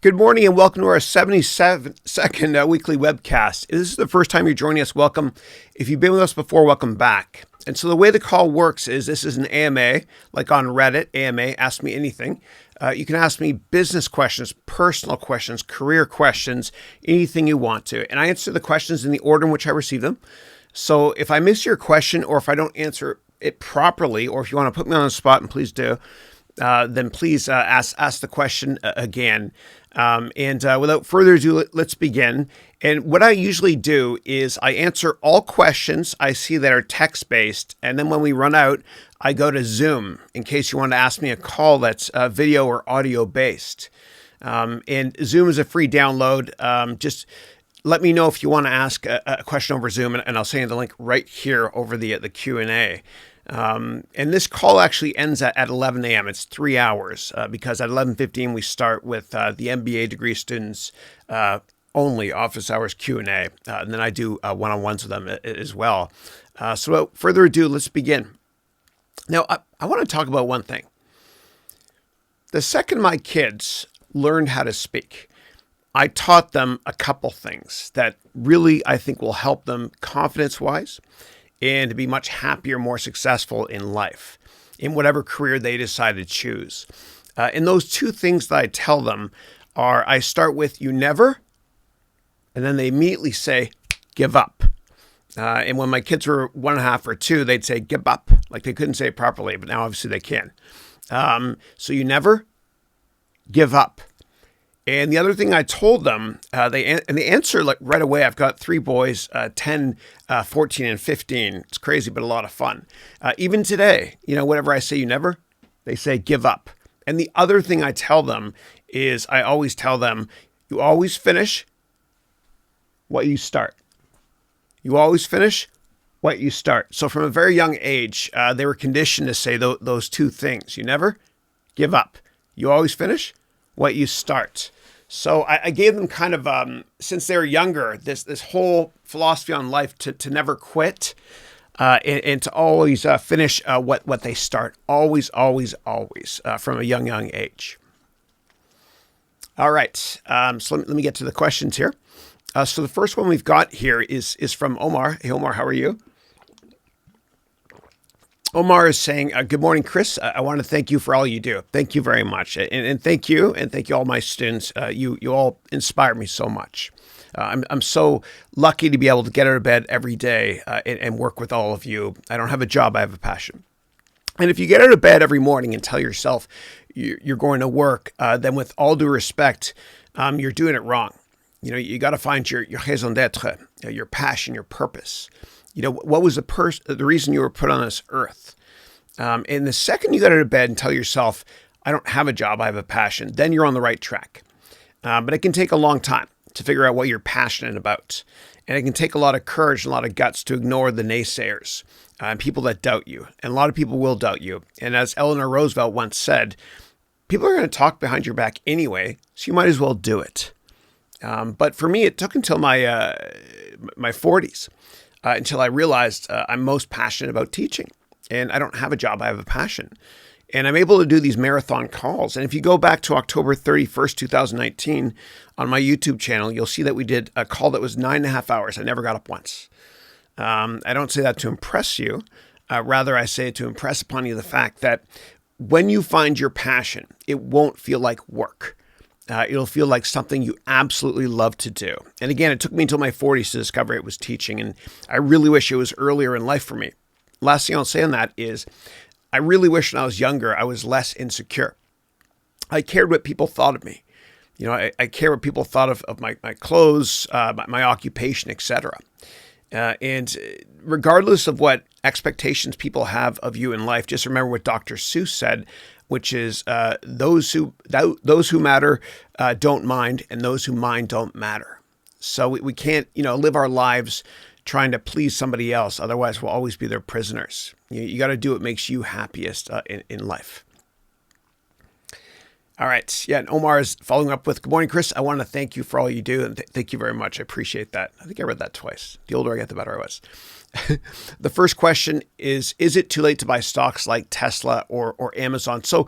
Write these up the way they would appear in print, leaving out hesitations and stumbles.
Good morning and welcome to our 72nd weekly webcast. If this is the first time you're joining us, welcome. If you've been with us before, welcome back. And so the way the call works is this is an AMA, like on Reddit, AMA, Ask Me Anything. You can ask me business questions, personal questions, career questions, anything you want to. And I answer the questions in the order in which I receive them. So if I miss your question or if I don't answer it properly, or if you want to put me on the spot, and please do, then please ask the question again. Without further ado, let's begin. And what I usually do is I answer all questions I see that are text-based. And then when we run out, I go to Zoom in case you want to ask me a call that's video or audio-based. And Zoom is a free download. Just let me know if you want to ask a question over Zoom, and I'll send you the link right here over the Q&A. And this call actually ends at 11 a.m. It's 3 hours because at 11:15 we start with the MBA degree students only Office Hours Q&A. And then I do one-on-ones with them as well. So without further ado, let's begin. Now, I want to talk about one thing. The second my kids learned how to speak, I taught them a couple things that really I think will help them confidence-wise and to be much happier, more successful in life, in whatever career they decide to choose. And those two things that I tell them are, I start with, you never, and then they immediately say, give up. And when my kids were 1.5 or 2, they'd say, give up. Like they couldn't say it properly, but now obviously they can. So you never give up. And the other thing I told them, they answer like right away. I've got 3 boys, 10, 14, and 15. It's crazy, but a lot of fun. Even today, whenever I say you never, they say give up. And the other thing I tell them is I always tell them, you always finish what you start. You always finish what you start. So from a very young age, they were conditioned to say those two things. You never give up. You always finish what you start. So I gave them kind of, since they were younger, this whole philosophy on life to never quit and to always finish what they start. Always, always, always from a young age. All right. So let me get to the questions here. So the first one we've got here is from Omar. Hey, Omar, how are you? Omar is saying, good morning, Chris. I want to thank you for all you do. Thank you very much. And thank you. And thank you all my students. You all inspire me so much. I'm so lucky to be able to get out of bed every day and work with all of you. I don't have a job. I have a passion. And if you get out of bed every morning and tell yourself you're going to work, then with all due respect, you're doing it wrong. You got to find your raison d'être, your passion, your purpose. What was the reason you were put on this earth? And the second you get out of bed and tell yourself, I don't have a job, I have a passion, then you're on the right track. But it can take a long time to figure out what you're passionate about. And it can take a lot of courage and a lot of guts to ignore the naysayers and people that doubt you. And a lot of people will doubt you. And as Eleanor Roosevelt once said, people are going to talk behind your back anyway, so you might as well do it. But for me, it took until my 40s. Until I realized I'm most passionate about teaching. And I don't have a job, I have a passion. And I'm able to do these marathon calls. And if you go back to October 31st, 2019, on my YouTube channel, you'll see that we did a call that was 9.5 hours. I never got up once. I don't say that to impress you. Rather, I say it to impress upon you the fact that when you find your passion, it won't feel like work. It'll feel like something you absolutely love to do. And again, it took me until my 40s to discover it was teaching. And I really wish it was earlier in life for me. Last thing I'll say on that is I really wish when I was younger, I was less insecure. I cared what people thought of me. I care what people thought of my clothes, my occupation, etc. And regardless of what expectations people have of you in life, just remember what Dr. Seuss said, which is those who matter don't mind, and those who mind don't matter. So we can't, live our lives trying to please somebody else. Otherwise, we'll always be their prisoners. You got to do what makes you happiest in life. All right. Yeah. And Omar is following up with, good morning, Chris. I want to thank you for all you do. And thank you very much. I appreciate that. I think I read that twice. The older I get, the better I was. The first question is it too late to buy stocks like Tesla or Amazon? So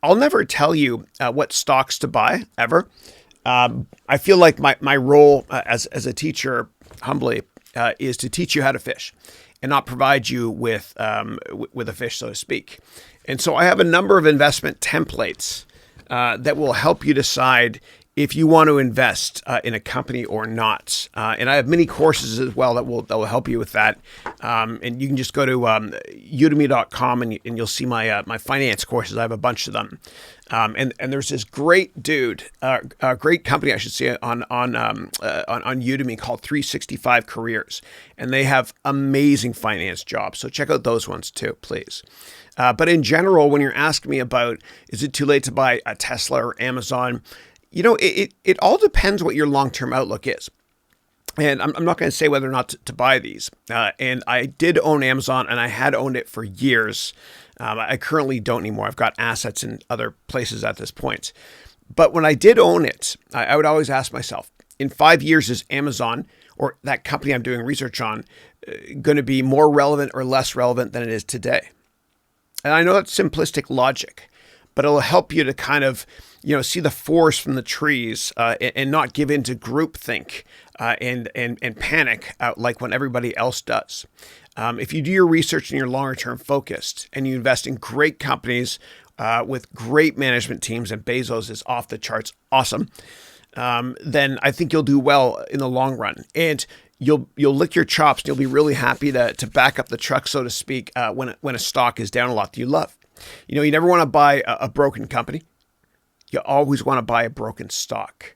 I'll never tell you what stocks to buy ever. I feel like my role as a teacher, humbly, is to teach you how to fish and not provide you with a fish, so to speak. And so I have a number of investment templates that will help you decide if you want to invest in a company or not. And I have many courses as well that will help you with that. And you can just go to udemy.com and you'll see my finance courses. I have a bunch of them. And there's this great dude, great company, I should say, on Udemy called 365 Careers. And they have amazing finance jobs. So check out those ones too, please. But in general, when you're asking me about, is it too late to buy a Tesla or Amazon? It all depends what your long-term outlook is. And I'm not going to say whether or not to buy these. And I did own Amazon, and I had owned it for years. I currently don't anymore. I've got assets in other places at this point. But when I did own it, I would always ask myself, in 5 years, is Amazon or that company I'm doing research on going to be more relevant or less relevant than it is today? And I know that's simplistic logic, but it'll help you to kind of, see the forest from the trees and not give in to groupthink and panic like when everybody else does. If you do your research and you're longer term focused and you invest in great companies with great management teams, and Bezos is off the charts awesome, then I think you'll do well in the long run. And you'll lick your chops and you'll be really happy to back up the truck, so to speak, when a stock is down a lot that you love. You never want to buy a broken company. You always want to buy a broken stock.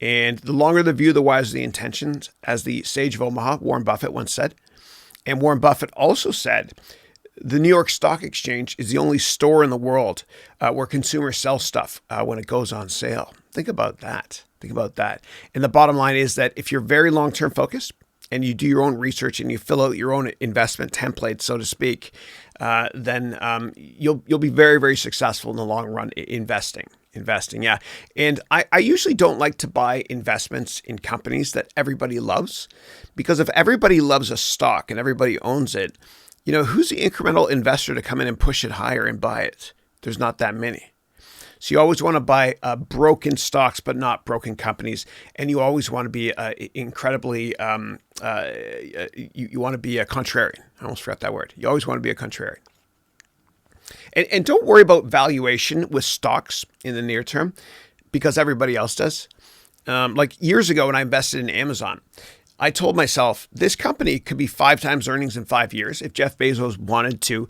And the longer the view, the wiser the intentions, as the sage of Omaha, Warren Buffett, once said. And Warren Buffett also said, the New York Stock Exchange is the only store in the world where consumers sell stuff when it goes on sale. Think about that. And the bottom line is that if you're very long-term focused and you do your own research and you fill out your own investment template, so to speak, then you'll be very, very successful in the long run investing. Yeah. And I usually don't like to buy investments in companies that everybody loves, because if everybody loves a stock and everybody owns it, who's the incremental investor to come in and push it higher and buy it? There's not that many. So you always want to buy broken stocks, but not broken companies. And you always want to be incredibly, you want to be a contrarian. I almost forgot that word. You always want to be a contrarian. And don't worry about valuation with stocks in the near term, because everybody else does. Like years ago when I invested in Amazon, I told myself this company could be 5 times earnings in 5 years if Jeff Bezos wanted to,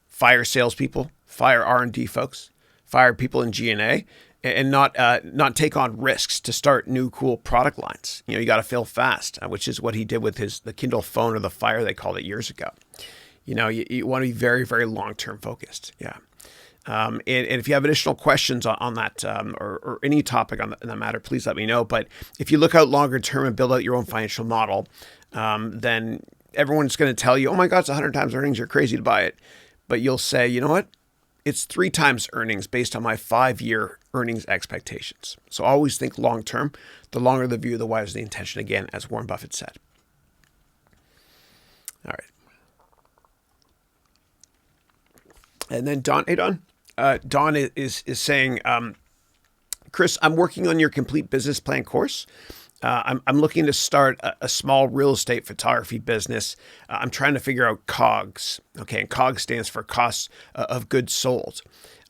fire salespeople, fire R&D folks, fire people in G&A, and not take on risks to start new cool product lines. You got to fail fast, which is what he did with the Kindle phone, or the Fire they called it years ago. You want to be very, very long-term focused. Yeah. And if you have additional questions on that or any topic on that matter, please let me know. But if you look out longer term and build out your own financial model, then everyone's going to tell you, oh my God, it's 100 times earnings. You're crazy to buy it. But you'll say, you know what? It's 3 times earnings based on my 5-year earnings expectations. So always think long term. The longer the view, the wiser the intention, again, as Warren Buffett said. All right. And then Don, hey Don. Don is saying, Chris, I'm working on your complete business plan course. I'm looking to start a small real estate photography business. I'm trying to figure out COGS. Okay, and COGS stands for cost of goods sold.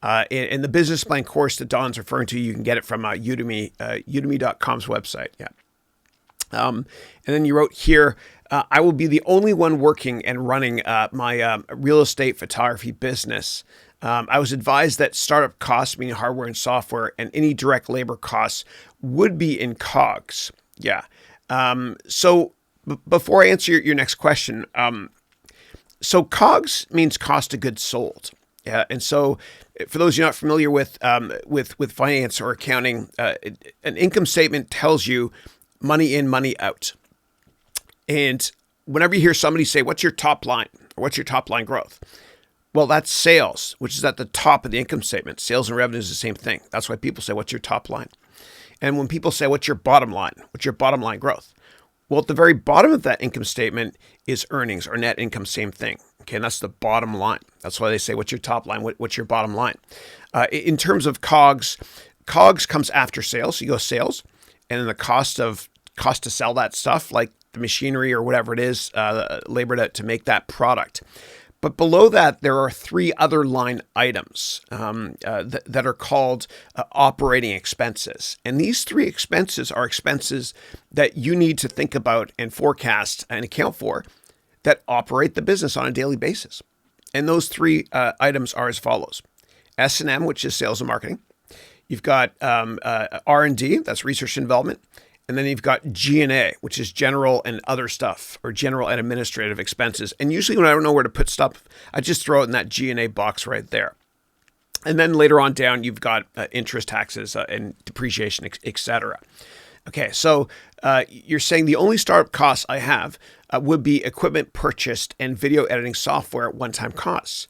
And the business plan course that Don's referring to, you can get it from Udemy, udemy.com's website. Yeah. And then you wrote here, I will be the only one working and running my real estate photography business. I was advised that startup costs, meaning hardware and software, and any direct labor costs would be in COGS. Yeah. So before I answer your next question, so COGS means cost of goods sold. Yeah. And so for those you're not familiar with finance or accounting, an income statement tells you money in, money out. And whenever you hear somebody say, what's your top line or what's your top line growth? Well, that's sales, which is at the top of the income statement. Sales and revenue is the same thing. That's why people say, what's your top line? And when people say, what's your bottom line? What's your bottom line growth? Well, at the very bottom of that income statement is earnings or net income, same thing. Okay, and that's the bottom line. That's why they say, what's your top line? What's your bottom line? In terms of COGS COGS comes after sales. So you go sales, and then the cost to sell that stuff, like the machinery or whatever it is, labor to make that product. But below that, there are three other line items that are called operating expenses. And these three expenses are expenses that you need to think about and forecast and account for that operate the business on a daily basis. And those three items are as follows. S&M, which is sales and marketing. You've got R&D, that's research and development. And then you've got G&A, which is general and other stuff, or general and administrative expenses. And usually when I don't know where to put stuff, I just throw it in that G&A box right there. And then later on down, you've got interest, taxes, and depreciation, et cetera. Okay, so you're saying the only startup costs I have would be equipment purchased and video editing software one-time costs.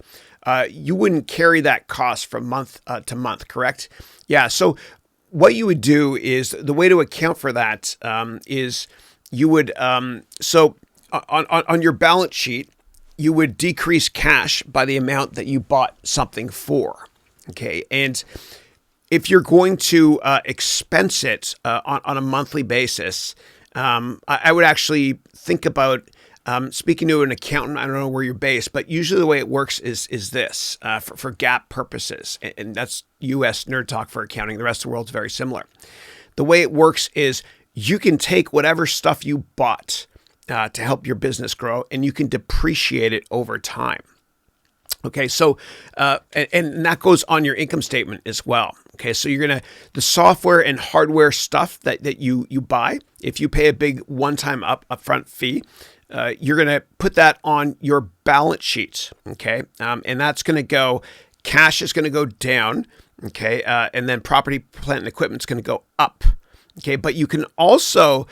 You wouldn't carry that cost from month to month, correct? Yeah, so what you would do is, the way to account for that is you would, so on your balance sheet, you would decrease cash by the amount that you bought something for, okay? And if you're going to expense it on a monthly basis, I would actually think about speaking to an accountant. I don't know where you're based, but usually the way it works is this for GAAP purposes, and that's U.S. nerd talk for accounting. The rest of the world's very similar. The way it works is you can take whatever stuff you bought to help your business grow, and you can depreciate it over time. Okay, so and that goes on your income statement as well. Okay, so the software and hardware stuff that you buy, if you pay a big one-time upfront fee, you're going to put that on your balance sheet, okay? And that's going to go, cash is going to go down, okay? And then property, plant, and equipment is going to go up, okay? But you can also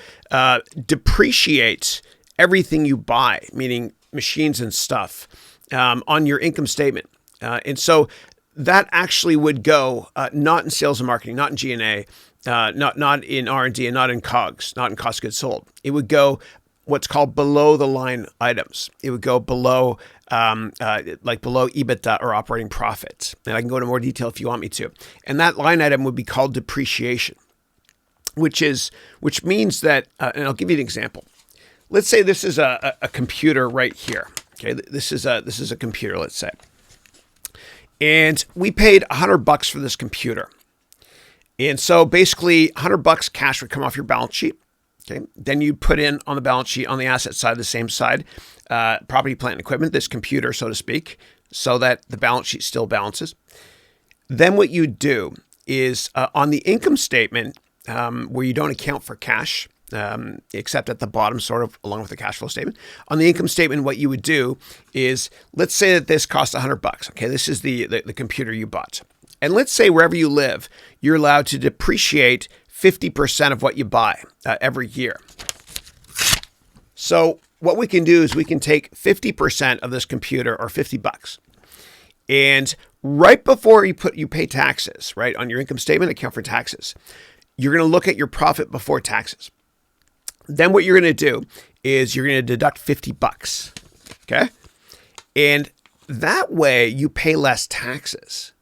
depreciate everything you buy, meaning machines and stuff, on your income statement. And so that actually would go not in sales and marketing, not in G&A, not in R&D, and not in COGS, not in cost of goods sold. It would go what's called below the line items. It would go below, like below EBITDA or operating profit. And I can go into more detail if you want me to. And that line item would be called depreciation, which means that, and I'll give you an example. Let's say this is a computer right here. Okay, this is a computer, let's say. And we paid $100 for this computer. And so basically $100 cash would come off your balance sheet. Okay. Then you put in on the balance sheet on the asset side, the same side, property, plant, and equipment, this computer, so to speak, so that the balance sheet still balances. Then what you do is on the income statement, where you don't account for cash, except at the bottom, sort of along with the cash flow statement. On the income statement, what you would do is, let's say that this costs $100. Okay, this is the computer you bought. And let's say wherever you live, you're allowed to depreciate 50% of what you buy every year. So what we can do is we can take 50% of this computer, or $50, and right before you pay taxes, right, on your income statement, account for taxes, you're going to look at your profit before taxes. Then what you're going to do is you're going to deduct $50, okay? And that way you pay less taxes.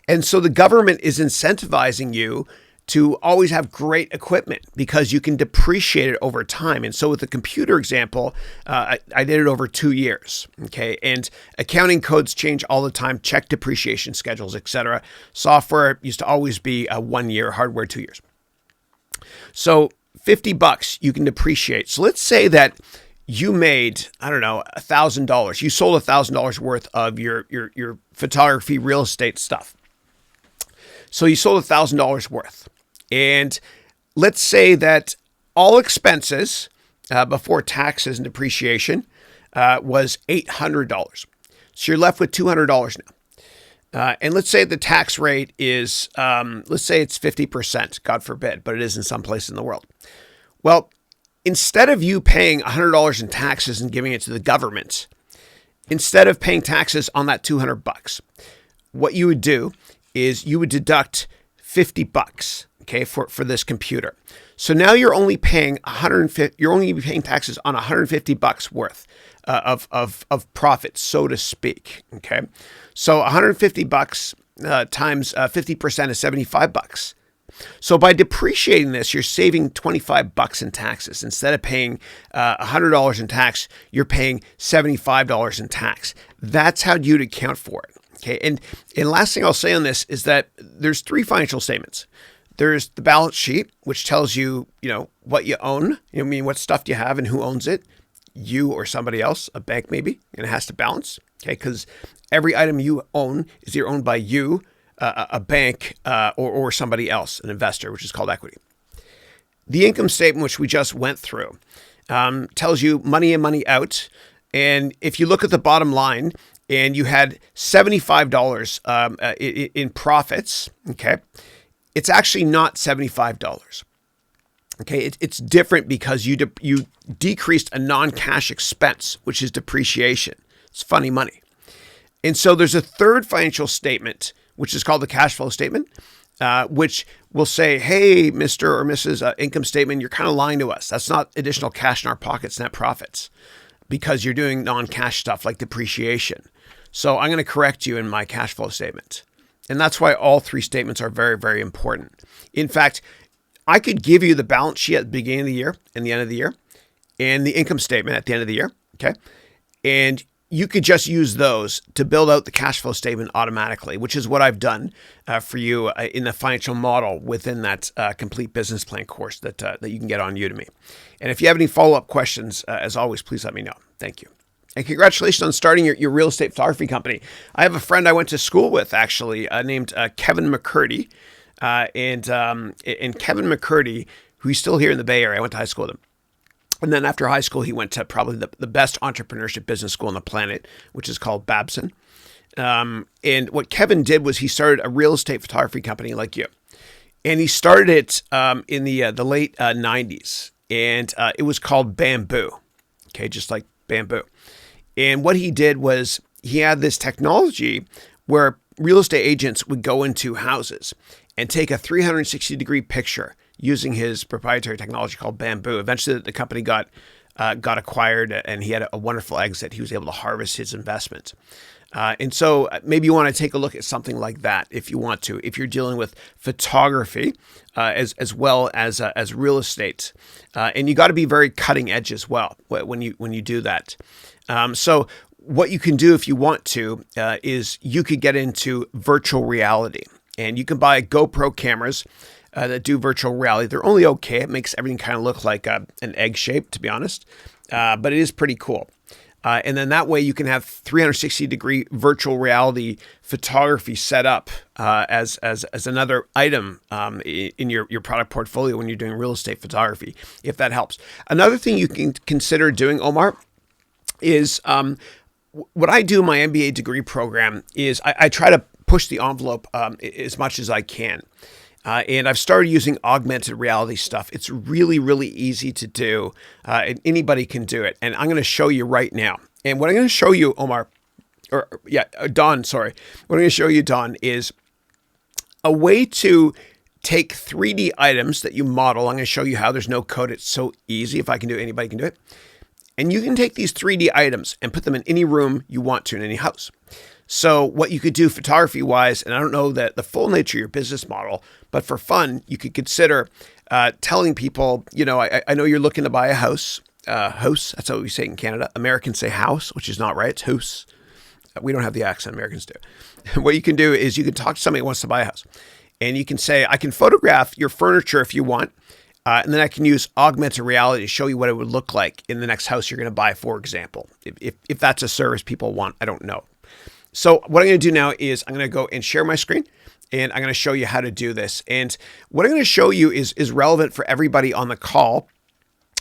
And so the government is incentivizing you to always have great equipment because you can depreciate it over time. And so with the computer example, I did it over 2 years, okay? And accounting codes change all the time, check depreciation schedules, et cetera. Software used to always be 1 year, hardware 2 years. So $50 you can depreciate. So let's say that you made, I don't know, $1,000. You sold $1,000 worth of your photography real estate stuff. So you sold $1,000 worth. And let's say that all expenses before taxes and depreciation was $800. So you're left with $200 now. And let's say the tax rate is, let's say it's 50%, God forbid, but it is in some place in the world. Well, instead of you paying $100 in taxes and giving it to the government, instead of paying taxes on that $200, what you would do is you would deduct $50, okay, for this computer. So now you're only paying taxes on $150 worth of profit, so to speak. Okay, so $150 times 50% is $75. So by depreciating this, you're saving $25 in taxes. Instead of paying $100 in tax, you're paying $75 in tax. That's how you'd account for it. Okay. And last thing I'll say on this is that there's three financial statements. There's the balance sheet, which tells you, what you own, what stuff you have and who owns it, you or somebody else, a bank maybe, and it has to balance. Okay. Because every item you own is either owned by you, a bank, or somebody else, an investor, which is called equity. The income statement, which we just went through, tells you money in, money out. And if you look at the bottom line and you had $75 in profits, okay, it's actually not $75. Okay, it's different because you decreased a non-cash expense, which is depreciation. It's funny money. And so there's a third financial statement, which is called the cash flow statement, which will say, hey, Mr. or Mrs. Income statement, you're kind of lying to us. That's not additional cash in our pockets, net profits, because you're doing non-cash stuff like depreciation. So I'm going to correct you in my cash flow statement. And that's why all three statements are very, very important. In fact, I could give you the balance sheet at the beginning of the year and the end of the year, and the income statement at the end of the year, okay? And you could just use those to build out the cash flow statement automatically, which is what I've done for you in the financial model within that complete business plan course that you can get on Udemy. And if you have any follow-up questions, as always, please let me know. Thank you. And congratulations on starting your real estate photography company. I have a friend I went to school with, actually, named Kevin McCurdy. And Kevin McCurdy, who's still here in the Bay Area, I went to high school with him. And then after high school, he went to probably the best entrepreneurship business school on the planet, which is called Babson. And what Kevin did was he started a real estate photography company like you. And he started it in the late 90s. And it was called Bamboo. Okay, just like bamboo. And what he did was he had this technology where real estate agents would go into houses and take a 360-degree picture using his proprietary technology called Bamboo. Eventually, the company got acquired, and he had a wonderful exit. He was able to harvest his investment. And so maybe you want to take a look at something like that if you want to, if you're dealing with photography as well as real estate. And you got to be very cutting edge as well when you do that. So what you can do if you want to is you could get into virtual reality, and you can buy GoPro cameras that do virtual reality. They're only okay. It makes everything kind of look like an egg shape, to be honest, but it is pretty cool. And then that way you can have 360-degree virtual reality photography set up as another item in your product portfolio when you're doing real estate photography, if that helps. Another thing you can consider doing, Omar, is what I do in my MBA degree program is I try to push the envelope as much as I can. And I've started using augmented reality stuff. It's really, really easy to do. And anybody can do it. And I'm going to show you right now. And what I'm going to show you, Omar, Don, sorry. What I'm going to show you, Don, is a way to take 3D items that you model. I'm going to show you how. There's no code. It's so easy. If I can do it, anybody can do it. And you can take these 3D items and put them in any room you want to in any house. So what you could do photography-wise, and I don't know the full nature of your business model, but for fun, you could consider telling people, I know you're looking to buy a house. House, that's what we say in Canada. Americans say house, which is not right. It's house. We don't have the accent. Americans do. What you can do is you can talk to somebody who wants to buy a house. And you can say, I can photograph your furniture if you want. And then I can use augmented reality to show you what it would look like in the next house you're going to buy, for example. If that's a service people want, I don't know. So what I'm going to do now is I'm going to go and share my screen, and I'm going to show you how to do this. And what I'm going to show you is relevant for everybody on the call,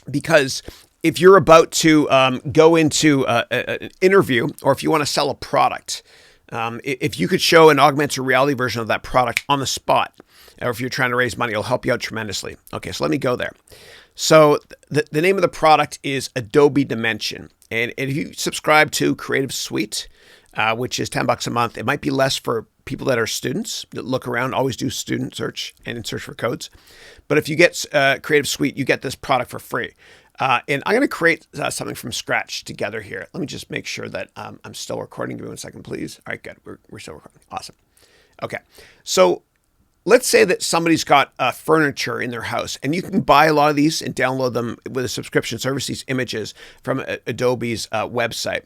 because if you're about to go into an interview, or if you want to sell a product, if you could show an augmented reality version of that product on the spot, or if you're trying to raise money, it'll help you out tremendously. Okay, so let me go there. So the name of the product is Adobe Dimension. And if you subscribe to Creative Suite, which is $10 a month, it might be less for people that are students that look around, always do student search and search for codes. But if you get Creative Suite, you get this product for free. And I'm going to create something from scratch together here. Let me just make sure that I'm still recording. Give me 1 second, please. All right, good. We're still recording. Awesome. Okay. So let's say that somebody's got furniture in their house, and you can buy a lot of these and download them with a subscription service, these images from Adobe's website.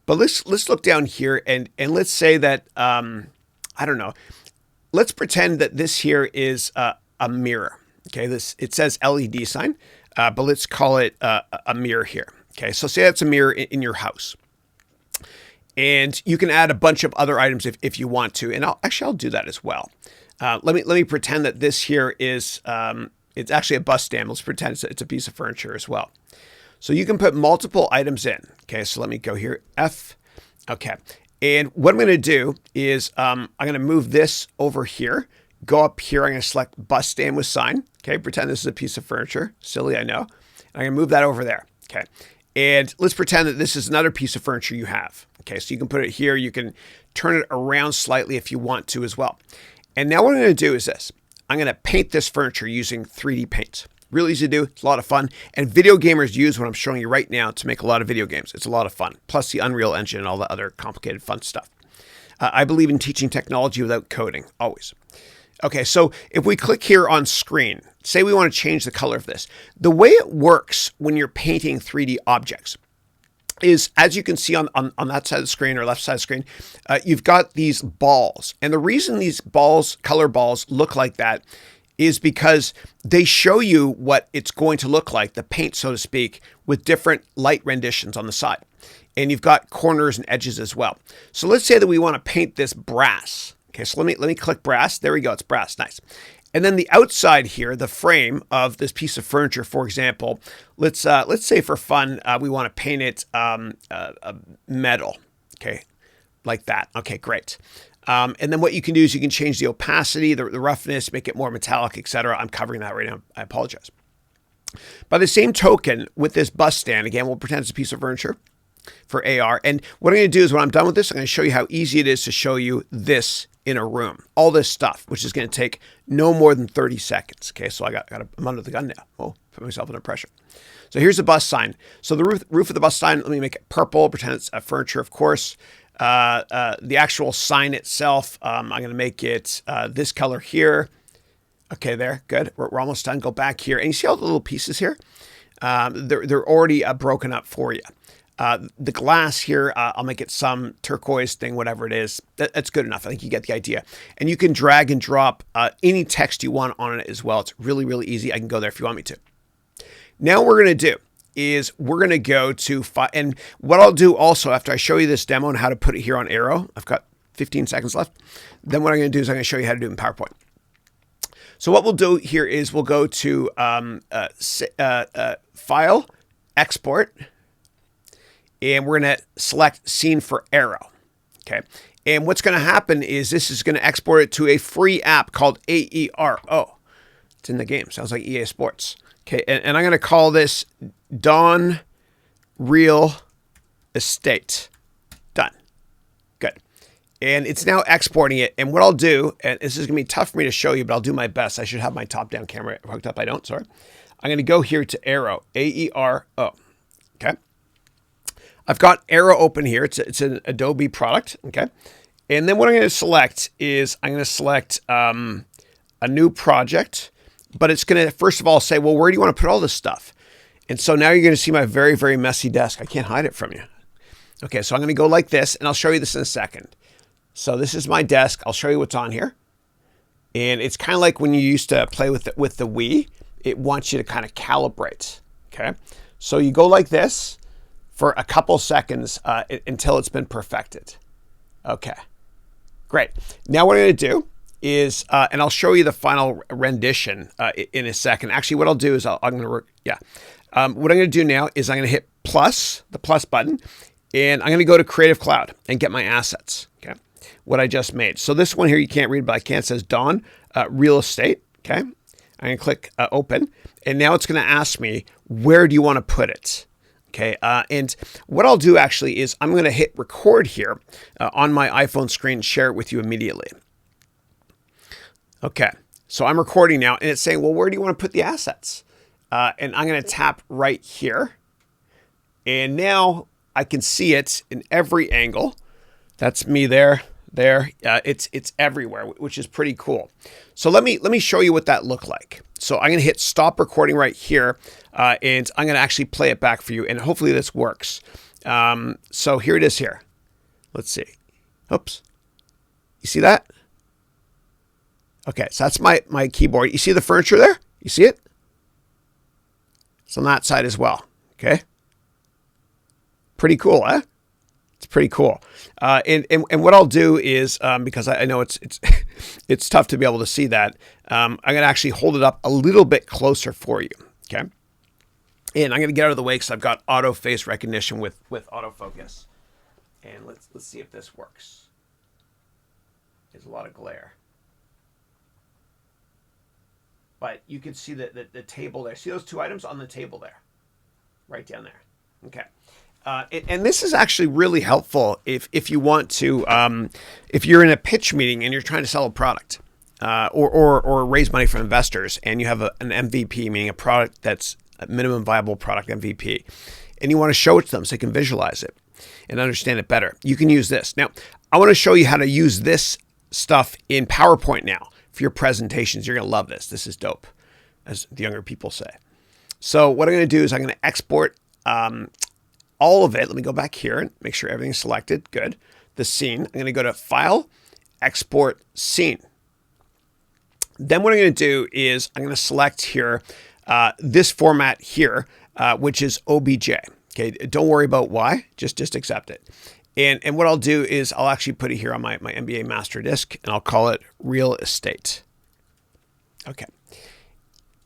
But let's look down here and let's say that, I don't know, let's pretend that this here is a mirror. Okay, it says LED sign, but let's call it a mirror here. Okay, so say that's a mirror in your house. And you can add a bunch of other items if you want to. And I'll do that as well. Let me pretend that this here is, it's actually a bus stand. Let's pretend it's a piece of furniture as well. So you can put multiple items in. Okay, so let me go here, F. Okay, and what I'm going to do is I'm going to move this over here, go up here. I'm going to select bus stand with sign. Okay, pretend this is a piece of furniture. Silly, I know. I'm going to move that over there. Okay, and let's pretend that this is another piece of furniture you have. Okay, so you can put it here. You can turn it around slightly if you want to as well. And now what I'm going to do is this. I'm going to paint this furniture using 3D paint. Really easy to do. It's a lot of fun. And video gamers use what I'm showing you right now to make a lot of video games. It's a lot of fun. Plus the Unreal Engine and all the other complicated fun stuff. I believe in teaching technology without coding, always. Okay, so if we click here on screen, say we want to change the color of this. The way it works when you're painting 3D objects is, as you can see on that side of the screen or left side of the screen, you've got these balls. And the reason these balls, color balls, look like that is because they show you what it's going to look like, the paint, so to speak, with different light renditions on the side. And you've got corners and edges as well. So let's say that we want to paint this brass. Okay, so let me click brass. There we go, it's brass, nice. And then the outside here, the frame of this piece of furniture, for example, let's say for fun, we want to paint it metal, okay, like that. Okay, great. And then what you can do is you can change the opacity, the roughness, make it more metallic, etc. I'm covering that right now. I apologize. By the same token, with this bus stand, again, we'll pretend it's a piece of furniture for AR. And what I'm going to do is when I'm done with this, I'm going to show you how easy it is to show you this in a room. All this stuff, which is going to take no more than 30 seconds. Okay, so I'm under the gun now. Oh, put myself under pressure. So here's the bus sign. So the roof of the bus sign, let me make it purple, pretend it's a furniture, of course. The actual sign itself, I'm going to make it this color here. Okay, there, good. We're almost done. Go back here. And you see all the little pieces here? They're already broken up for you. The glass here, I'll make it some turquoise thing, whatever it is. That's good enough. I think you get the idea. And you can drag and drop any text you want on it as well. It's really, really easy. I can go there if you want me to. Now what we're going to do is we're going to go to and what I'll do also after I show you this demo and how to put it here on Arrow, I've got 15 seconds left. Then what I'm going to do is I'm going to show you how to do it in PowerPoint. So what we'll do here is we'll go to File, Export, and we're going to select Scene for Arrow. Okay. And what's going to happen is this is going to export it to a free app called AERO. It's in the game. Sounds like EA Sports. Okay. And I'm going to call this Dawn Real Estate. Done. Good. And it's now exporting it. And what I'll do, and this is going to be tough for me to show you, but I'll do my best. I should have my top-down camera hooked up. I don't, sorry. I'm going to go here to Arrow, AERO. Okay. I've got Arrow open here. It's an Adobe product. Okay. And then what I'm going to select is I'm going to select a new project, but it's going to, first of all, say, well, where do you want to put all this stuff? And so now you're going to see my very, very messy desk. I can't hide it from you. Okay, so I'm going to go like this, and I'll show you this in a second. So this is my desk. I'll show you what's on here. And it's kind of like when you used to play with the Wii. It wants you to kind of calibrate. Okay, so you go like this for a couple seconds until it's been perfected. Okay, great. Now what I'm going to do is, and I'll show you the final rendition in a second. Actually, what I'll do is what I'm going to do now is I'm going to hit the plus button, and I'm going to go to Creative Cloud and get my assets. Okay, what I just made. So this one here you can't read, but I can. It says Dawn Real Estate. Okay, I'm going to click Open, and now it's going to ask me, where do you want to put it? Okay, and what I'll do actually is I'm going to hit record here on my iPhone screen and share it with you immediately. Okay, so I'm recording now, and it's saying, well, where do you want to put the assets? And I'm going to tap right here, and now I can see it in every angle. That's me there. there. It's everywhere, which is pretty cool. So let me show you what that looked like. So I'm going to hit stop recording right here, and I'm going to actually play it back for you, and hopefully this works. So here it is here. Let's see. Oops. You see that? Okay, so that's my keyboard. You see the furniture there? You see it? It's on that side as well. Okay. Pretty cool, eh? It's pretty cool. And what I'll do is, because I know it's it's tough to be able to see that, I'm going to actually hold it up a little bit closer for you. Okay. And I'm going to get out of the way because I've got auto face recognition with autofocus. And let's see if this works. There's a lot of glare. But you can see the table there. See those two items on the table there? Right down there. Okay. And this is actually really helpful if you want to, if you're in a pitch meeting and you're trying to sell a product or raise money from investors, and you have an MVP, meaning a product that's a minimum viable product MVP, and you want to show it to them so they can visualize it and understand it better. You can use this. Now, I want to show you how to use this stuff in PowerPoint now for your presentations. You're going to love this. This is dope, as the younger people say. So what I'm going to do is I'm going to export all of it. Let me go back here and make sure everything's selected. Good. The scene. I'm going to go to File, Export Scene. Then what I'm going to do is I'm going to select here this format here, which is OBJ. Okay. Don't worry about why. Just accept it. And what I'll do is I'll actually put it here on my MBA master disk, and I'll call it real estate. Okay.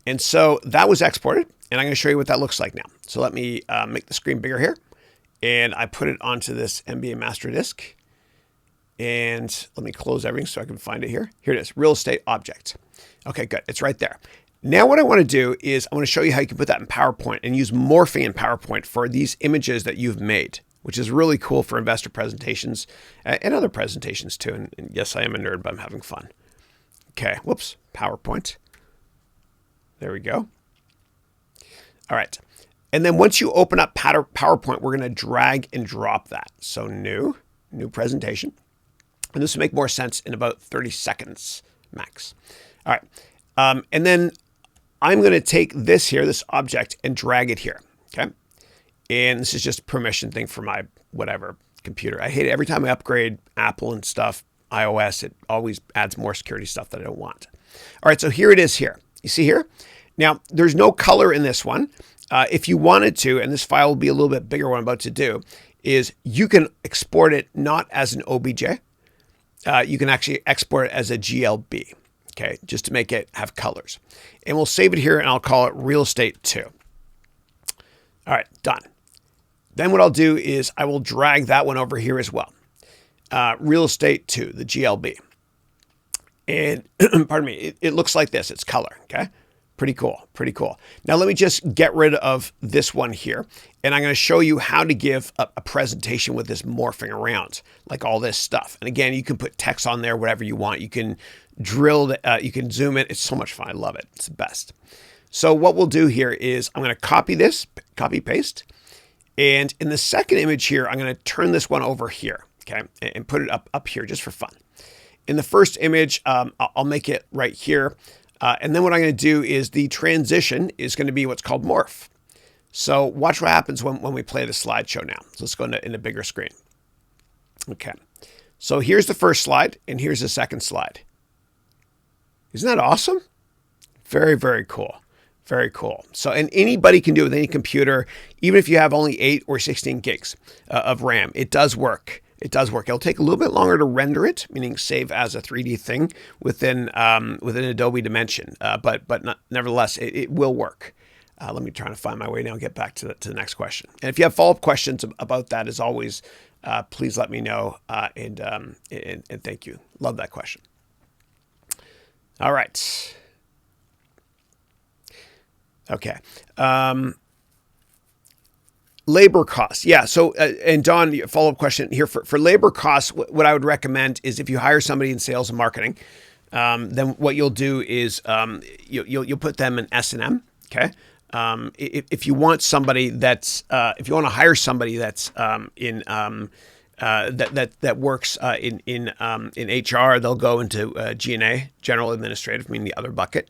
And so that was exported, and I'm going to show you what that looks like now. So let me make the screen bigger here, and I put it onto this MBA master disk. And let me close everything so I can find it here. Here it is, real estate object. Okay, good. It's right there. Now what I want to do is I want to show you how you can put that in PowerPoint and use morphing in PowerPoint for these images that you've made, which is really cool for investor presentations and other presentations too. And yes, I am a nerd, but I'm having fun. Okay, whoops, PowerPoint. There we go. All right. And then once you open up PowerPoint, we're going to drag and drop that. So new presentation. And this will make more sense in about 30 seconds max. All right. And then I'm going to take this here, this object, and drag it here. Okay. And this is just a permission thing for my whatever computer. I hate it. Every time I upgrade Apple and stuff, iOS, it always adds more security stuff that I don't want. All right. So here it is here. You see here? Now, there's no color in this one. If you wanted to, and this file will be a little bit bigger, what I'm about to do, is you can export it not as an OBJ. You can actually export it as a GLB, okay, just to make it have colors. And we'll save it here, and I'll call it real estate 2. All right, done. Then what I'll do is I will drag that one over here as well. Real estate 2, the GLB. And pardon me, it looks like this. It's color, okay? Pretty cool, pretty cool. Now let me just get rid of this one here, and I'm going to show you how to give a presentation with this morphing around, like all this stuff. And again, you can put text on there, whatever you want. You can drill, you can zoom it. It's so much fun. I love it. It's the best. So what we'll do here is I'm going to copy this, copy paste. And in the second image here, I'm going to turn this one over here, okay, and put it up here just for fun. In the first image, I'll make it right here. And then what I'm going to do is the transition is going to be what's called morph. So watch what happens when we play the slideshow now. So let's go in a bigger screen. Okay. So here's the first slide, and here's the second slide. Isn't that awesome? Very, very cool. Very cool. So, and anybody can do it with any computer, even if you have only 8 or 16 gigs of RAM. It does work. It does work. It'll take a little bit longer to render it, meaning save as a 3D thing within Adobe Dimension. But nevertheless, it will work. Let me try to find my way now and get back to the next question. And if you have follow-up questions about that, as always, please let me know. And thank you. Love that question. All right. Okay. Labor costs. Yeah. So, and Don, follow-up question here for labor costs. What I would recommend is if you hire somebody in sales and marketing, then what you'll do is you'll put them in S&M. Okay. If you want somebody that's if you want to hire somebody that's in that works in HR, they'll go into G&A, general administrative, meaning the other bucket.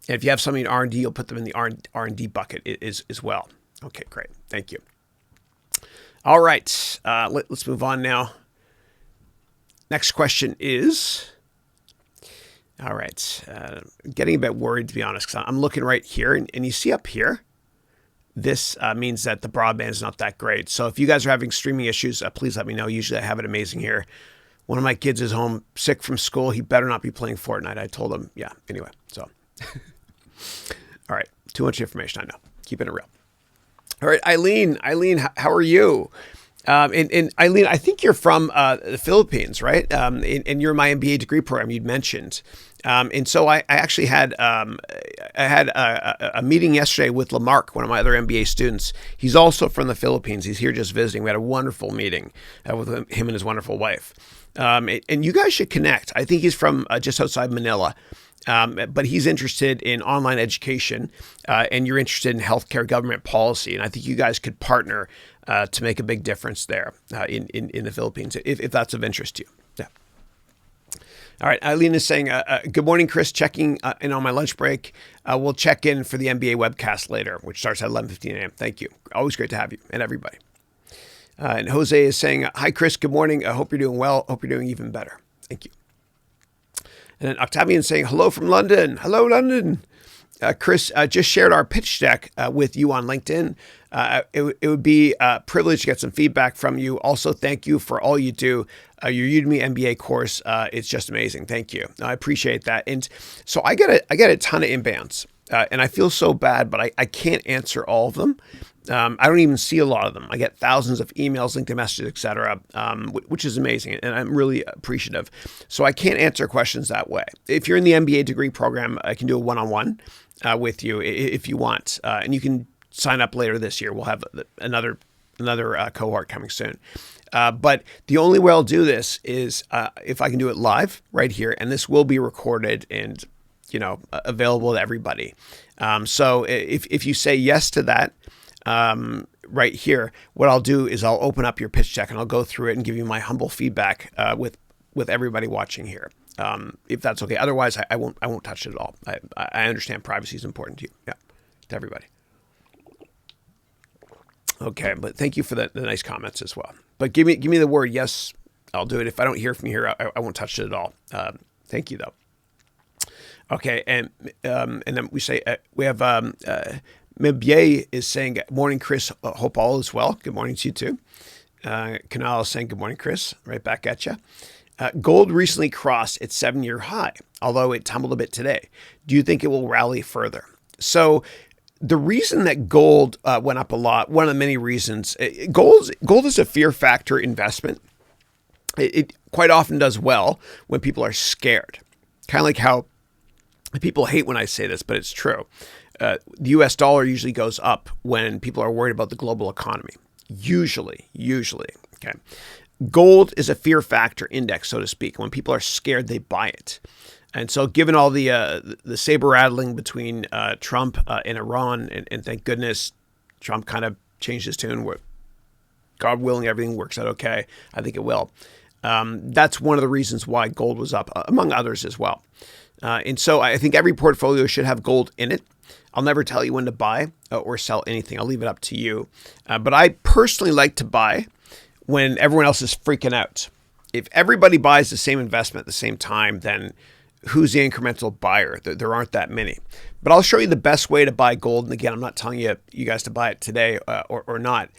And if you have something in R&D, you'll put them in the R&D bucket as well. Okay, great. Thank you. All right, let's move on now. Next question is, all right, getting a bit worried, to be honest, because I'm looking right here, and you see up here, this means that the broadband is not that great. So if you guys are having streaming issues, please let me know. Usually I have it amazing here. One of my kids is home sick from school. He better not be playing Fortnite. I told him, yeah, anyway, so. All right, too much information, I know. Keeping it real. All right, Eileen, how are you? And Eileen, I think you're from the Philippines, right? And you're in my MBA degree program you'd mentioned. And so I actually had a meeting yesterday with Lamarck, one of my other MBA students. He's also from the Philippines. He's here just visiting. We had a wonderful meeting with him and his wonderful wife. And you guys should connect. I think he's from just outside Manila. But he's interested in online education, and you're interested in healthcare government policy. And I think you guys could partner to make a big difference there in the Philippines, if that's of interest to you. Yeah. All right. Eileen is saying, good morning, Chris. Checking in on my lunch break. We'll check in for the MBA webcast later, which starts at 11:15 a.m. Thank you. Always great to have you and everybody. And Jose is saying, hi, Chris. Good morning. I hope you're doing well. Hope you're doing even better. Thank you. And then Octavian saying, hello from London. Hello, London. Chris, just shared our pitch deck with you on LinkedIn. It would be a privilege to get some feedback from you. Also, thank you for all you do. Your Udemy MBA course, it's just amazing. Thank you. I appreciate that. And so I get a ton of inbounds, and I feel so bad, but I can't answer all of them. I don't even see a lot of them. I get thousands of emails, LinkedIn messages, etc., which is amazing, and I'm really appreciative. So I can't answer questions that way. If you're in the MBA degree program, I can do a one-on-one with you if you want, and you can sign up later this year. We'll have another cohort coming soon. But the only way I'll do this is if I can do it live right here, and this will be recorded and available to everybody. So if you say yes to that. Right here, what I'll do is I'll open up your pitch deck and I'll go through it and give you my humble feedback with everybody watching here, if that's okay. Otherwise, I won't touch it at all. I understand privacy is important to you, to everybody. Okay, but thank you for the nice comments as well. But give me the word yes, I'll do it. If I don't hear from you here, I won't touch it at all. Thank you though. Okay, and then we have Mibye is saying, morning, Chris. Hope all is well. Good morning to you too. Kanal is saying, good morning, Chris. Right back at you. Gold recently crossed its 7-year high, although it tumbled a bit today. Do you think it will rally further? So the reason that gold went up a lot, one of the many reasons, gold is a fear factor investment. It quite often does well when people are scared. Kind of like how people hate when I say this, but it's true. The US dollar usually goes up when people are worried about the global economy. Usually, okay. Gold is a fear factor index, so to speak. When people are scared, they buy it. And so given all the saber rattling between Trump and Iran, and thank goodness Trump kind of changed his tune, where God willing, everything works out okay. I think it will. That's one of the reasons why gold was up, among others as well. And so I think every portfolio should have gold in it. I'll never tell you when to buy or sell anything. I'll leave it up to you. But I personally like to buy when everyone else is freaking out. If everybody buys the same investment at the same time, then who's the incremental buyer? There aren't that many. But I'll show you the best way to buy gold. And again, I'm not telling you guys to buy it today or not.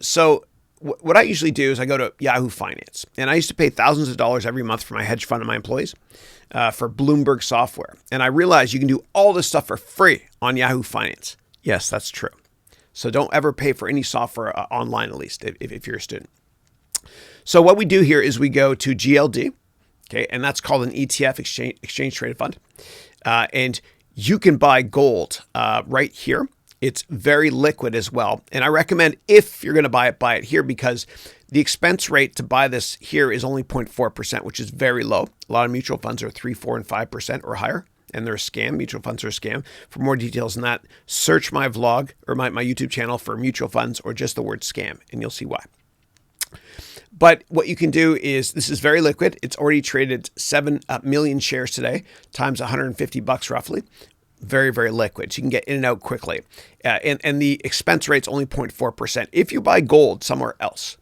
So what I usually do is I go to Yahoo Finance. And I used to pay thousands of dollars every month for my hedge fund and my employees. For Bloomberg software. And I realized you can do all this stuff for free on Yahoo Finance. Yes, that's true. So don't ever pay for any software online, at least, if you're a student. So what we do here is we go to GLD, okay, and that's called an ETF, exchange traded fund. And you can buy gold right here. It's very liquid as well. And I recommend, if you're going to buy it here, because the expense rate to buy this here is only 0.4%, which is very low. A lot of mutual funds are 3, 4, and 5% or higher, and they're a scam. Mutual funds are a scam. For more details on that, search my vlog or my YouTube channel for mutual funds or just the word scam, and you'll see why. But what you can do is, this is very liquid. It's already traded 7 million shares today, times $150 roughly. Very, very liquid. So you can get in and out quickly. And the expense rate's only 0.4%. If you buy gold somewhere else,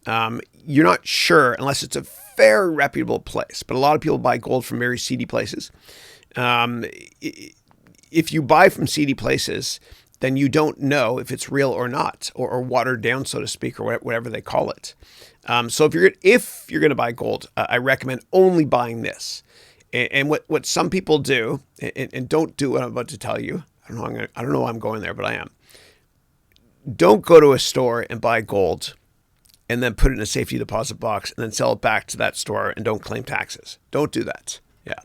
you're not sure unless it's a very reputable place. But a lot of people buy gold from very seedy places. If you buy from seedy places, then you don't know if it's real or not, or watered down, so to speak, or whatever they call it. So if you're going to buy gold, I recommend only buying this. And what some people do, and don't do what I'm about to tell you. I don't know why I'm going there, but I am. Don't go to a store and buy gold and then put it in a safety deposit box and then sell it back to that store and don't claim taxes. Don't do that. Yeah.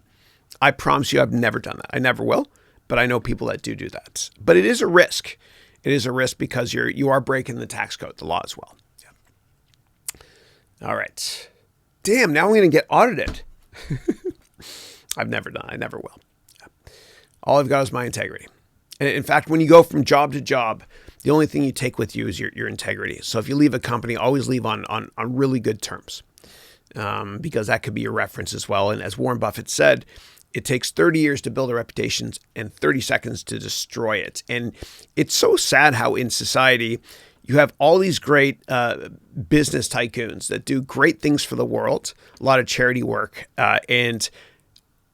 I promise you I've never done that. I never will, but I know people that do that. But it is a risk. It is a risk because you are breaking the tax code, the law as well. Yeah. All right. Damn, now I'm going to get audited. I've never done. I never will. All I've got is my integrity. And in fact, when you go from job to job, the only thing you take with you is your integrity. So if you leave a company, always leave on really good terms, because that could be your reference as well. And as Warren Buffett said, it takes 30 years to build a reputation and 30 seconds to destroy it. And it's so sad how in society you have all these great business tycoons that do great things for the world, a lot of charity work, and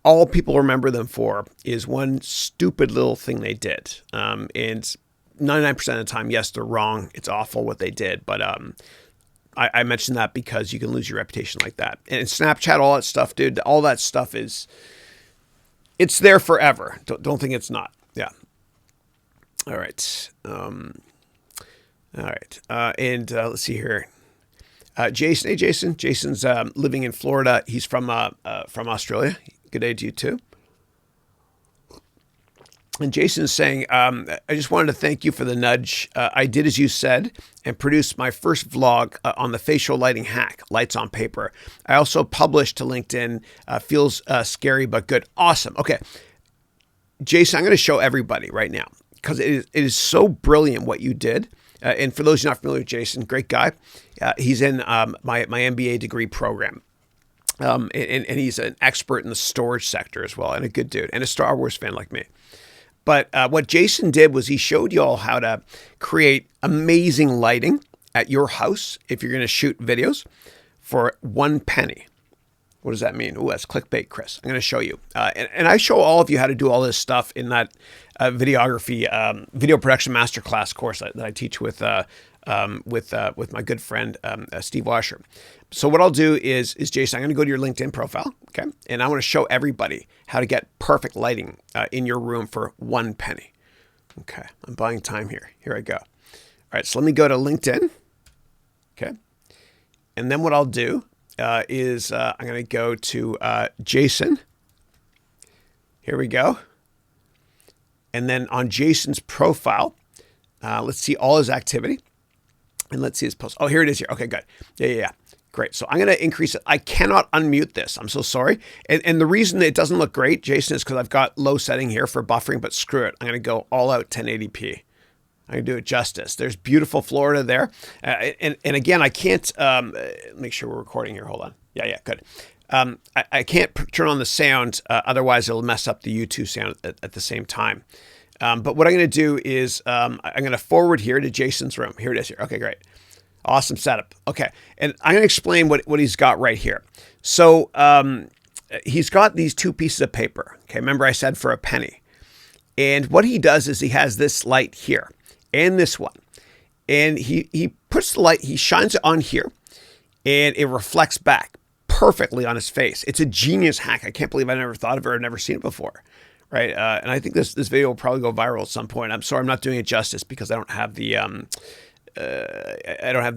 all people remember them for is one stupid little thing they did. And 99% of the time, yes, they're wrong. It's awful what they did. But I mentioned that because you can lose your reputation like that. And Snapchat, all that stuff, dude, all that stuff it's there forever. Don't think it's not. Yeah. All right. All right. And let's see here. Jason. Hey, Jason. Jason's living in Florida. He's from Australia. Good day to you too. And Jason is saying, I just wanted to thank you for the nudge. I did as you said and produced my first vlog on the facial lighting hack, lights on paper. I also published to LinkedIn. Feels scary but good. Awesome. Okay. Jason, I'm going to show everybody right now because it is so brilliant what you did. And for those who are not familiar with Jason, great guy. He's in my MBA degree program. And he's an expert in the storage sector as well, and a good dude, and a Star Wars fan like me. But what Jason did was he showed you all how to create amazing lighting at your house if you're going to shoot videos for 1 penny. What does that mean? Oh, that's clickbait, Chris. I'm going to show you. And I show all of you how to do all this stuff in that videography, video production masterclass course that I teach with my good friend, Steve Washer. So what I'll do is Jason, I'm going to go to your LinkedIn profile. Okay. And I want to show everybody how to get perfect lighting in your room for 1 penny. Okay. I'm buying time here. Here I go. All right. So let me go to LinkedIn. Okay. And then what I'll do is I'm going to go to Jason. Here we go. And then on Jason's profile, let's see all his activity. And let's see his post. Oh, here it is here. Okay, good. Yeah. Great. So I'm going to increase it. I cannot unmute this. I'm so sorry. And the reason it doesn't look great, Jason, is because I've got low setting here for buffering, but screw it. I'm going to go all out 1080p. I'm going to do it justice. There's beautiful Florida there. And again, I can't make sure we're recording here. Hold on. Yeah, good. I can't turn on the sound. Otherwise, it'll mess up the YouTube sound at the same time. But what I'm going to do is I'm going to forward here to Jason's room. Here it is here. Okay, great. Awesome setup. Okay. And I'm going to explain what he's got right here. So he's got these 2 pieces of paper. Okay. Remember I said for 1 penny. And what he does is he has this light here and this one. And he puts the light, he shines it on here and it reflects back perfectly on his face. It's a genius hack. I can't believe I never thought of it or never seen it before. Right. And I think this video will probably go viral at some point. I'm sorry, I'm not doing it justice because I don't have the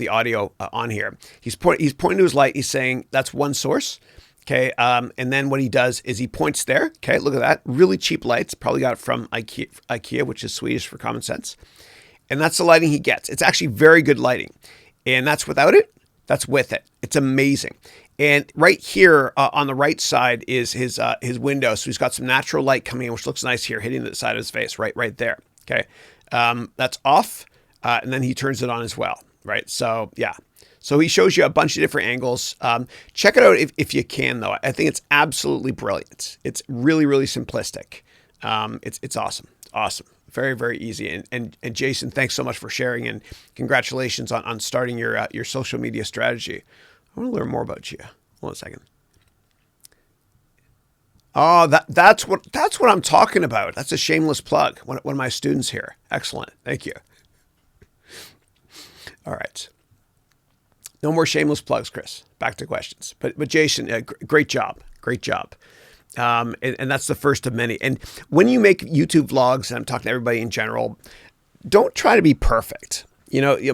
audio on here. He's pointing to his light. He's saying that's one source. Okay. And then what he does is he points there. Okay. Look at that. Really cheap lights. Probably got it from IKEA, which is Swedish for common sense. And that's the lighting he gets. It's actually very good lighting. And that's without it. That's with it. It's amazing. And right here on the right side is his window. So he's got some natural light coming in, which looks nice here, hitting the side of his face, right there. Okay. That's off. And then he turns it on as well. Right. So yeah, So he shows you a bunch of different angles. Check it out if you can, though. I think it's absolutely brilliant. It's really, really simplistic. It's awesome. Awesome. Very, very easy. And Jason, thanks so much for sharing, and congratulations on starting your social media strategy. I want to learn more about you. Hold on a second. Oh, that's what I'm talking about. That's a shameless plug. One of my students here. Excellent. Thank you. All right. No more shameless plugs, Chris. Back to questions. But Jason, great job. Great job. And that's the first of many. And when you make YouTube vlogs, and I'm talking to everybody in general, don't try to be perfect.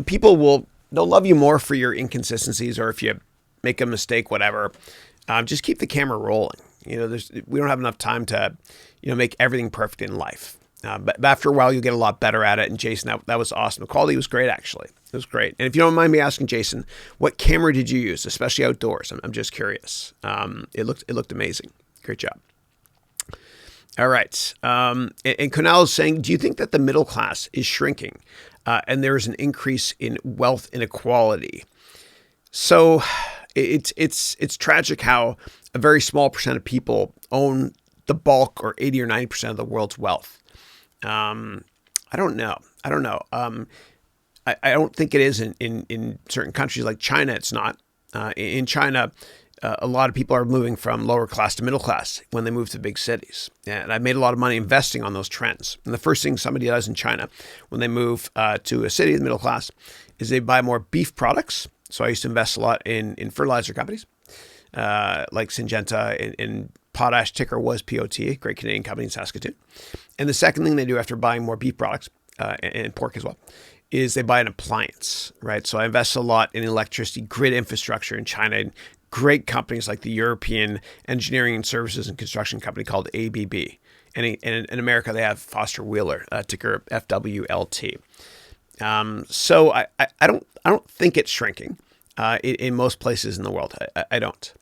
People they'll love you more for your inconsistencies, or if you make a mistake, whatever. Just keep the camera rolling. We don't have enough time to, make everything perfect in life. But after a while, you'll get a lot better at it. And Jason, that was awesome. The quality was great, actually. It was great. And if you don't mind me asking, Jason, what camera did you use, especially outdoors? I'm just curious. It looked amazing. Great job. All right. And Kunal is saying, do you think that the middle class is shrinking and there is an increase in wealth inequality? So it's tragic how a very small percent of people own the bulk, or 80 or 90% of the world's wealth. I don't know. I don't think it is in certain countries like China. It's not. In China, a lot of people are moving from lower class to middle class when they move to big cities. And I've made a lot of money investing on those trends. And the first thing somebody does in China when they move to a city, the middle class, is they buy more beef products. So I used to invest a lot in fertilizer companies like Syngenta, and Potash ticker was POT, great Canadian company in Saskatoon. And the second thing they do after buying more beef products and pork as well is they buy an appliance, right? So I invest a lot in electricity grid infrastructure in China, and great companies like the European Engineering and Services and Construction Company called ABB. And in America, they have Foster Wheeler, ticker FWLT. So I don't think it's shrinking in most places in the world. I don't.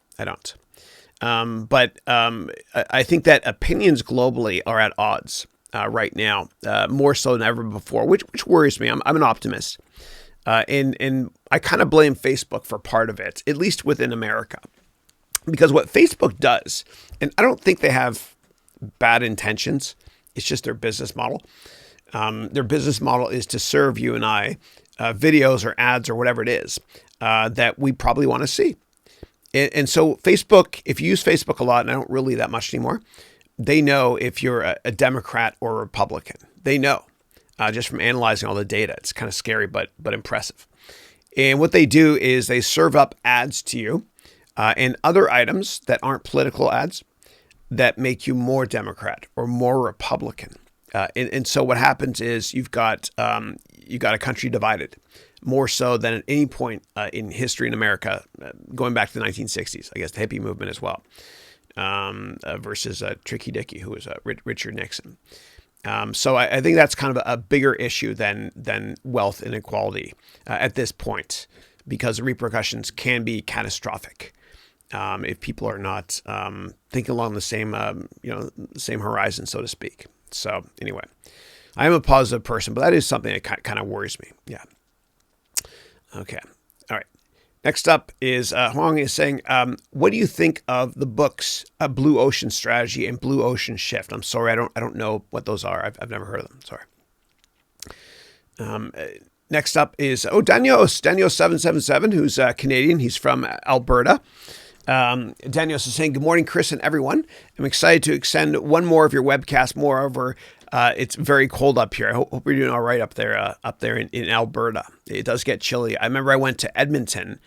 But I think that opinions globally are at odds right now, more so than ever before, which worries me. I'm an optimist. And I kind of blame Facebook for part of it, at least within America. Because what Facebook does, and I don't think they have bad intentions, it's just their business model. Their business model is to serve you and I videos or ads or whatever it is that we probably want to see. And so Facebook, if you use Facebook a lot, and I don't really that much anymore, they know if you're a Democrat or a Republican. They know just from analyzing all the data. It's kind of scary, but impressive. And what they do is they serve up ads to you and other items that aren't political ads that make you more Democrat or more Republican. And so what happens is you've got a country divided more so than at any point in history in America, going back to the 1960s, I guess the hippie movement as well, versus Tricky Dicky, who was Richard Nixon. So I think that's kind of a bigger issue than wealth inequality at this point, because the repercussions can be catastrophic if people are not thinking along the same horizon, so to speak. So anyway, I am a positive person, but that is something that kind of worries me. Yeah. Okay. All right. Next up is Huang is saying, what do you think of the books Blue Ocean Strategy and Blue Ocean Shift? I'm sorry, I don't know what those are. I've never heard of them. Sorry. Next up is Daniel777, who's Canadian. He's from Alberta. Daniel is saying, good morning, Chris and everyone. I'm excited to extend one more of your webcasts. Moreover, it's very cold up here. I hope you're doing all right up there in Alberta. It does get chilly. I remember I went to Edmonton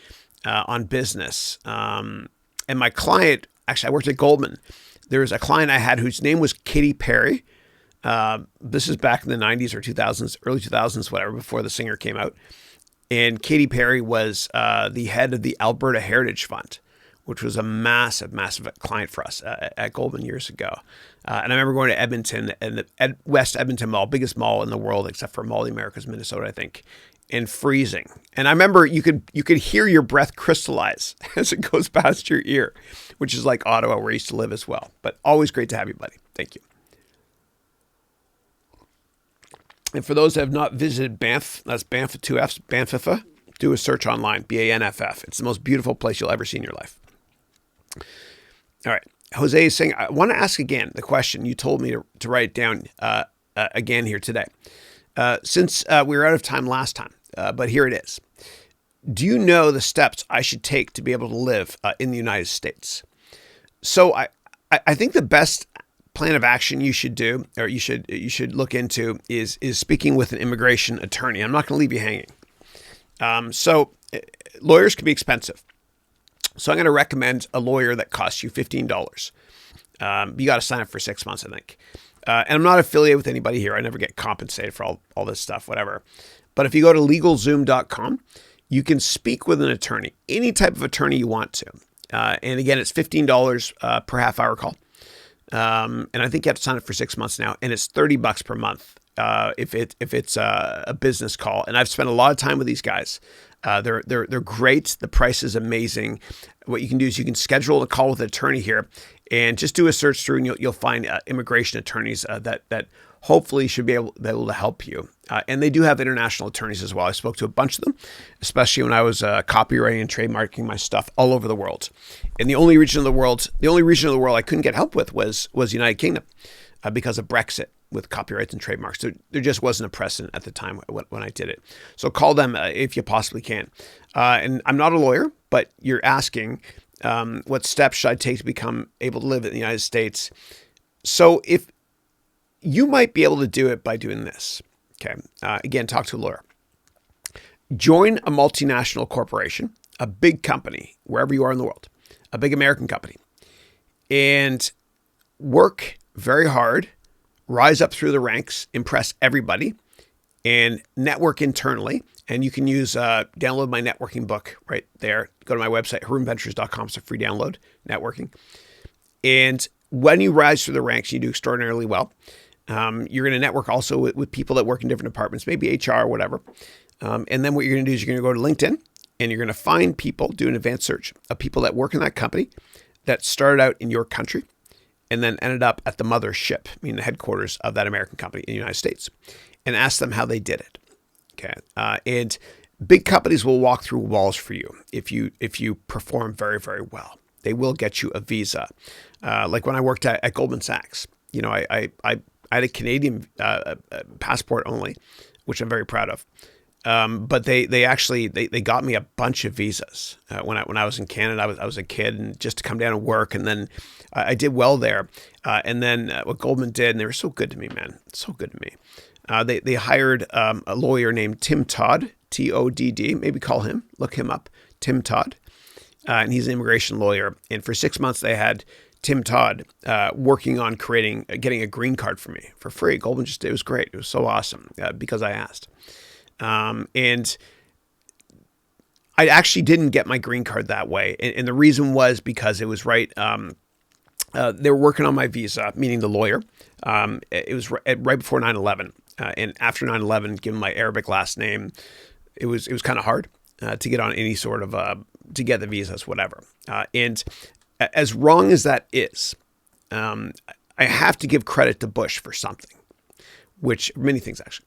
on business. And my client, actually, I worked at Goldman. There was a client I had whose name was Katy Perry. This is back in the 90s or 2000s, early 2000s, whatever, before the singer came out. And Katy Perry was the head of the Alberta Heritage Fund, which was a massive, massive client for us at Goldman years ago. And I remember going to Edmonton and the West Edmonton Mall, biggest mall in the world, except for Mall of the Americas, Minnesota, I think, and freezing. And I remember you could hear your breath crystallize as it goes past your ear, which is like Ottawa, where I used to live as well. But always great to have you, buddy. Thank you. And for those that have not visited Banff, that's Banff with two F's, Do a search online, BANFF. It's the most beautiful place you'll ever see in your life. All right. Jose is saying, I want to ask again the question you told me to write it down again here today. Since we were out of time last time, but here it is. Do you know the steps I should take to be able to live in the United States? So I think the best plan of action you should do, or you should look into, is speaking with an immigration attorney. I'm not going to leave you hanging. So lawyers can be expensive. So I'm going to recommend a lawyer that costs you $15. You got to sign up for 6 months, I think. And I'm not affiliated with anybody here. I never get compensated for all this stuff, whatever. But if you go to LegalZoom.com, you can speak with an attorney, any type of attorney you want to. And again, it's $15 per half hour call. And I think you have to sign up for 6 months now. And it's $30 per month if it's a business call. And I've spent a lot of time with these guys. They're great. The price is amazing. What you can do is you can schedule a call with an attorney here, and just do a search through, and you'll find immigration attorneys that hopefully should be able to help you. And they do have international attorneys as well. I spoke to a bunch of them, especially when I was copywriting and trademarking my stuff all over the world. And the only region of the world I couldn't get help with was the United Kingdom because of Brexit. With copyrights and trademarks. There just wasn't a precedent at the time when I did it. So call them if you possibly can. And I'm not a lawyer, but you're asking what steps should I take to become able to live in the United States. So if you might be able to do it by doing this. Okay. Again, talk to a lawyer. Join a multinational corporation, a big company, wherever you are in the world, a big American company, and work very hard. Rise up through the ranks, impress everybody, and network internally. And you can use, download my networking book right there. Go to my website, harounventures.com. It's a free download, networking. And when you rise through the ranks, you do extraordinarily well. You're going to network also with people that work in different departments, maybe HR or whatever. And then what you're going to do is you're going to go to LinkedIn, and you're going to find people, do an advanced search of people that work in that company that started out in your country, and then ended up at the mothership, meaning the headquarters of that American company in the United States, and ask them how they did it. Okay, and big companies will walk through walls for you if you perform very, very well. They will get you a visa. Like when I worked at Goldman Sachs, I had a Canadian passport only, which I'm very proud of. But they actually got me a bunch of visas when I was in Canada. I was a kid, and just to come down and work, and then I did well there. And then what Goldman did, and they were so good to me, man, so good to me. They hired a lawyer named Tim Todd, Todd. Maybe call him, look him up, Tim Todd, and he's an immigration lawyer. And for 6 months, they had Tim Todd working on getting a green card for me for free. Goldman it was great. It was so awesome because I asked. And I actually didn't get my green card that way. And the reason was because it was right. They were working on my visa, meaning the lawyer. It was right before 9/11. And after 9/11, given my Arabic last name, it was kind of hard to get on any sort of, to get the visas, whatever. And as wrong as that is, I have to give credit to Bush for something, many things actually.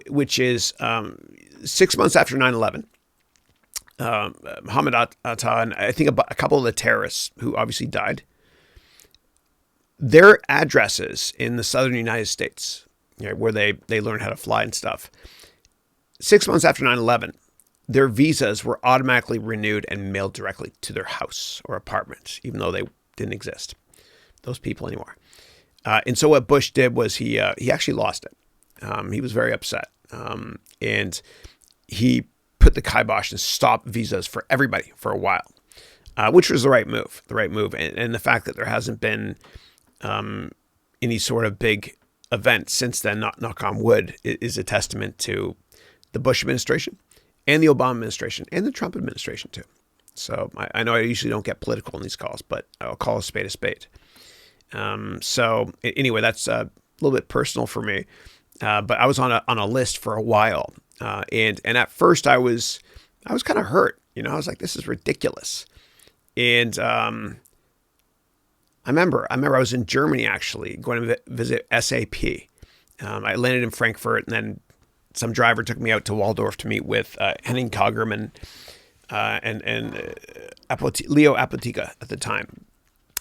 Which is 6 months after 9/11, Mohammed Atta and I think a couple of the terrorists who obviously died, their addresses in the southern United States, where they learned how to fly and stuff, 6 months after 9/11, their visas were automatically renewed and mailed directly to their house or apartment, even though they didn't exist, those people anymore. And so what Bush did was he actually lost it. He was very upset, and he put the kibosh and stopped visas for everybody for a while, which was the right move. And the fact that there hasn't been any sort of big event since then, knock on wood, is a testament to the Bush administration and the Obama administration and the Trump administration too. So I know I usually don't get political in these calls, but I'll call a spade a spade. So anyway, that's a little bit personal for me. But I was on a list for a while, and at first I was kind of hurt. I was like, this is ridiculous. And I remember I was in Germany actually going to visit SAP. I landed in Frankfurt and then some driver took me out to Waldorf to meet with Henning Kagerman and Leo Apotica at the time.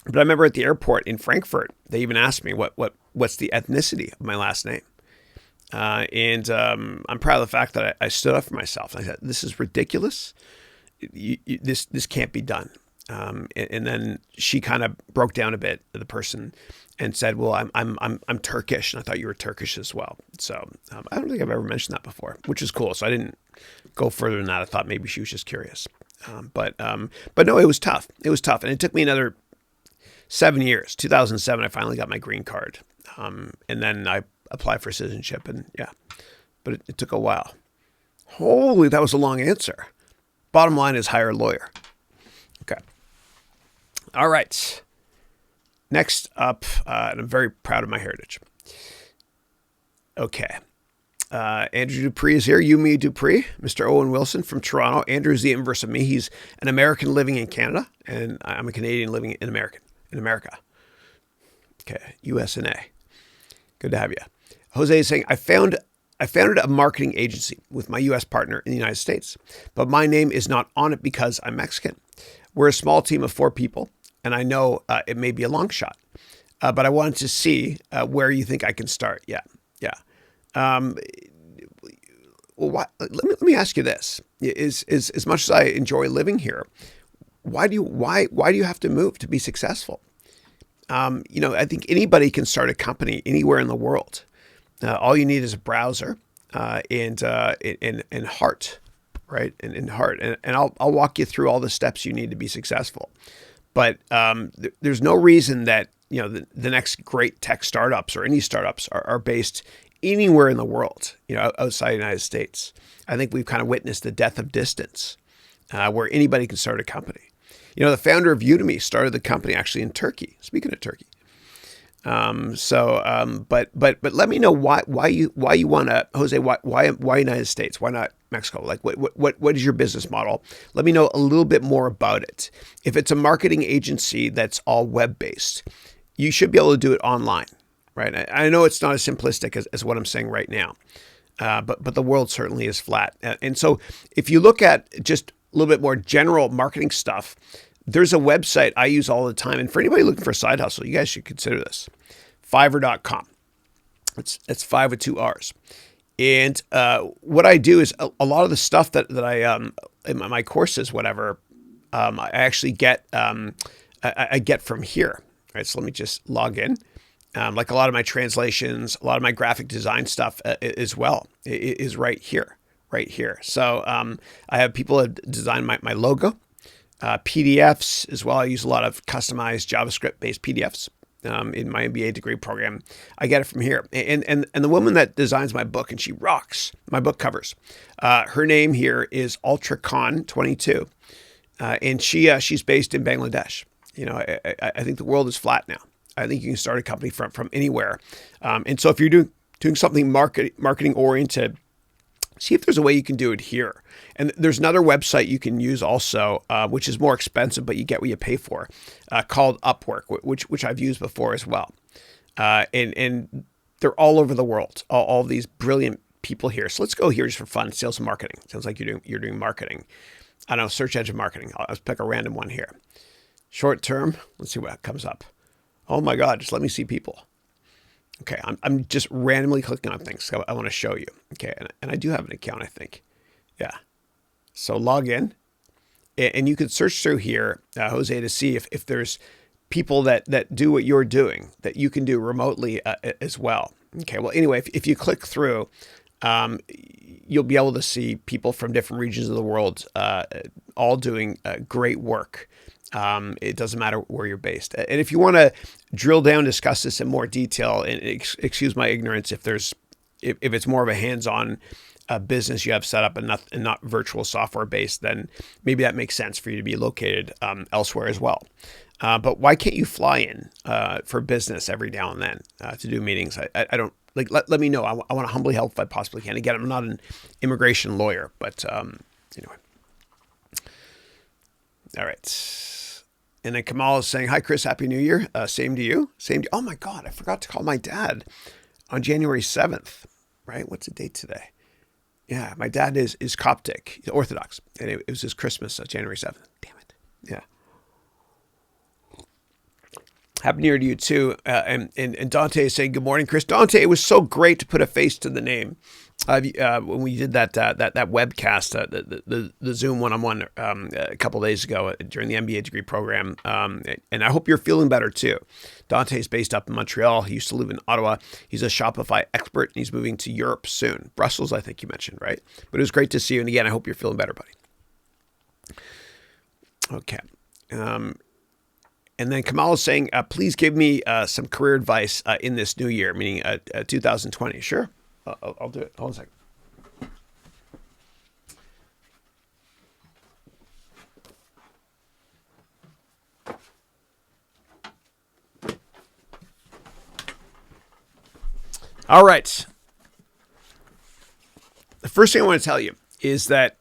But I remember at the airport in Frankfurt, they even asked me what's the ethnicity of my last name. And I'm proud of the fact that I stood up for myself. I said, "This is ridiculous. This can't be done." And then she kind of broke down a bit, the person, and said, "Well, I'm Turkish, and I thought you were Turkish as well." So I don't think I've ever mentioned that before, which is cool. So I didn't go further than that. I thought maybe she was just curious. But no, it was tough. It was tough, and it took me another 7 years. 2007, I finally got my green card, and then I applied for citizenship, and yeah, but it took a while. Holy, that was a long answer. Bottom line is hire a lawyer. Okay. All right. Next up, and I'm very proud of my heritage. Okay. Andrew Dupree is here. Yumi Dupree, Mr. Owen Wilson from Toronto. Andrew's the inverse of me. He's an American living in Canada, and I'm a Canadian living in America. Okay. US and A. Good to have you. Jose is saying, I founded a marketing agency with my U.S. partner in the United States, but my name is not on it because I'm Mexican. We're a small team of 4 people, and I know it may be a long shot, but I wanted to see where you think I can start. Yeah. Well, let me ask you this: is as much as I enjoy living here, why do you have to move to be successful? I think anybody can start a company anywhere in the world. All you need is a browser and heart, right? And heart. And I'll walk you through all the steps you need to be successful. But there's no reason that the next great tech startups or any startups are based anywhere in the world, outside the United States. I think we've kind of witnessed the death of distance, where anybody can start a company. The founder of Udemy started the company actually in Turkey. Speaking of Turkey. But let me know why you want to, Jose, why United States? Why not Mexico? Like what is your business model? Let me know a little bit more about it. If it's a marketing agency that's all web-based, you should be able to do it online, right? I know it's not as simplistic as what I'm saying right now, but the world certainly is flat. And so if you look at just a little bit more general marketing stuff, there's a website I use all the time. And for anybody looking for a side hustle, you guys should consider this. Fiverr.com. It's 5 with 2 R's. And what I do is a lot of the stuff that I in my courses, whatever, I actually get I get from here. All right, so let me just log in. Like a lot of my translations, a lot of my graphic design stuff as well is right here. So I have people that design my logo. PDFs as well. I use a lot of customized JavaScript-based PDFs in my MBA degree program. I get it from here. And the woman that designs my book, and she rocks my book covers, her name here is UltraCon22, and she's based in Bangladesh. I think the world is flat now. I think you can start a company from anywhere. And so if you're doing something marketing oriented, see if there's a way you can do it here. And there's another website you can use also, which is more expensive, but you get what you pay for, called Upwork, which I've used before as well. And they're all over the world, all these brilliant people here. So let's go here just for fun, sales and marketing. Sounds like you're doing marketing. I don't know, search engine marketing. I'll pick a random one here. Short term, let's see what comes up. Oh my God, just let me see people. Okay, I'm just randomly clicking on things. So I want to show you. Okay, and I do have an account, I think. Yeah. So log in, and you can search through here, Jose, to see if there's people that do what you're doing that you can do remotely as well. Okay. Well, anyway, if you click through, you'll be able to see people from different regions of the world, all doing great work. It doesn't matter where you're based. And if you want to drill down, discuss this in more detail, and excuse my ignorance, if it's more of a hands-on business you have set up and not virtual software based, then maybe that makes sense for you to be located elsewhere as well. But why can't you fly in for business every now and then to do meetings? I don't like. Let me know. I want to humbly help if I possibly can. Again, I'm not an immigration lawyer, but anyway. All right. And then Kamal is saying, "Hi, Chris. Happy New Year. Same to you. Same to you." Oh my God, I forgot to call my dad on January 7th. Right? What's the date today? Yeah, my dad is Coptic, he's Orthodox, and it was his Christmas, January 7th. Damn it. Yeah. Happy New Year to you too. And Dante is saying, good morning, Chris. Dante, it was so great to put a face to the name. When we did that webcast, the Zoom one-on-one a couple of days ago during the MBA degree program, and I hope you're feeling better too. Dante is based up in Montreal. He used to live in Ottawa. He's a Shopify expert, and he's moving to Europe soon. Brussels, I think you mentioned, right? But it was great to see you. And again, I hope you're feeling better, buddy. Okay. And then Kamal is saying, please give me some career advice in this new year, meaning 2020. Sure. I'll do it. Hold on a second. All right. The first thing I want to tell you is that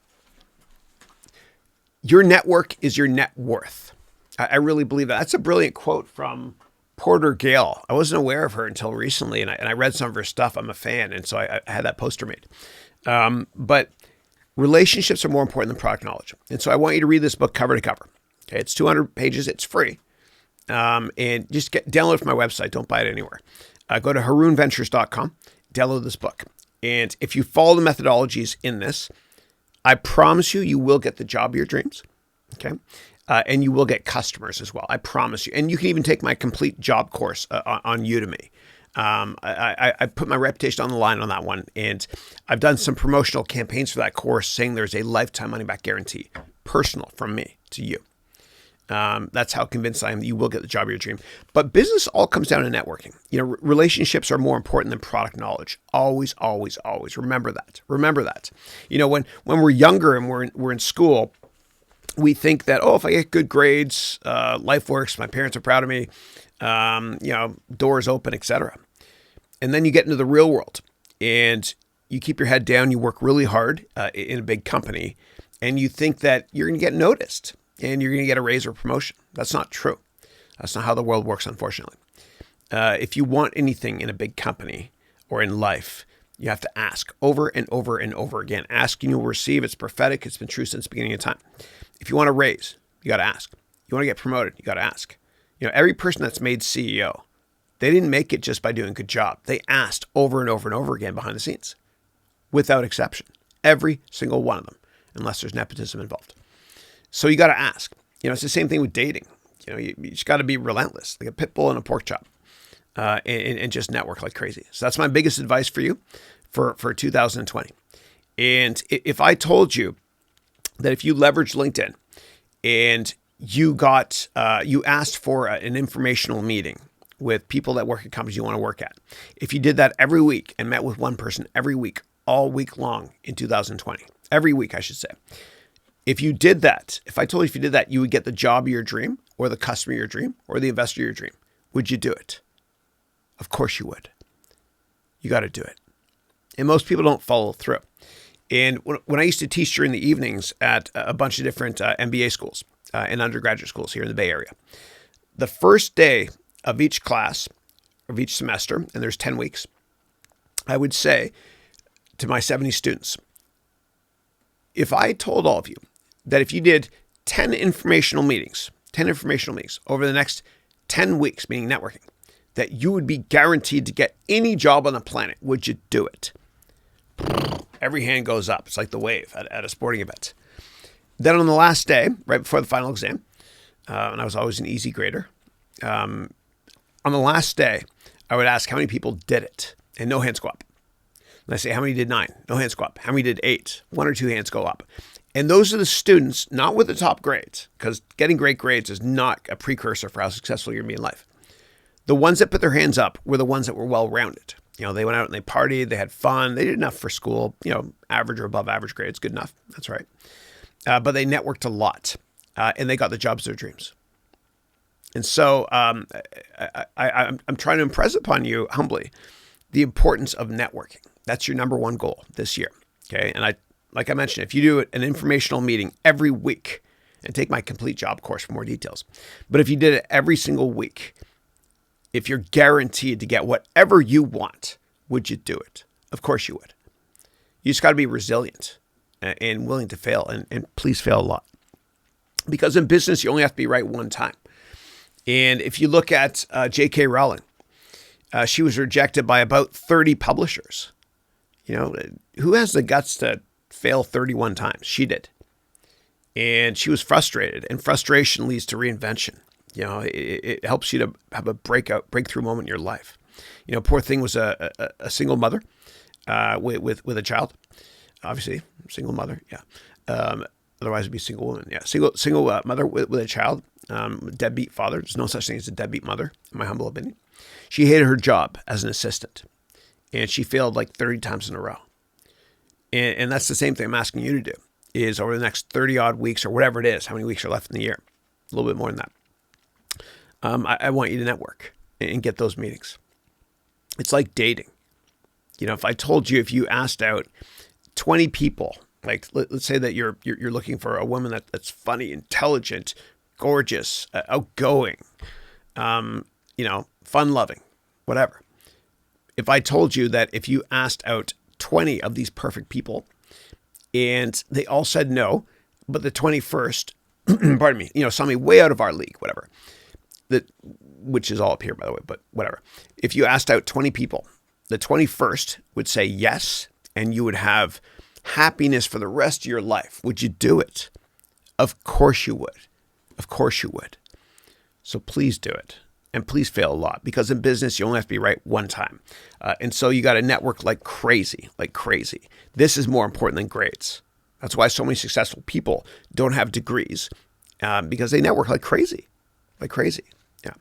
your network is your net worth. I really believe that. That's a brilliant quote from Porter Gale. I wasn't aware of her until recently, and I read some of her stuff. I'm a fan, and so I had that poster made. But relationships are more important than product knowledge. And so I want you to read this book cover to cover. Okay, it's 200 pages. It's free. And just download it from my website. Don't buy it anywhere. Go to harounventures.com, download this book. And if you follow the methodologies in this, I promise you will get the job of your dreams. Okay. And you will get customers as well. I promise you. And you can even take my complete job course on Udemy. I put my reputation on the line on that one. And I've done some promotional campaigns for that course saying there's a lifetime money back guarantee, personal from me to you. That's how convinced I am that you will get the job of your dream. But business all comes down to networking. You know, relationships are more important than product knowledge. Always, always, always. Remember that. Remember that. You know, when we're younger and we're in school, we think that, if I get good grades, life works, my parents are proud of me, doors open, etc. And then you get into the real world and you keep your head down, you work really hard in a big company, and you think that you're going to get noticed and you're going to get a raise or promotion. That's not true. That's not how the world works, unfortunately. If you want anything in a big company or in life, you have to ask over and over and over again. Ask and you'll receive. It's prophetic. It's been true since the beginning of time. If you want to raise, you got to ask. You want to get promoted, you got to ask. You know, every person that's made CEO, they didn't make it just by doing a good job. They asked over and over and over again behind the scenes, without exception. Every single one of them, unless there's nepotism involved. So you got to ask. You know, it's the same thing with dating. You know, you just got to be relentless, like a pit bull and a pork chop, and just network like crazy. So that's my biggest advice for you for 2020. And if I told you that if you leverage LinkedIn and you asked for an informational meeting with people that work at companies you want to work at, if you did that every week and met with one person every week, all week long in 2020, every week, I should say, if you did that, if I told you if you did that, you would get the job of your dream or the customer of your dream or the investor of your dream. Would you do it? Of course you would. You got to do it. And most people don't follow through. And when I used to teach during the evenings at a bunch of different MBA schools and undergraduate schools here in the Bay Area, the first day of each class, of each semester, and there's 10 weeks, I would say to my 70 students, if I told all of you that if you did 10 informational meetings over the next 10 weeks, meaning networking, that you would be guaranteed to get any job on the planet, would you do it? Every hand goes up. It's like the wave at a sporting event. Then on the last day, right before the final exam, and I was always an easy grader, on the last day, I would ask how many people did it, and no hands go up. And I say, how many did 9? No hands go up. How many did 8? 1 or 2 hands go up. And those are the students, not with the top grades, because getting great grades is not a precursor for how successful you're going to be in life. The ones that put their hands up were the ones that were well-rounded. You know, they went out and they partied, they had fun, they did enough for school, average or above average grades, good enough. That's right. But they networked a lot, and they got the jobs of their dreams. And so I'm trying to impress upon you humbly the importance of networking. That's your number one goal this year. Okay. And like I mentioned, if you do an informational meeting every week, and take my complete job course for more details, but if you did it every single week, if you're guaranteed to get whatever you want, would you do it? Of course you would. You just got to be resilient and willing to fail, and please fail a lot. Because in business, you only have to be right one time. And if you look at J.K. Rowling, she was rejected by about 30 publishers. You know, who has the guts to fail 31 times? She did. And she was frustrated, and frustration leads to reinvention. You know, it helps you to have a breakthrough moment in your life. You know, poor thing was a single mother with a child. Obviously, single mother, yeah. Otherwise, it'd be single woman, yeah. Single mother with a child, deadbeat father. There's no such thing as a deadbeat mother, in my humble opinion. She hated her job as an assistant, and she failed like 30 times in a row. And that's the same thing I'm asking you to do, is over the next 30 odd weeks or whatever it is, how many weeks are left in the year, a little bit more than that. I want you to network and get those meetings. It's like dating. You know, if I told you, if you asked out 20 people, like let's say that you're looking for a woman that's funny, intelligent, gorgeous, outgoing, you know, fun-loving, whatever. If I told you that if you asked out 20 of these perfect people and they all said no, but the 21st, pardon me, you know, somebody way out of our league, whatever, which is all up here, by the way, but whatever. If you asked out 20 people, the 21st would say yes, and you would have happiness for the rest of your life. Would you do it? Of course you would. Of course you would. So please do it. And please fail a lot, because in business, you only have to be right one time. And so you got to network like crazy, like crazy. This is more important than grades. That's why so many successful people don't have degrees, because they network like crazy, yeah.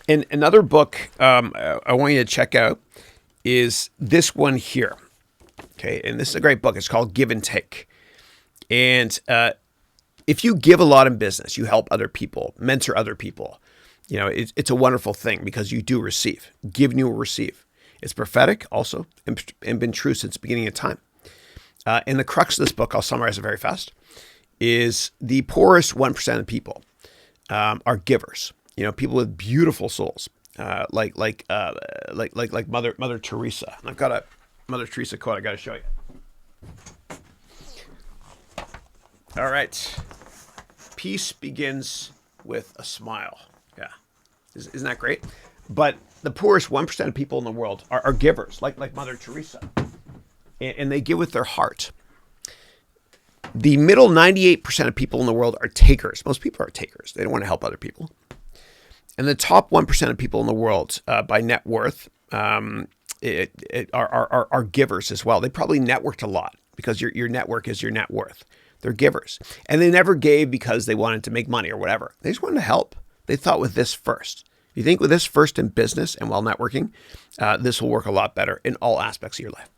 And another book I want you to check out is this one here. Okay, and this is a great book. It's called Give and Take. And if you give a lot in business, you help other people, mentor other people, you know, it's a wonderful thing, because you do receive. Give and you will receive. It's prophetic also, and been true since the beginning of time. And the crux of this book, I'll summarize it very fast, is the poorest 1% of people are givers. You know, people with beautiful souls, like Mother Teresa. And I've got a Mother Teresa quote I got to show you. All right. Peace begins with a smile. Yeah. Isn't that great? But the poorest 1% of people in the world are givers, like Mother Teresa. And they give with their heart. The middle 98% of people in the world are takers. Most people are takers. They don't want to help other people. And the top 1% of people in the world by net worth are givers as well. They probably networked a lot, because your network is your net worth. They're givers. And they never gave because they wanted to make money or whatever. They just wanted to help. They thought with this first. You think with this first in business and while networking, this will work a lot better in all aspects of your life.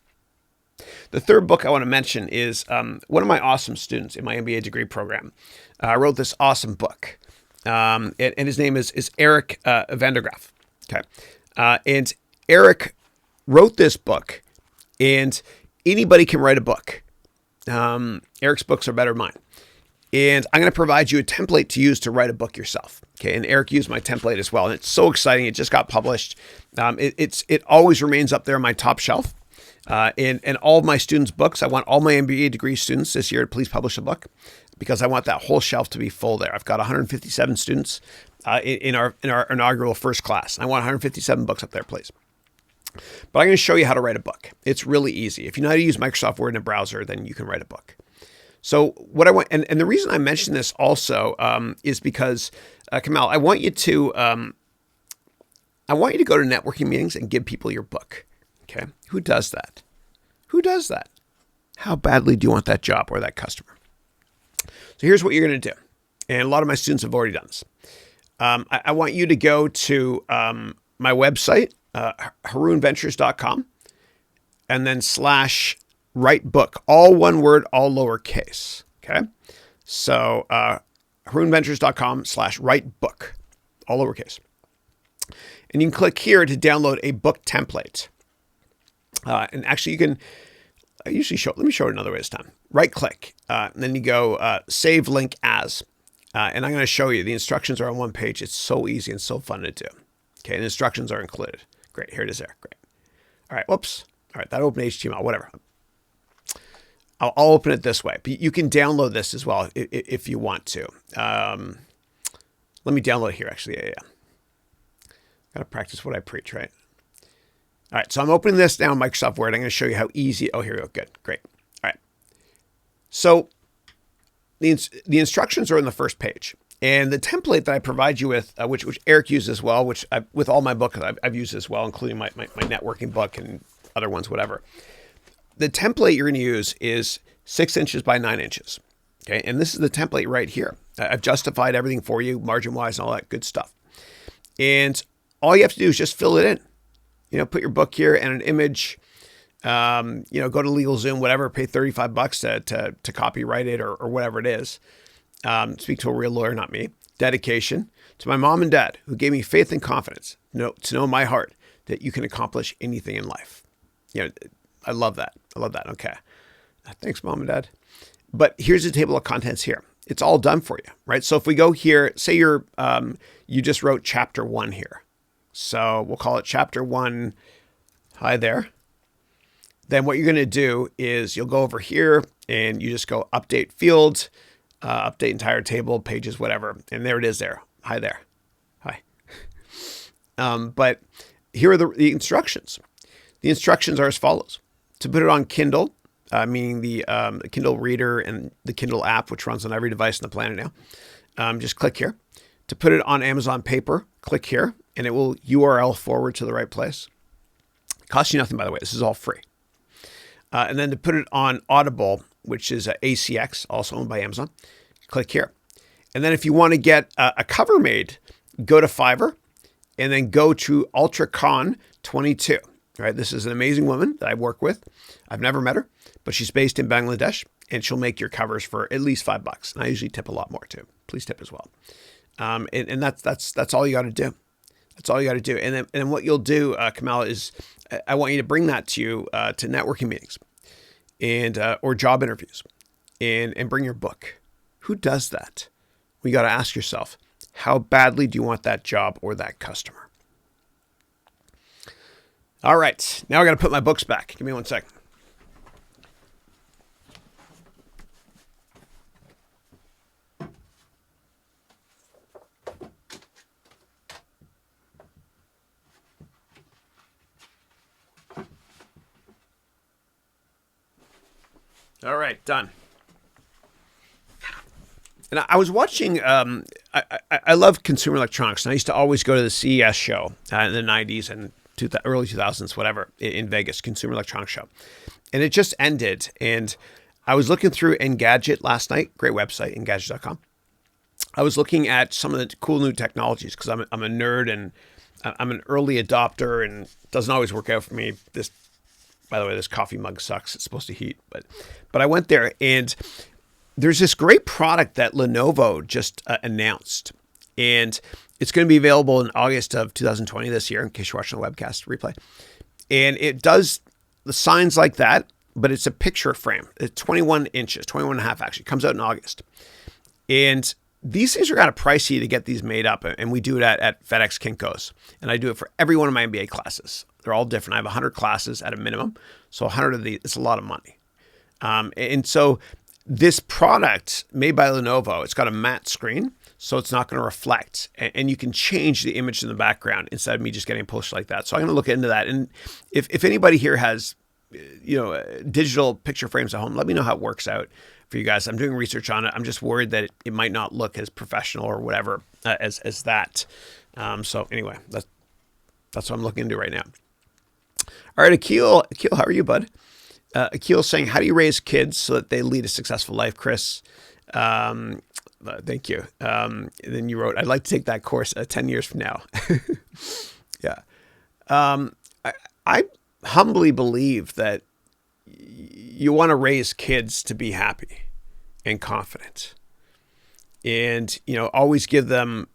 The third book I want to mention is one of my awesome students in my MBA degree program wrote this awesome book. And his name is Eric Vandergraff. Okay. And Eric wrote this book, and anybody can write a book. Eric's books are better than mine. And I'm going to provide you a template to use to write a book yourself. Okay. And Eric used my template as well. And it's so exciting. It just got published. It always remains up there on my top shelf. And all of my students' books, I want all my MBA degree students this year to please publish a book, because I want that whole shelf to be full there. I've got 157 students in our inaugural first class. I want 157 books up there, please. But I'm going to show you how to write a book. It's really easy. If you know how to use Microsoft Word in a browser, then you can write a book. So what I want, and the reason I mention this also is because, Kamal, I want you to go to networking meetings and give people your book. Okay. Who does that? Who does that? How badly do you want that job or that customer? So here's what you're going to do. And a lot of my students have already done this. I want you to go to my website, harounventures.com, and then /write book, all one word, all lowercase. Okay. So harounventures.com /write book, all lowercase. And you can click here to download a book template. And actually you can, let me show it another way this time. Right click, and then you go save link as, and I'm going to show you. The instructions are on one page. It's so easy and so fun to do. Okay, and instructions are included. Great, here it is there. Great. All right, whoops. All right, that open HTML, whatever. I'll open it this way. But you can download this as well if you want to. Let me download it here, actually. Yeah. Got to practice what I preach, right? All right, so I'm opening this now in Microsoft Word. I'm going to show you how easy. Oh, here we go. Good, great. All right. So the instructions are in the first page. And the template that I provide you with, which Eric uses as well, which with all my books I've used as well, including my networking book and other ones, whatever. The template you're going to use is 6 inches by 9 inches. Okay, and this is the template right here. I've justified everything for you, margin-wise and all that good stuff. And all you have to do is just fill it in. Put your book here and an image. Go to LegalZoom, whatever, pay $35 to copyright it or whatever it is. Speak to a real lawyer, not me. Dedication to my mom and dad who gave me faith and confidence to know in my heart that you can accomplish anything in life. I love that. Okay. Thanks, mom and dad. But here's the table of contents here. It's all done for you, right? So if we go here, say you just wrote chapter 1 here. So we'll call it chapter 1. Hi there. Then what you're going to do is you'll go over here and you just go update fields, update entire table, pages, whatever. And there it is there. Hi there. Hi. But here are the instructions. The instructions are as follows. To put it on Kindle, meaning the Kindle Reader and the Kindle app, which runs on every device on the planet now, just click here. To put it on Amazon Paper, click here, and it will URL forward to the right place. It costs you nothing, by the way. This is all free. And then to put it on Audible, which is ACX, also owned by Amazon, click here. And then if you want to get a cover made, go to Fiverr, and then go to UltraCon 22. Right, this is an amazing woman that I work with. I've never met her, but she's based in Bangladesh, and she'll make your covers for at least $5. And I usually tip a lot more too. Please tip as well. And that's all you got to do. That's all you got to do. And then what you'll do, Kamala, is I want you to bring that to you to networking meetings and or job interviews, and bring your book. Who does that? Well, you got to ask yourself, how badly do you want that job or that customer? All right, now I got to put my books back. Give me 1 second. All right, done. And I was watching, I love consumer electronics, and I used to always go to the CES show in the 90s and early 2000s, whatever, in Vegas, Consumer Electronics Show. And it just ended. And I was looking through Engadget last night. Great website, engadget.com. I was looking at some of the cool new technologies because I'm a nerd and I'm an early adopter, and it doesn't always work out for me. By the way, this coffee mug sucks. It's supposed to heat. But I went there, and there's this great product that Lenovo just announced. And it's going to be available in August of 2020 this year, in case you're watching the webcast replay. And it does the signs like that, but it's a picture frame. It's 21 inches, 21 and a half actually. It comes out in August. And these things are kind of pricey to get these made up. And we do it at FedEx Kinko's. And I do it for every one of my MBA classes. They're all different. I have 100 classes at a minimum. So 100 of these, it's a lot of money. And so this product made by Lenovo, it's got a matte screen, so it's not going to reflect. And you can change the image in the background instead of me just getting pushed like that. So I'm going to look into that. And if anybody here has, digital picture frames at home, let me know how it works out for you guys. I'm doing research on it. I'm just worried that it might not look as professional or whatever as that. So anyway, that's what I'm looking into right now. All right, Akil, how are you, bud? Akil's saying, how do you raise kids so that they lead a successful life, Chris? Thank you. Then you wrote, I'd like to take that course 10 years from now. Yeah. I humbly believe that you want to raise kids to be happy and confident, and, always give them,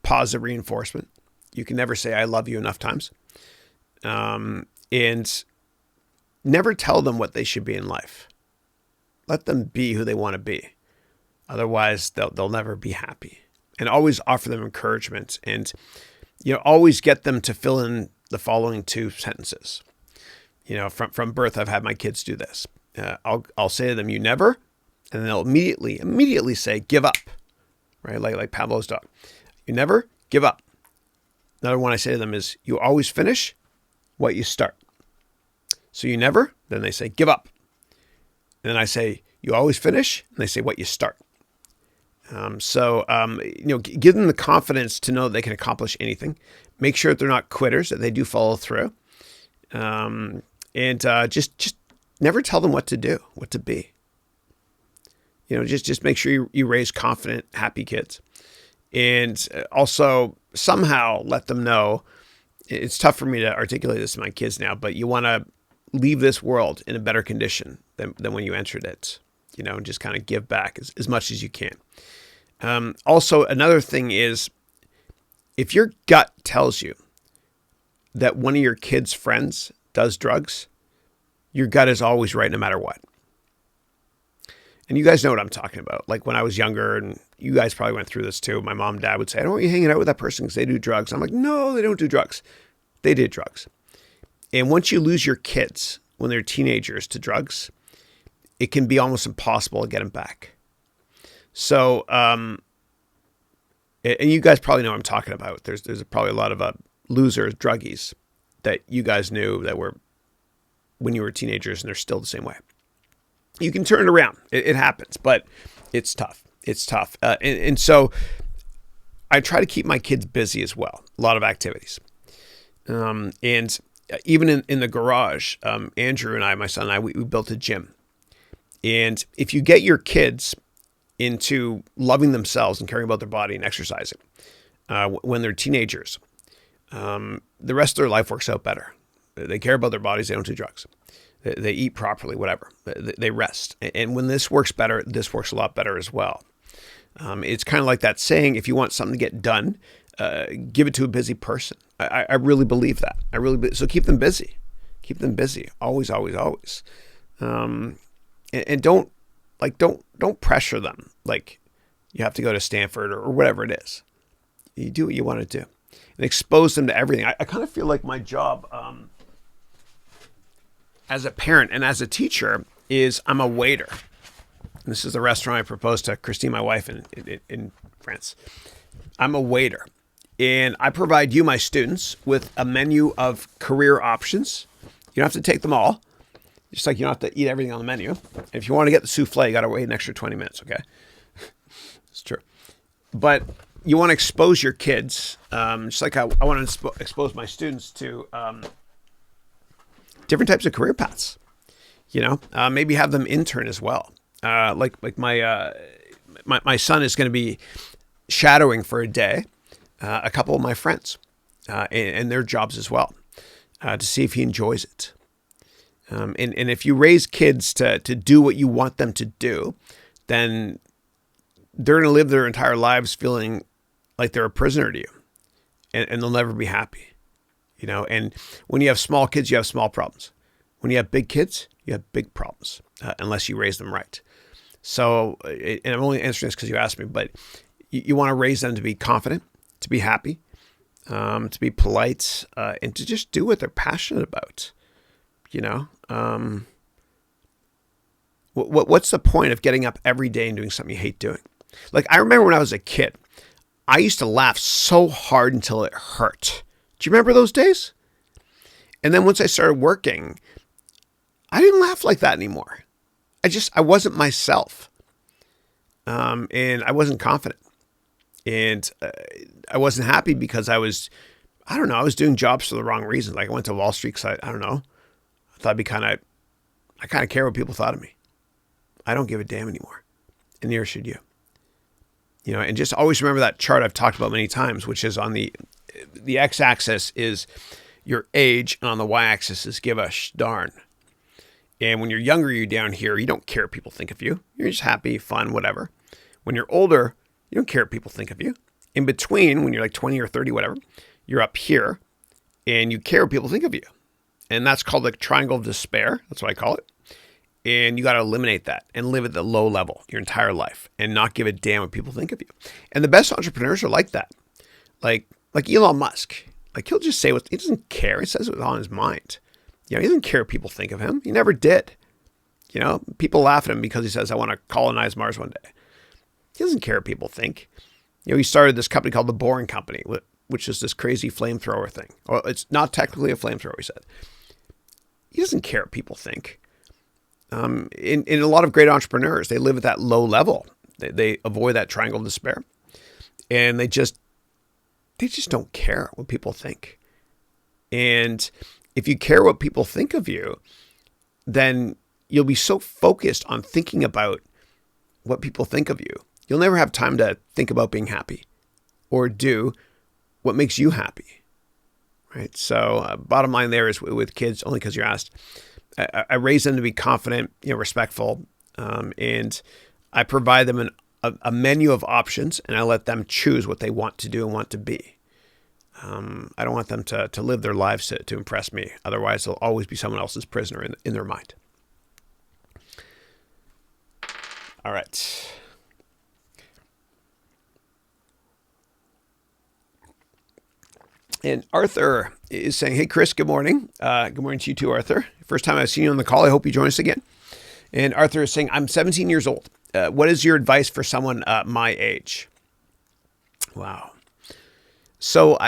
positive reinforcement. You can never say, I love you enough times. And never tell them what they should be in life. Let them be who they want to be. Otherwise, they'll never be happy. And always offer them encouragement, and always get them to fill in the following 2 sentences. From birth, I've had my kids do this. I'll say to them, "You never," and then they'll immediately say, "Give up," right? Like Pavlov's dog. You never give up. Another one I say to them is, "You always finish what you start." So you never, then they say, "Give up." And then I say, "You always finish," and they say, "What you start." Give them the confidence to know they can accomplish anything. Make sure that they're not quitters, that they do follow through. Just never tell them what to do, what to be. Just make sure you raise confident, happy kids. And also somehow let them know, it's tough for me to articulate this to my kids now, but you want to leave this world in a better condition than when you entered it, and just kind of give back as much as you can. Also, another thing is, if your gut tells you that one of your kids' friends does drugs, your gut is always right no matter what. And you guys know what I'm talking about. Like when I was younger, and you guys probably went through this too, my mom and dad would say, "I don't want you hanging out with that person because they do drugs." I'm like, "No, they don't do drugs." They did drugs. And once you lose your kids when they're teenagers to drugs, it can be almost impossible to get them back. So, and you guys probably know what I'm talking about. There's probably a lot of losers, druggies that you guys knew that were when you were teenagers, and they're still the same way. You can turn it around. It happens, but it's tough. It's tough. And so I try to keep my kids busy as well. A lot of activities. And even in the garage, Andrew and I, my son and I, we built a gym. And if you get your kids into loving themselves and caring about their body and exercising when they're teenagers, the rest of their life works out better. They care about their bodies. They don't do drugs. They eat properly, whatever. They rest. And when this works better, this works a lot better as well. It's kind of like that saying, if you want something to get done, give it to a busy person. I really believe that. So keep them busy. Keep them busy. Always, always, always. And don't pressure them. Like you have to go to Stanford or whatever it is. You do what you want to do and expose them to everything. I kind of feel like my job, as a parent and as a teacher, is I'm a waiter. And this is the restaurant I proposed to Christine, my wife, in France. I'm a waiter. And I provide you, my students, with a menu of career options. You don't have to take them all. Just like you don't have to eat everything on the menu. And if you want to get the souffle, you got to wait an extra 20 minutes, okay? It's true. But you want to expose your kids, just like I want to expose my students to different types of career paths. Maybe have them intern as well. Like my son is going to be shadowing for a day a couple of my friends and their jobs as well to see if he enjoys it. And if you raise kids to do what you want them to do, then they're going to live their entire lives feeling like they're a prisoner to you, and they'll never be happy. And when you have small kids, you have small problems. When you have big kids, you have big problems, unless you raise them right. So, and I'm only answering this because you asked me, but you want to raise them to be confident, to be happy, to be polite, and to just do what they're passionate about. What's the point of getting up every day and doing something you hate doing? Like, I remember when I was a kid, I used to laugh so hard until it hurt. Do you remember those days? And then once I started working, I didn't laugh like that anymore. I wasn't myself. And I wasn't confident. And I wasn't happy because I was doing jobs for the wrong reasons. Like I went to Wall Street because I don't know. I thought I kind of care what people thought of me. I don't give a damn anymore. And neither should you. And just always remember that chart I've talked about many times, which is on the x-axis is your age, and on the y-axis is give a darn. And when you're younger, you're down here. You don't care what people think of you. You're just happy, fun, whatever. When you're older, you don't care what people think of you. In between, when you're like 20 or 30, whatever, you're up here, and you care what people think of you. And that's called the triangle of despair. That's what I call it. And you got to eliminate that and live at the low level your entire life and not give a damn what people think of you. And the best entrepreneurs are like that. Like Elon Musk. Like he'll just say he doesn't care. He says what's on his mind. He doesn't care what people think of him. He never did. People laugh at him because he says, I want to colonize Mars one day. He doesn't care what people think. He started this company called the Boring Company, which is this crazy flamethrower thing. Well, it's not technically a flamethrower, he said. He doesn't care what people think. In a lot of great entrepreneurs, they live at that low level. They avoid that triangle of despair. And they just don't care what people think. And if you care what people think of you, then you'll be so focused on thinking about what people think of you. You'll never have time to think about being happy or do what makes you happy, right? So bottom line there is with kids, only because you asked, I raise them to be confident, respectful, and I provide them a menu of options, and I let them choose what they want to do and want to be. I don't want them to live their lives to impress me. Otherwise, they'll always be someone else's prisoner in their mind. All right. And Arthur is saying, hey, Chris, good morning. Good morning to you too, Arthur. First time I've seen you on the call. I hope you join us again. And Arthur is saying, I'm 17 years old. What is your advice for someone my age? Wow. So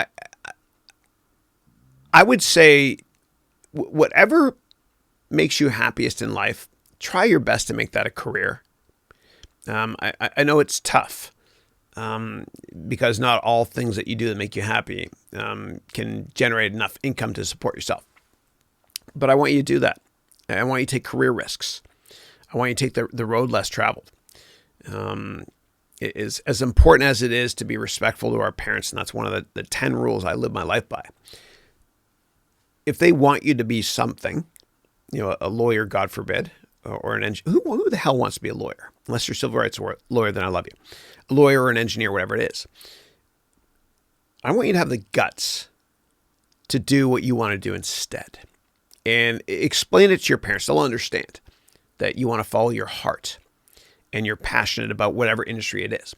I would say whatever makes you happiest in life, try your best to make that a career. I know it's tough because not all things that you do that make you happy can generate enough income to support yourself. But I want you to do that. I want you to take career risks. I want you to take the road less traveled. It is as important as it is to be respectful to our parents, and that's one of the 10 rules I live my life by. If they want you to be something, a lawyer, God forbid, or an engineer, who the hell wants to be a lawyer? Unless you're a civil rights lawyer, then I love you. A lawyer or an engineer, whatever it is. I want you to have the guts to do what you want to do instead. And explain it to your parents. They'll understand that you want to follow your heart and you're passionate about whatever industry it is.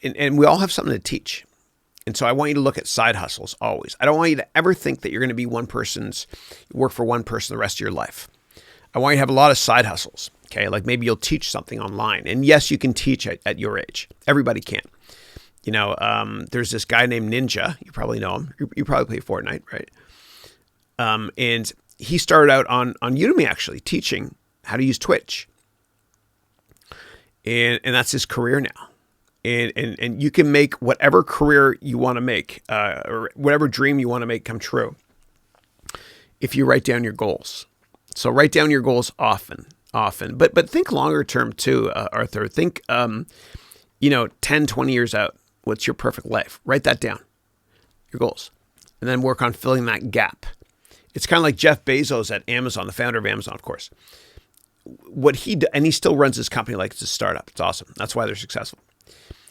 And we all have something to teach. And so I want you to look at side hustles always. I don't want you to ever think that you're going to be work for one person the rest of your life. I want you to have a lot of side hustles. Okay. Like maybe you'll teach something online. And yes, you can teach at your age. Everybody can. There's this guy named Ninja. You probably know him. You probably play Fortnite, right? And he started out on Udemy actually teaching how to use Twitch. And that's his career now. And you can make whatever career you want to make, or whatever dream you want to make come true if you write down your goals. So write down your goals often, but think longer term too, Arthur. Think, 10, 20 years out. What's your perfect life? Write that down, your goals, and then work on filling that gap. It's kind of like Jeff Bezos at Amazon, the founder of Amazon, of course. And he still runs his company like it's a startup. It's awesome. That's why they're successful.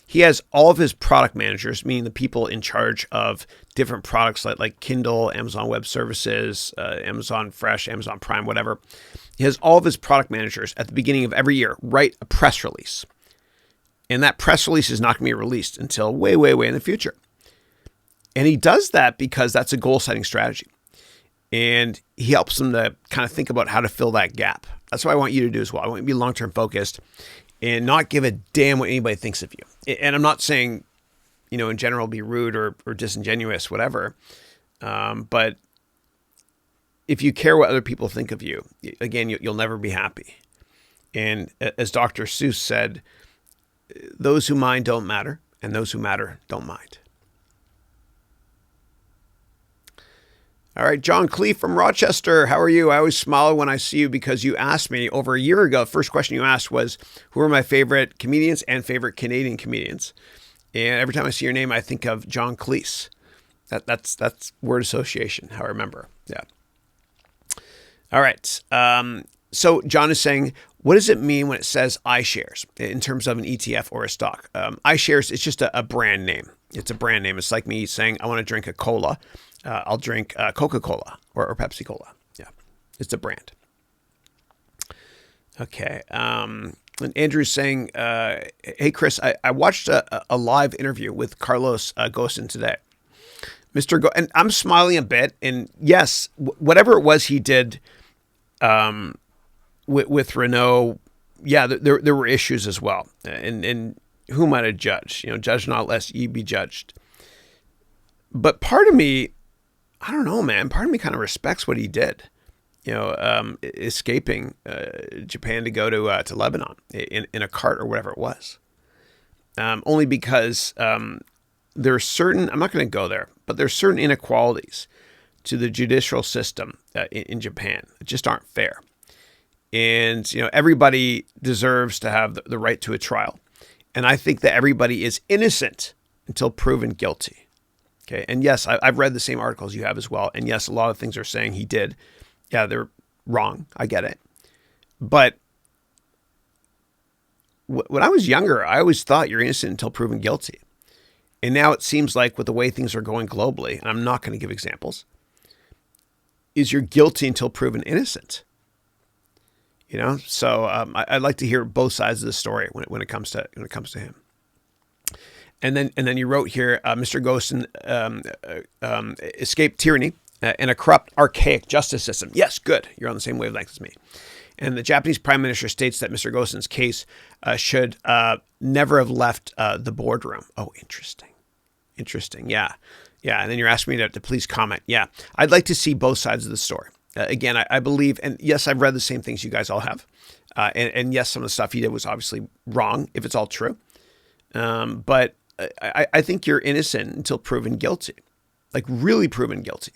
He has all of his product managers, meaning the people in charge of different products like Kindle, Amazon Web Services, Amazon Fresh, Amazon Prime, whatever. He has all of his product managers at the beginning of every year write a press release. And that press release is not going to be released until way, way, way in the future. And he does that because that's a goal-setting strategy. And he helps them to kind of think about how to fill that gap. That's what I want you to do as well. I want you to be long-term focused and not give a damn what anybody thinks of you. And I'm not saying, in general, be rude or disingenuous, whatever. But if you care what other people think of you, again, you'll never be happy. And as Dr. Seuss said, those who mind don't matter, and those who matter don't mind. All right, John Clee from Rochester. How are you? I always smile when I see you because you asked me over a year ago. First question you asked was, who are my favorite comedians and favorite Canadian comedians? And every time I see your name, I think of John Cleese. That's word association, how I remember. Yeah. All right. So John is saying, what does it mean when it says iShares in terms of an ETF or a stock? iShares is just a brand name. It's a brand name. It's like me saying, I want to drink a cola. I'll drink Coca-Cola or Pepsi-Cola. Yeah, it's a brand. Okay. And Andrew's saying, hey, Chris, I watched a live interview with Carlos Ghosn today. And I'm smiling a bit. And yes, whatever it was he did with Renault, yeah, there were issues as well. And who am I to judge? Judge not lest ye be judged. But part of me, I don't know, man. Part of me kind of respects what he did. Escaping Japan to go to Lebanon in a cart or whatever it was. Only because there are certain, I'm not going to go there, but there's certain inequalities to the judicial system in Japan that just aren't fair. And, everybody deserves to have the right to a trial. And I think that everybody is innocent until proven guilty. Okay. And yes, I've read the same articles you have as well. And yes, a lot of things are saying he did. Yeah, they're wrong. I get it. But when I was younger, I always thought you're innocent until proven guilty. And now it seems like with the way things are going globally, and I'm not going to give examples, is you're guilty until proven innocent. So I'd like to hear both sides of the story when it comes to him. And then you wrote here, Mr. Gosen escaped tyranny and a corrupt, archaic justice system. Yes, good. You're on the same wavelength as me. And the Japanese Prime Minister states that Mr. Gosen's case should never have left the boardroom. Oh, interesting. Yeah. And then you're asking me to please comment. Yeah, I'd like to see both sides of the story. Again, I believe, and yes, I've read the same things you guys all have. And yes, some of the stuff he did was obviously wrong, if it's all true. But I think you're innocent until proven guilty, like really proven guilty.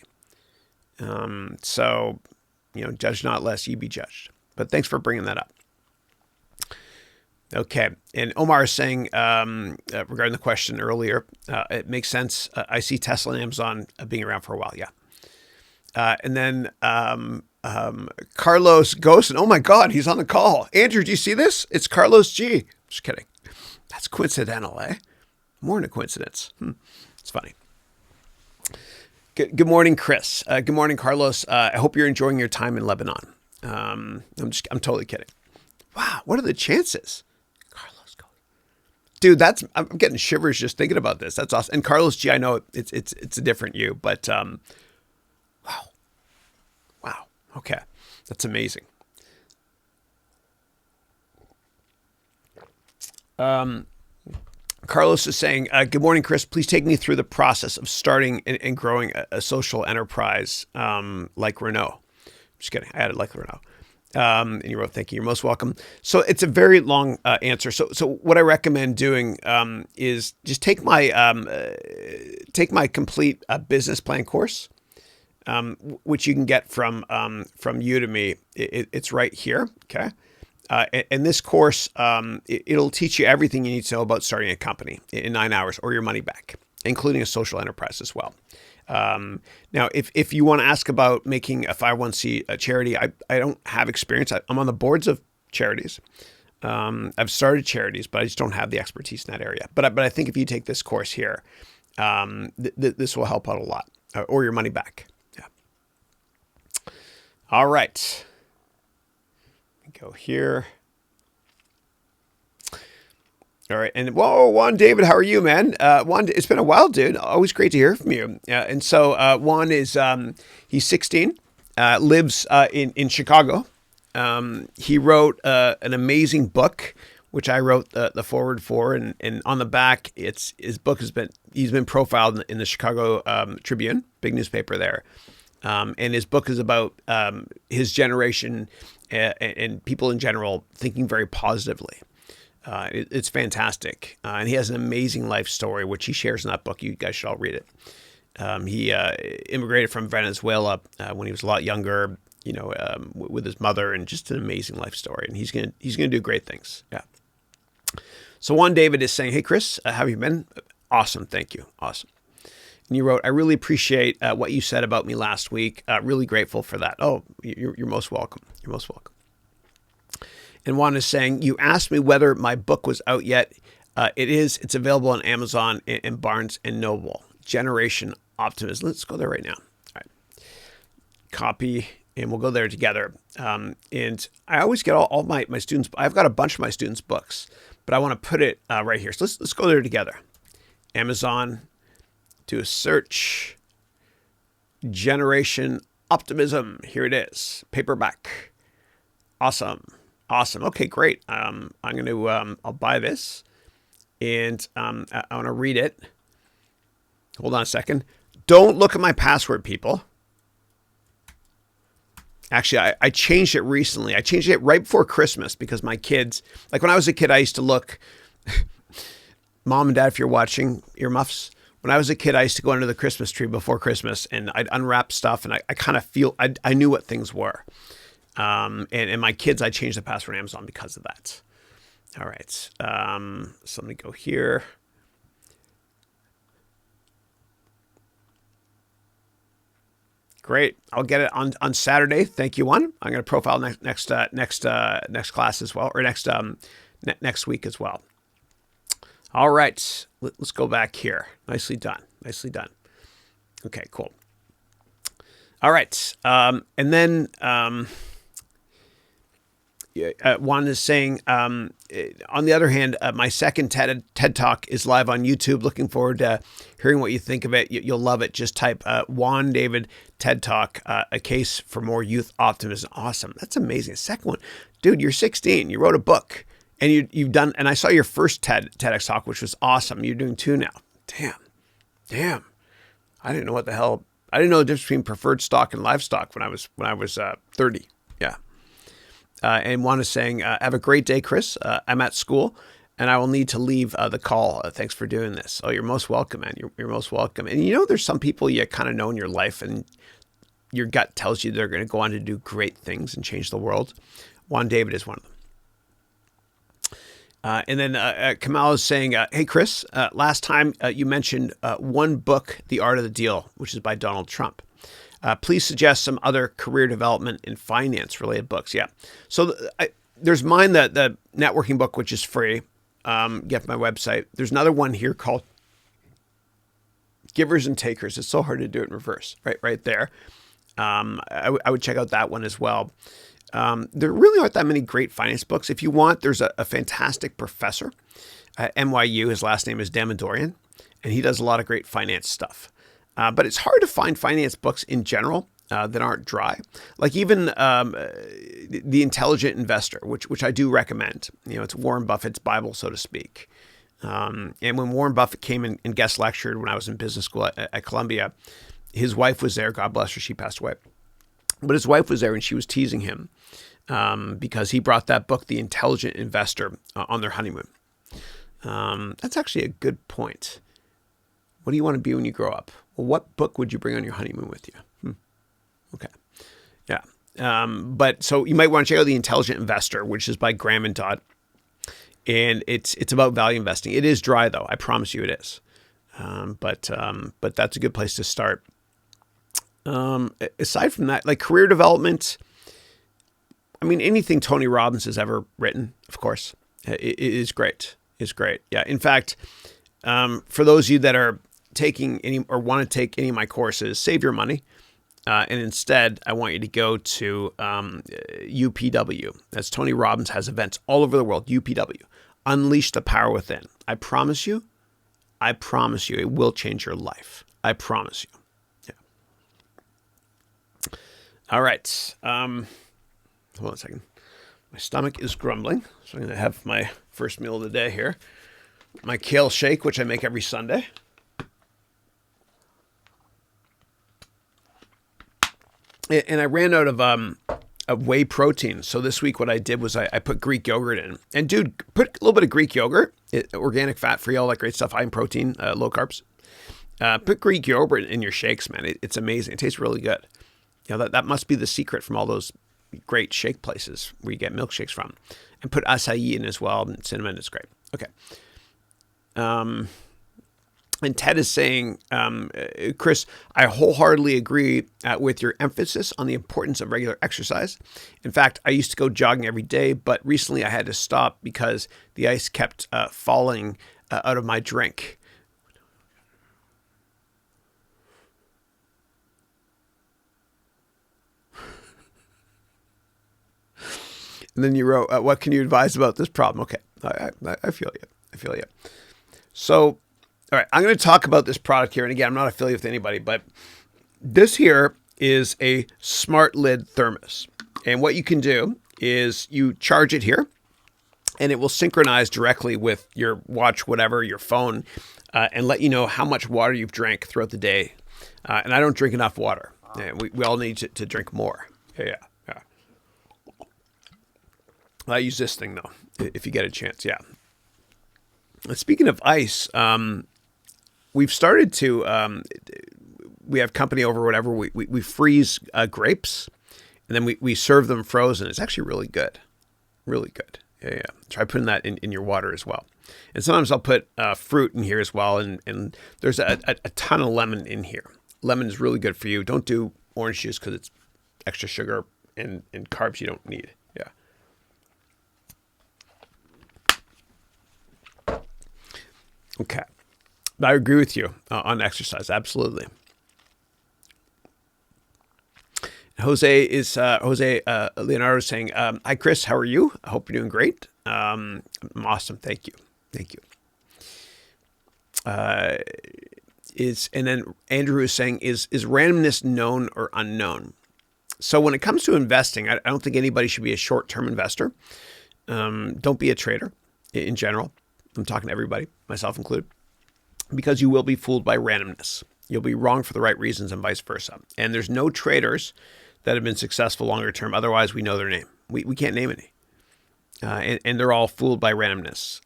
So, judge not lest ye be judged. But thanks for bringing that up. Okay. And Omar is saying, regarding the question earlier, it makes sense. I see Tesla and Amazon being around for a while. Yeah. And then Carlos Gosen. Oh my God, he's on the call. Andrew, do you see this? It's Carlos G. Just kidding. That's coincidental, eh? More than a coincidence. It's funny. Good morning, Chris. Good morning, Carlos. I hope you're enjoying your time in Lebanon. I'm totally kidding. Wow, what are the chances? Carlos Gosen. Dude, I'm getting shivers just thinking about this. That's awesome. And Carlos G, I know it's a different you, but wow. Okay, that's amazing. Carlos is saying, good morning, Chris. Please take me through the process of starting and growing a social enterprise like Renault. Just kidding. I added like Renault. And you wrote, thank you. You're most welcome. So it's a very long answer. So what I recommend doing is just take my complete business plan course, which you can get from Udemy. It's right here. Okay. And this course, it'll teach you everything you need to know about starting a company in 9 hours or your money back, including a social enterprise as well. Now, if you want to ask about making a 501c charity, I don't have experience. I'm on the boards of charities. I've started charities, but I just don't have the expertise in that area. But I think if you take this course here, this will help out a lot, or your money back. Yeah. All right. Go here. All right. And whoa, Juan David, how are you, man? Juan, it's been a while, dude. Always great to hear from you. And so Juan is, he's 16, lives in Chicago. He wrote an amazing book, which I wrote the forward for. And on the back, he's been profiled in the Chicago Tribune, big newspaper there. And his book is about his generation and people in general thinking very positively. It's fantastic. And he has an amazing life story, which he shares in that book. You guys should all read it. He immigrated from Venezuela when he was a lot younger, with his mother, and just an amazing life story. And he's gonna do great things. Yeah. So Juan David is saying, hey, Chris, how have you been? Awesome. Thank you. Awesome. And you wrote, I really appreciate what you said about me last week. Really grateful for that. Oh, you're most welcome. You're most welcome. And Juan is saying, you asked me whether my book was out yet. It is. It's available on Amazon and Barnes and Noble. Generation Optimism. Let's go there right now. All right. Copy, and we'll go there together. And I always get all my students. I've got a bunch of my students' books, but I want to put it right here. So let's go there together. Amazon. Do a search. Generation Optimism. Here it is. Paperback. Awesome. Okay, great. I'm going to, I'll buy this and I want to read it. Hold on a second. Don't look at my password, people. Actually, I changed it recently. I changed it right before Christmas because my kids, like when I was a kid, I used to look, Mom and Dad, if you're watching, earmuffs. When I was a kid, I used to go under the Christmas tree before Christmas and I'd unwrap stuff and I kind of I knew what things were. And my kids, I changed the password on Amazon because of that. All right. So let me go here. Great. I'll get it on Saturday. Thank you, one. I'm going to profile next class as well, or next week as well. All right. Let's go back here. Nicely done. Okay, cool. All right. And then Juan is saying, on the other hand, my second TED Talk is live on YouTube. Looking forward to hearing what you think of it. You'll love it. Just type Juan David TED Talk, a case for more youth optimism. Awesome. That's amazing. The second one, dude, you're 16. You wrote a book and you've done, and I saw your first TEDx talk, which was awesome. You're doing 2 now. Damn. I didn't know what the hell. I didn't know the difference between preferred stock and livestock when I was 30. Yeah. And Juan is saying, have a great day, Chris. I'm at school and I will need to leave the call. Thanks for doing this. Oh, you're most welcome, man. You're most welcome. And there's some people you kind of know in your life and your gut tells you they're going to go on to do great things and change the world. Juan David is one of them. And then Kamal is saying, hey, Chris, last time you mentioned one book, The Art of the Deal, which is by Donald Trump. Please suggest some other career development and finance related books. Yeah. So there's mine, the networking book, which is free. Get from my website. There's another one here called Givers and Takers. It's so hard to do it in reverse. Right there. I would check out that one as well. There really aren't that many great finance books. If you want, there's a fantastic professor at NYU. His last name is Damodarian, and he does a lot of great finance stuff. But it's hard to find finance books in general that aren't dry. Like even The Intelligent Investor, which I do recommend. It's Warren Buffett's Bible, so to speak. And when Warren Buffett came and guest lectured when I was in business school at Columbia, his wife was there. God bless her. She passed away. But his wife was there and she was teasing him because he brought that book, The Intelligent Investor, on their honeymoon. That's actually a good point. What do you want to be when you grow up? Well, what book would you bring on your honeymoon with you? Okay. Yeah. But so you might want to check out The Intelligent Investor, which is by Graham and Dodd. And it's about value investing. It is dry though. I promise you it is. But that's a good place to start. Aside from that, like career development, I mean, anything Tony Robbins has ever written, of course, it is great. It's great. Yeah. In fact, for those of you that are taking any or want to take any of my courses, save your money. And instead, I want you to go to UPW. That's Tony Robbins has events all over the world. UPW. Unleash the power within. I promise you, it will change your life. I promise you. Yeah. All right. Hold on a second. My stomach is grumbling, so I'm going to have my first meal of the day here. My kale shake, which I make every Sunday. And I ran out of whey protein. So this week what I did was I put Greek yogurt in. And dude, put a little bit of Greek yogurt, organic, fat-free, all that great stuff, high in protein, low carbs. Put Greek yogurt in your shakes, man. It's amazing. It tastes really good. That must be the secret from all those great shake places where you get milkshakes from. And put acai in as well, and cinnamon. It's great. Okay. And Ted is saying, Chris, I wholeheartedly agree with your emphasis on the importance of regular exercise. In fact, I used to go jogging every day, but recently I had to stop because the ice kept falling out of my drink. And then you wrote, what can you advise about this problem? Okay, I feel you. So, all right, I'm going to talk about this product here. And again, I'm not affiliated with anybody, but This here is a smart lid thermos. And what you can do is you charge it here and it will synchronize directly with your watch, whatever, your phone, and let you know how much water you've drank throughout the day. And I don't drink enough water. We all need to drink more. Yeah. I use this thing, though, if you get a chance. Yeah. Speaking of ice, we've started to, we have company over, whatever. We freeze grapes, and then we serve them frozen. It's actually really good. Really good. Yeah. Try putting that in your water as well. And sometimes I'll put fruit in here as well. And there's a ton of lemon in here. Lemon is really good for you. Don't do orange juice because it's extra sugar and carbs you don't need. Yeah. Okay. I agree with you on exercise. Absolutely. Jose Leonardo saying, hi, Chris. How are you? I hope you're doing great. I'm awesome. Thank you. And then Andrew is saying, is randomness known or unknown? So when it comes to investing, I don't think anybody should be a short-term investor. Don't be a trader in general. I'm talking to everybody, myself included, because you will be fooled by randomness. You'll be wrong for the right reasons and vice versa. And there's no traders that have been successful longer term. Otherwise, we know their name. We can't name any. And they're all fooled by randomness,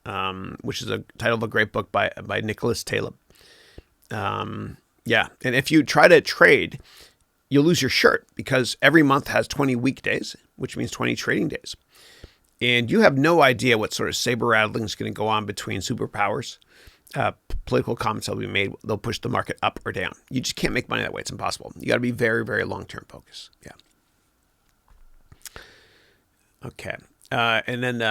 which is a title of a great book by Nicholas Taleb. Yeah. And if you try to trade, you'll lose your shirt because every month has 20 weekdays, which means 20 trading days. And you have no idea what sort of saber rattling is going to go on between superpowers. Political comments that will be made. They'll push the market up or down. You just can't make money that way. It's impossible. You got to be very, very long-term focused. Yeah. Okay. And then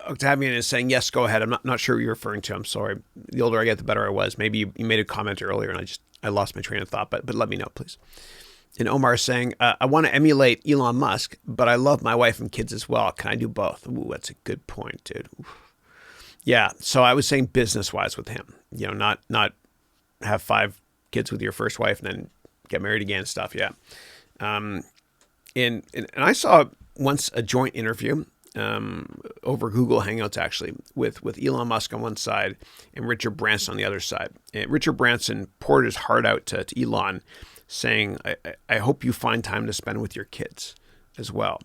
Octavian is saying, yes, go ahead. I'm not sure what you're referring to. I'm sorry. The older I get, the better I was. Maybe you made a comment earlier and I lost my train of thought, but let me know, please. And Omar is saying, I want to emulate Elon Musk, but I love my wife and kids as well. Can I do both? Ooh, that's a good point, dude. Oof. Yeah. So I was saying business-wise with him, not have 5 kids with your first wife and then get married again and stuff. Yeah. And I saw once a joint interview over Google Hangouts, actually, with Elon Musk on one side and Richard Branson on the other side. And Richard Branson poured his heart out to Elon, saying, I hope you find time to spend with your kids as well.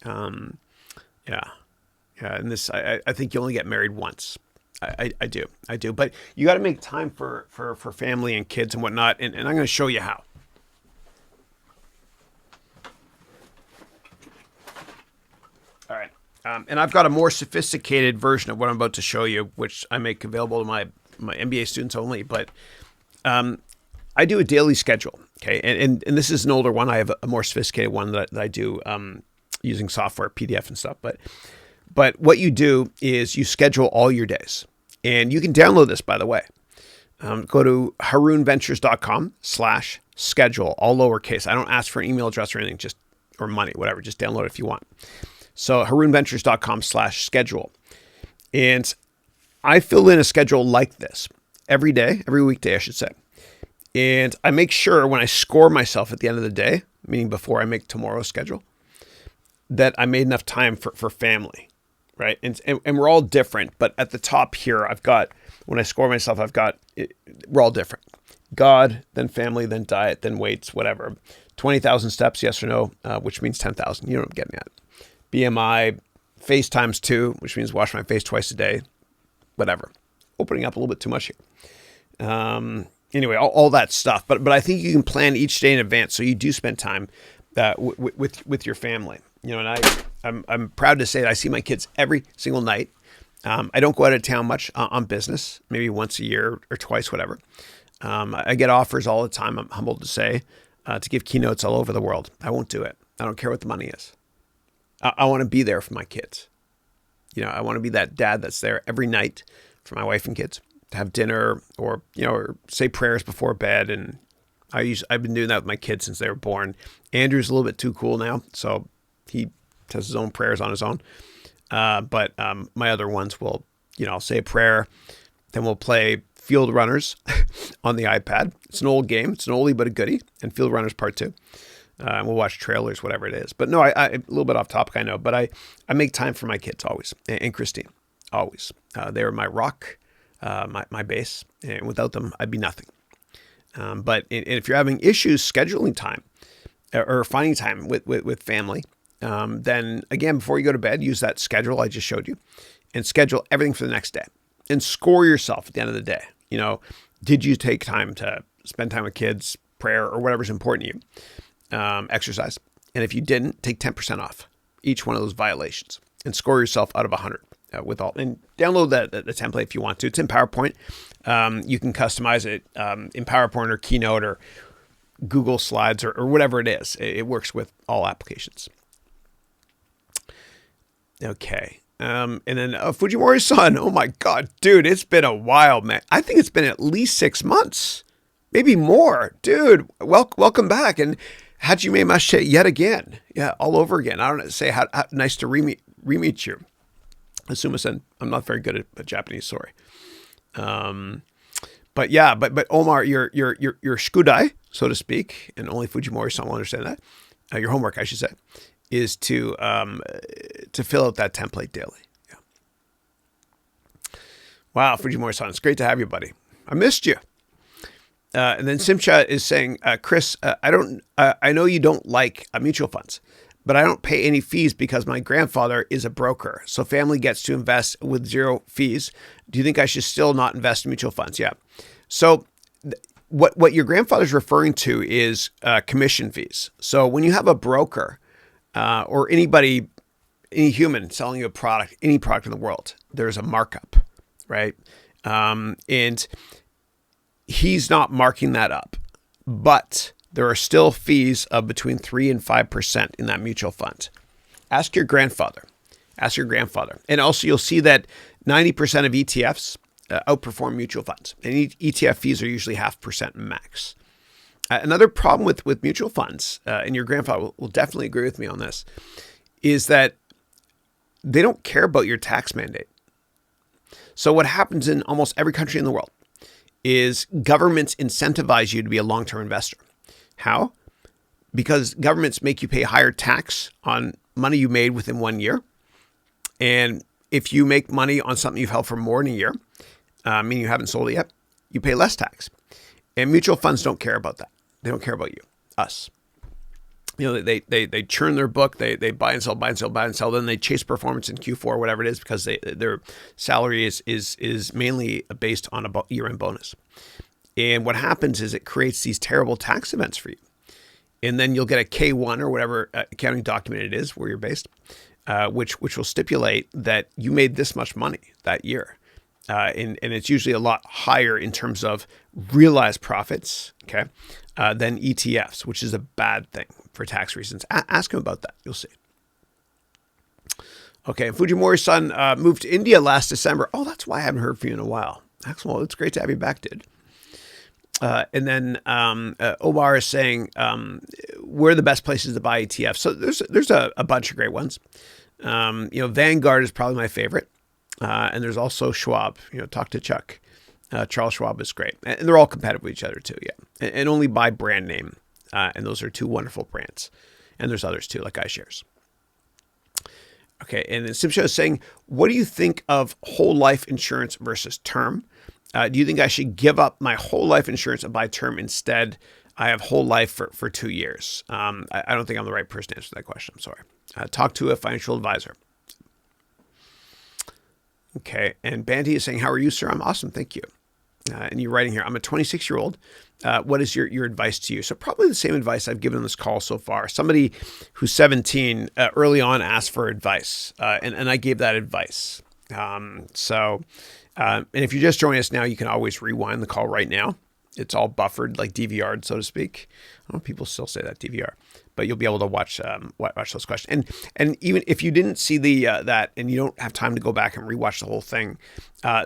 Yeah. And this, I think you only get married once. I do. But you got to make time for family and kids and whatnot. And I'm going to show you how. All right. And I've got a more sophisticated version of what I'm about to show you, which I make available to my MBA students only. But I do a daily schedule. Okay. And this is an older one. I have a more sophisticated one that I do using software, PDF and stuff. But what you do is you schedule all your days. And you can download this, by the way. Go to harounventures.com/schedule, all lowercase. I don't ask for an email address or anything, or money, whatever. Just download it if you want. So harounventures.com/schedule. And I fill in a schedule like this every day, every weekday, I should say. And I make sure when I score myself at the end of the day, meaning before I make tomorrow's schedule, that I made enough time for family, right? And we're all different, but at the top here, when I score myself, we're all different. God, then family, then diet, then weights, whatever. 20,000 steps, yes or no, which means 10,000. You know what I'm getting at. BMI, face times 2, which means wash my face twice a day, whatever. Opening up a little bit too much here. Anyway, all that stuff. But I think you can plan each day in advance so you do spend time with your family. And I'm proud to say that I see my kids every single night. I don't go out of town much on business, maybe once a year or twice, whatever. I get offers all the time, I'm humbled to say, to give keynotes all over the world. I won't do it. I don't care what the money is. I want to be there for my kids. I want to be that dad that's there every night for my wife and kids to have dinner or say prayers before bed. And I've been doing that with my kids since they were born. Andrew's a little bit too cool now, so he does his own prayers on his own. But my other ones will, I'll say a prayer, then we'll play Field Runners on the iPad. It's an old game. It's an oldie but a goodie. And Field Runners Part 2. We'll watch trailers, whatever it is. But no, I a little bit off topic, I know. But I make time for my kids always. And Christine, always. They are my rock, my base. And without them, I'd be nothing. But if you're having issues scheduling time or finding time with family, then again, before you go to bed, use that schedule I just showed you and schedule everything for the next day and score yourself at the end of the day. You know, did you take time to spend time with kids, prayer, or whatever's important to you, exercise? And if you didn't, take 10% off each one of those violations and score yourself out of 100 with all. And download the template if you want to. It's in PowerPoint. You can customize it in PowerPoint or Keynote or Google Slides or whatever it is. It works with all applications. Okay. And then Fujimori-san. Oh my God, dude, it's been a while, man. I think it's been at least 6 months, maybe more. Dude, welcome back. And hajime mashite yet again. Yeah, all over again. I don't know, say how nice to re-meet you. Asuma-san, I'm not very good at Japanese, sorry. But yeah, but Omar, your shukudai, so to speak, and only Fujimori-san will understand that. Your homework, I should say, is to fill out that template daily. Yeah. Wow, Fujimori-san, it's great to have you, buddy. I missed you. And then Simcha is saying, Chris, I know you don't like mutual funds, but I don't pay any fees because my grandfather is a broker. So family gets to invest with zero fees. Do you think I should still not invest in mutual funds? Yeah. So what your grandfather's referring to is commission fees. So when you have a broker or any human selling you a product, any product in the world, there's a markup, right? And he's not marking that up, but there are still fees of between 3 and 5% in that mutual fund. Ask your grandfather. And also you'll see that 90% of ETFs outperform mutual funds. And ETF fees are usually 0.5% max. Another problem with mutual funds, and your grandfather will definitely agree with me on this, is that they don't care about your tax mandate. So what happens in almost every country in the world is governments incentivize you to be a long-term investor. How? Because governments make you pay higher tax on money you made within 1 year. And if you make money on something you've held for more than a year, meaning you haven't sold it yet, you pay less tax. And mutual funds don't care about that. They don't care about you, us. You know, they churn their book, they buy and sell, then they chase performance in Q4, whatever it is, because their salary is mainly based on a year-end bonus. And what happens is it creates these terrible tax events for you. And then you'll get a K1 or whatever accounting document it is where you're based, which will stipulate that you made this much money that year. And it's usually a lot higher in terms of realized profits, okay, than ETFs, which is a bad thing for tax reasons. Ask him about that. You'll see. Okay, Fujimori-san moved to India last December. Oh, that's why I haven't heard from you in a while. Excellent. It's great to have you back, dude. And then Omar is saying, where are the best places to buy ETFs? So there's a bunch of great ones. Vanguard is probably my favorite. And there's also Schwab, talk to Chuck. Charles Schwab is great. And they're all competitive with each other too, yeah. And only by brand name. And those are two wonderful brands. And there's others too, like iShares. Okay, and then Simsha is saying, what do you think of whole life insurance versus term? Do you think I should give up my whole life insurance and buy term instead? I have whole life for 2 years. I don't think I'm the right person to answer that question. I'm sorry. Talk to a financial advisor. Okay, and Bandy is saying, how are you, sir? I'm awesome, thank you. And you're writing here, I'm a 26-year-old. What is your advice to you? So probably the same advice I've given on this call so far. Somebody who's 17 early on asked for advice, and I gave that advice. And if you're just joining us now, you can always rewind the call right now. It's all buffered, like DVR'd, so to speak. I don't know if people still say that, DVR. But you'll be able to watch those questions. And even if you didn't see that and you don't have time to go back and rewatch the whole thing,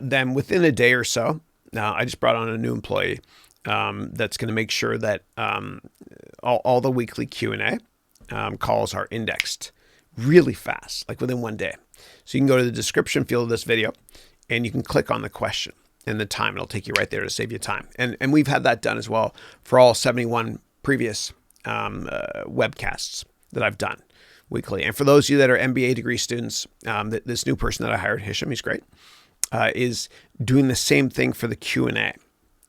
then within a day or so, I just brought on a new employee that's going to make sure that all the weekly Q&A calls are indexed really fast, like within 1 day. So you can go to the description field of this video and you can click on the question. and the time. It'll take you right there to save you time. And we've had that done as well for all 71 previous webcasts that I've done weekly. And for those of you that are MBA degree students, this new person that I hired, Hisham, he's great, is doing the same thing for the Q&A.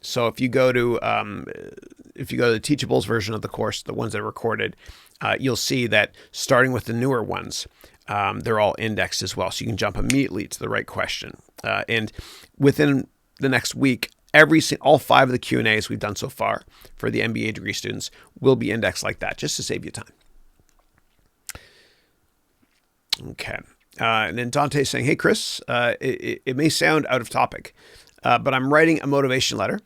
So if you go to the Teachables version of the course, the ones that are recorded, you'll see that starting with the newer ones, they're all indexed as well. So you can jump immediately to the right question. And within the next week, all 5 of the Q&As we've done so far for the MBA degree students will be indexed like that, just to save you time. Okay. And then Dante's saying, hey, Chris, it may sound out of topic, but I'm writing a motivation letter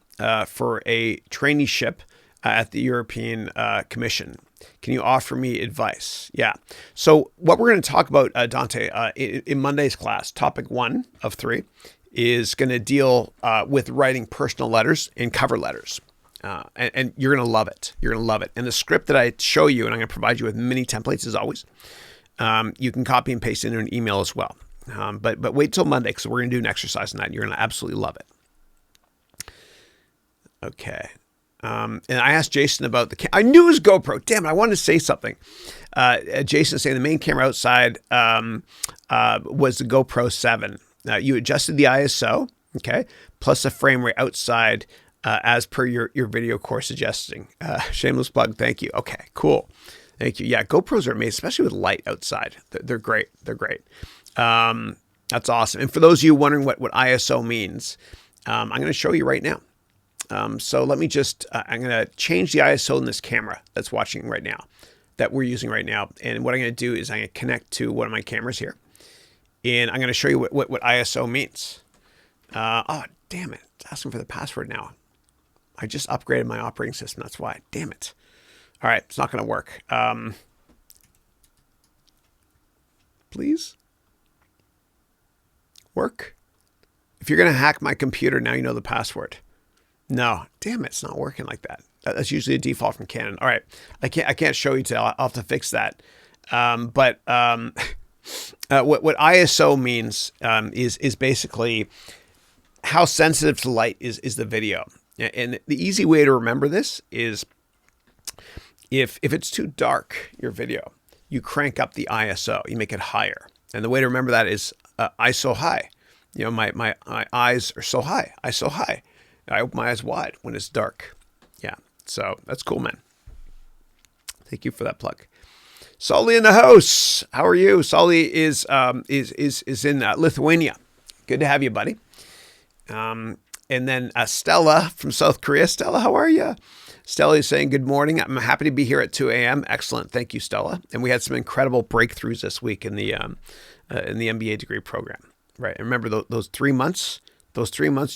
for a traineeship at the European Commission. Can you offer me advice? Yeah. So what we're going to talk about, Dante, in Monday's class, topic 1 of 3, is going to deal with writing personal letters and cover letters. And you're going to love it. You're going to love it. And the script that I show you, and I'm going to provide you with many templates as always, you can copy and paste into an email as well. But wait till Monday, because we're going to do an exercise on that. And you're going to absolutely love it. Okay. And I asked Jason about I knew it was GoPro. Damn it, I wanted to say something. Jason saying the main camera outside was the GoPro 7. You adjusted the ISO, okay, plus a frame rate outside as per your video course suggesting. Shameless plug, thank you. Okay, cool. Thank you. Yeah, GoPros are amazing, especially with light outside. They're great. They're great. That's awesome. And for those of you wondering what ISO means, I'm going to show you right now. So let me just, I'm going to change the ISO in this camera that's watching right now, that we're using right now. And what I'm going to do is I'm going to connect to one of my cameras here. And I'm going to show you what ISO means. Oh, damn it. It's asking for the password now. I just upgraded my operating system. That's why. Damn it. All right. It's not going to work. Please? Work? If you're going to hack my computer, now you know the password. No. Damn it. It's not working like that. That's usually a default from Canon. All right. I can't show you today. I'll have to fix that. What ISO means is basically how sensitive to light is the video. And the easy way to remember this is if it's too dark, your video, you crank up the ISO, you make it higher. And the way to remember that is ISO high. You know, my eyes are so high, ISO high. I open my eyes wide when it's dark. Yeah, so that's cool, man. Thank you for that plug. Solly in the house. How are you? Solly is in Lithuania. Good to have you, buddy. And then Stella from South Korea. Stella, how are you? Stella is saying, good morning. I'm happy to be here at 2 a.m. Excellent. Thank you, Stella. And we had some incredible breakthroughs this week in the MBA degree program. Right. And remember those 3 months,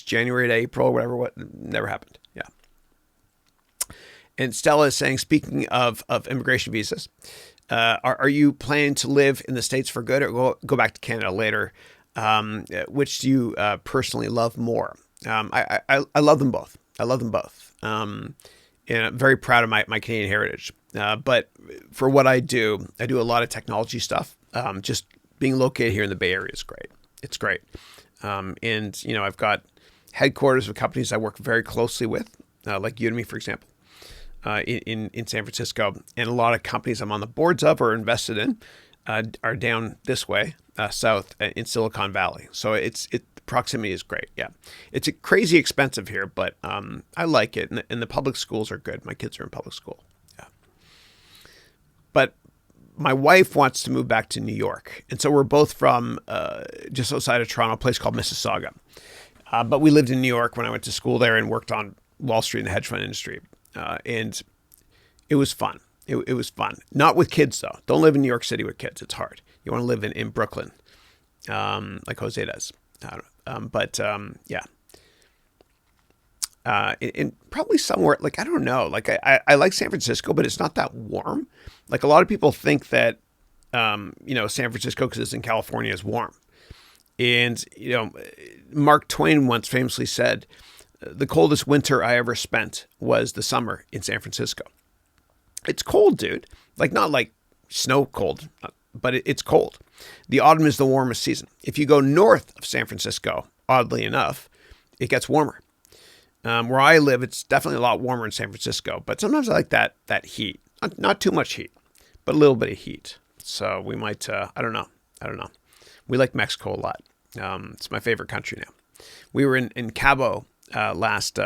January to April, whatever, never happened. Yeah. And Stella is saying, speaking of immigration visas, are you planning to live in the States for good or go back to Canada later? Which do you personally love more? I love them both. I love them both. And I'm very proud of my Canadian heritage. But for what I do a lot of technology stuff. Just being located here in the Bay Area is great. It's great. And, you know, I've got headquarters of companies I work very closely with, like Udemy, for example. In San Francisco, and a lot of companies I'm on the boards of or invested in are down this way, south in Silicon Valley. So proximity is great. Yeah, it's crazy expensive here, but I like it, and the public schools are good. My kids are in public school. Yeah, but my wife wants to move back to New York, and so we're both from just outside of Toronto, a place called Mississauga. But we lived in New York when I went to school there and worked on Wall Street in the hedge fund industry. And it was fun. It was fun. Not with kids, though. Don't live in New York City with kids. It's hard. You want to live in Brooklyn, like Jose does. Yeah. And probably somewhere, like, I don't know. Like, I like San Francisco, but it's not that warm. Like, a lot of people think that, San Francisco, because it's in California, is warm. And, Mark Twain once famously said, the coldest winter I ever spent was the summer in San Francisco. It's cold, dude. Like, not like snow cold, but it's cold. The autumn is the warmest season. If you go north of San Francisco, oddly enough, it gets warmer. Where I live, it's definitely a lot warmer in San Francisco, but sometimes I like that heat. Not too much heat, but a little bit of heat. So we might, I don't know. We like Mexico a lot. It's my favorite country now. We were in Cabo last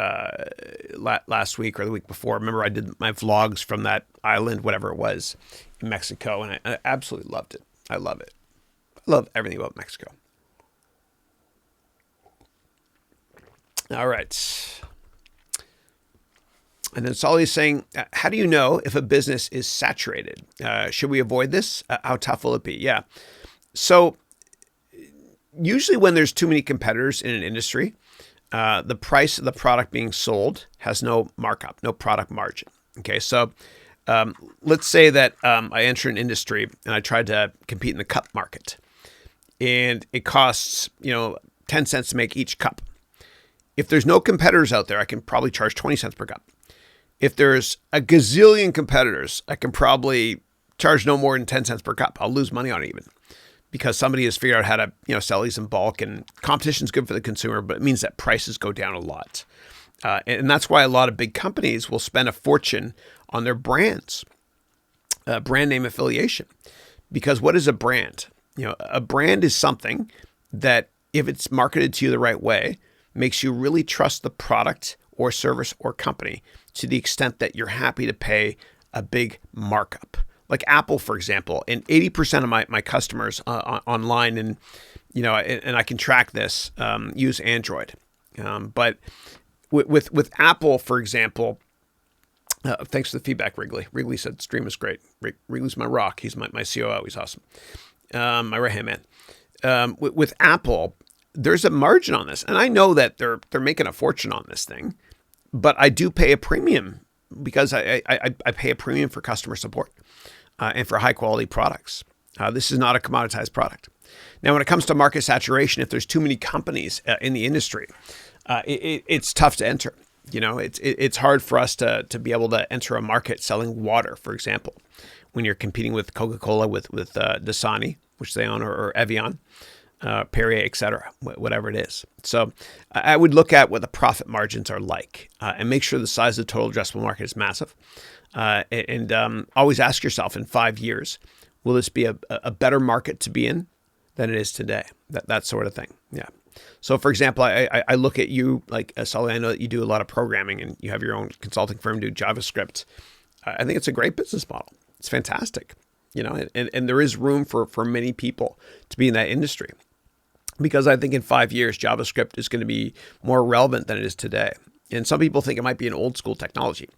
week or the week before. Remember, I did my vlogs from that island, whatever it was, in Mexico, and I absolutely loved it. I love it. I love everything about Mexico. All right. And then Solly's saying, how do you know if a business is saturated? Should we avoid this? How tough will it be? Yeah. So usually when there's too many competitors in an industry, the price of the product being sold has no markup, no product margin. Okay. So let's say that I enter an industry and I tried to compete in the cup market, and it costs, 10 cents to make each cup. If there's no competitors out there, I can probably charge 20 cents per cup. If there's a gazillion competitors, I can probably charge no more than 10 cents per cup. I'll lose money on it even, because somebody has figured out how to, sell these in bulk, and competition is good for the consumer, but it means that prices go down a lot. And that's why a lot of big companies will spend a fortune on their brands, brand name affiliation. Because what is a brand? A brand is something that, if it's marketed to you the right way, makes you really trust the product or service or company to the extent that you're happy to pay a big markup. Like Apple, for example, and 80% of my customers online, and and I can track this, use Android. But with Apple, for example, thanks for the feedback, Wrigley. Wrigley said stream is great. Wrigley's my rock. He's my COO. He's awesome. My right hand man. With Apple, there's a margin on this, and I know that they're making a fortune on this thing, but I do pay a premium because I pay a premium for customer support and for high quality products. This is not a commoditized product. Now, when it comes to market saturation, if there's too many companies in the industry, it's tough to enter. It's hard for us to be able to enter a market selling water, for example, when you're competing with Coca-Cola, with Dasani, which they own, or Evian. Perrier, et cetera, whatever it is. So I would look at what the profit margins are like and make sure the size of the total addressable market is massive. And always ask yourself, in 5 years, will this be a better market to be in than it is today? That sort of thing. Yeah. So, for example, I look at you, like Sully, I know that you do a lot of programming and you have your own consulting firm, do JavaScript. I think it's a great business model. It's fantastic. And there is room for many people to be in that industry. Because I think in 5 years, JavaScript is going to be more relevant than it is today. And some people think it might be an old school technology,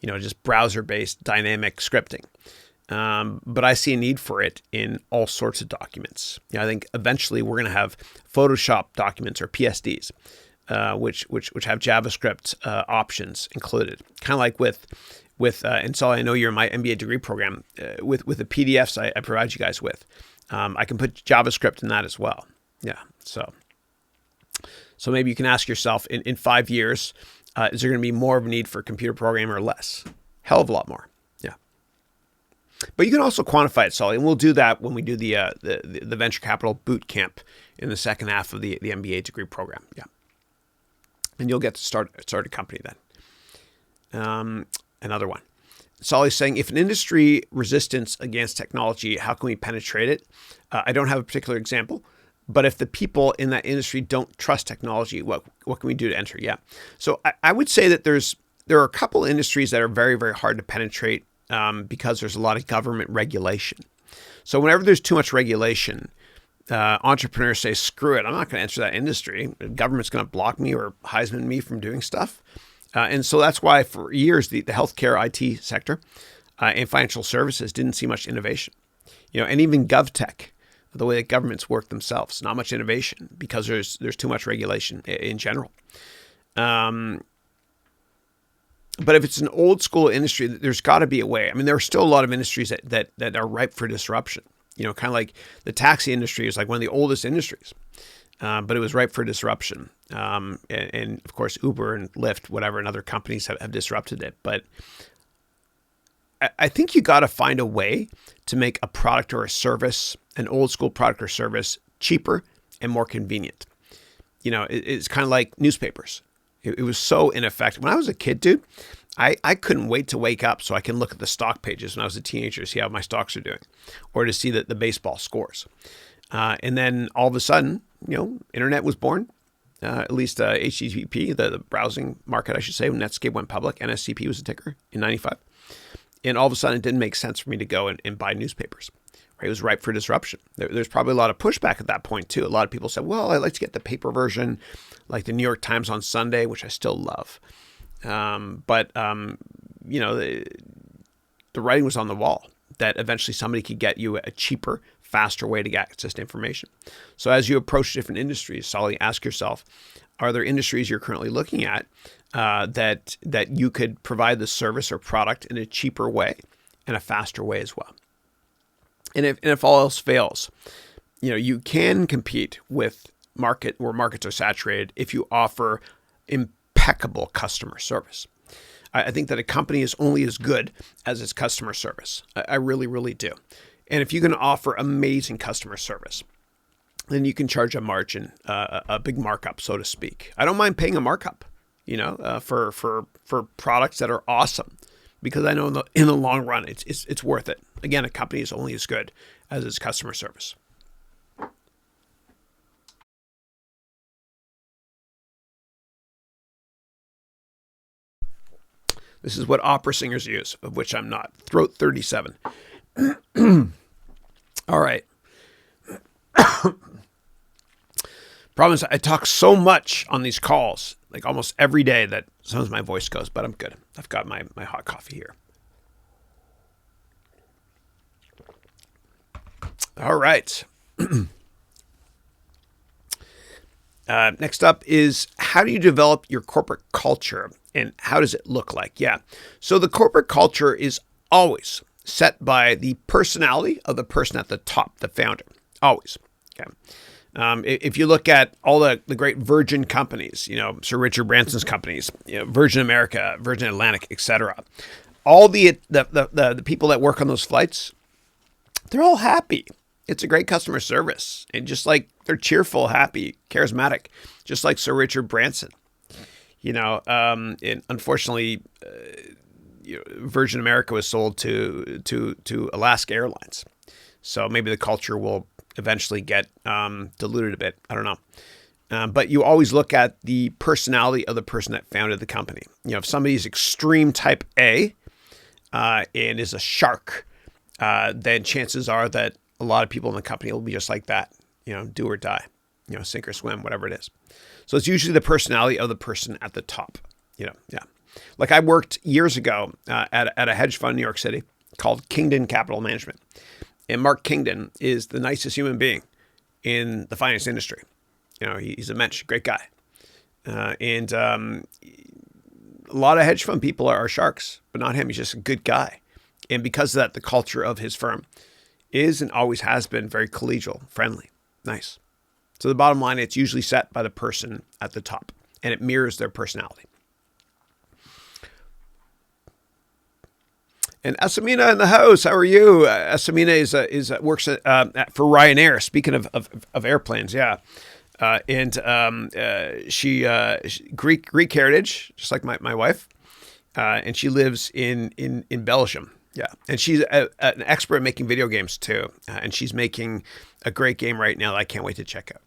just browser-based dynamic scripting. But I see a need for it in all sorts of documents. I think eventually we're going to have Photoshop documents, or PSDs, which have JavaScript options included. Kind of like with and so I know you're in my MBA degree program, with the PDFs I provide you guys with. I can put JavaScript in that as well. Yeah. So maybe you can ask yourself, in 5 years, is there going to be more of a need for computer programming or less? Hell of a lot more. Yeah. But you can also quantify it, Sully, and we'll do that when we do the venture capital boot camp in the second half of the MBA degree program. Yeah. And you'll get to start a company then. Another one. Solly's saying, if an industry resistance against technology, how can we penetrate it? I don't have a particular example, but if the people in that industry don't trust technology, what can we do to enter? Yeah. So I would say that there are a couple industries that are very, very hard to penetrate because there's a lot of government regulation. So whenever there's too much regulation, entrepreneurs say, screw it, I'm not going to enter that industry. The government's going to block me or Heisman me from doing stuff. And so that's why for years, the healthcare IT sector and financial services didn't see much innovation. And even GovTech, the way that governments work themselves, not much innovation because there's too much regulation in general. But if it's an old school industry, there's got to be a way. I mean, there are still a lot of industries that are ripe for disruption. Kind of like the taxi industry is like one of the oldest industries. But it was ripe for disruption. And of course, Uber and Lyft, whatever, and other companies have disrupted it. But I think you got to find a way to make a product or a service, an old school product or service, cheaper and more convenient. it's kind of like newspapers. It was so ineffective. When I was a kid, dude, I couldn't wait to wake up so I can look at the stock pages when I was a teenager to see how my stocks are doing, or to see the baseball scores. And then all of a sudden, internet was born. At least HTTP, the browsing market, I should say, when Netscape went public. NSCP was the ticker in 95. And all of a sudden, it didn't make sense for me to go and buy newspapers. Right? It was ripe for disruption. There's probably a lot of pushback at that point, too. A lot of people said, well, I like to get the paper version, like the New York Times on Sunday, which I still love. But the writing was on the wall that eventually somebody could get you a cheaper, faster way to get access to information. So as you approach different industries, solidly ask yourself, are there industries you're currently looking at that you could provide the service or product in a cheaper way and a faster way as well? And if all else fails, you can compete with markets are saturated if you offer impeccable customer service. I think that a company is only as good as its customer service. I really, really do. And if you can offer amazing customer service, then you can charge a margin, a big markup, so to speak. I don't mind paying a markup, for products that are awesome, because I know in the long run, it's worth it. Again, a company is only as good as its customer service. This is what opera singers use, of which I'm not. Throat 37. All right. Problem is, I talk so much on these calls, like almost every day, that sometimes my voice goes, but I'm good. I've got my hot coffee here. All right. Next up is, how do you develop your corporate culture, and how does it look like? Yeah. So the corporate culture is always set by the personality of the person at the top, the founder. Always. Okay. If you look at all the great Virgin companies, Sir Richard Branson's companies, Virgin America, Virgin Atlantic, etc., all the people that work on those flights, they're all happy. It's a great customer service, and just like they're cheerful, happy, charismatic, just like Sir Richard Branson. And unfortunately, Virgin America was sold to Alaska Airlines, so maybe the culture will eventually get diluted a bit. I don't know. But you always look at the personality of the person that founded the company. If somebody's extreme type A and is a shark, then chances are that a lot of people in the company will be just like that, do or die, sink or swim, whatever it is. So it's usually the personality of the person at the top, yeah. Like I worked years ago at a hedge fund in New York City called Kingdon Capital Management. And Mark Kingdon is the nicest human being in the finance industry. He's a mensch, great guy. And a lot of hedge fund people are sharks, but not him. He's just a good guy. And because of that, the culture of his firm is and always has been very collegial, friendly, nice. So the bottom line, it's usually set by the person at the top, and it mirrors their personality. And Esamina in the house, how are you? Esamina works for Ryanair. Speaking of airplanes, yeah, she Greek heritage, just like my wife, and she lives in Belgium. Yeah, and she's an expert at making video games too, and she's making a great game right now that I can't wait to check out.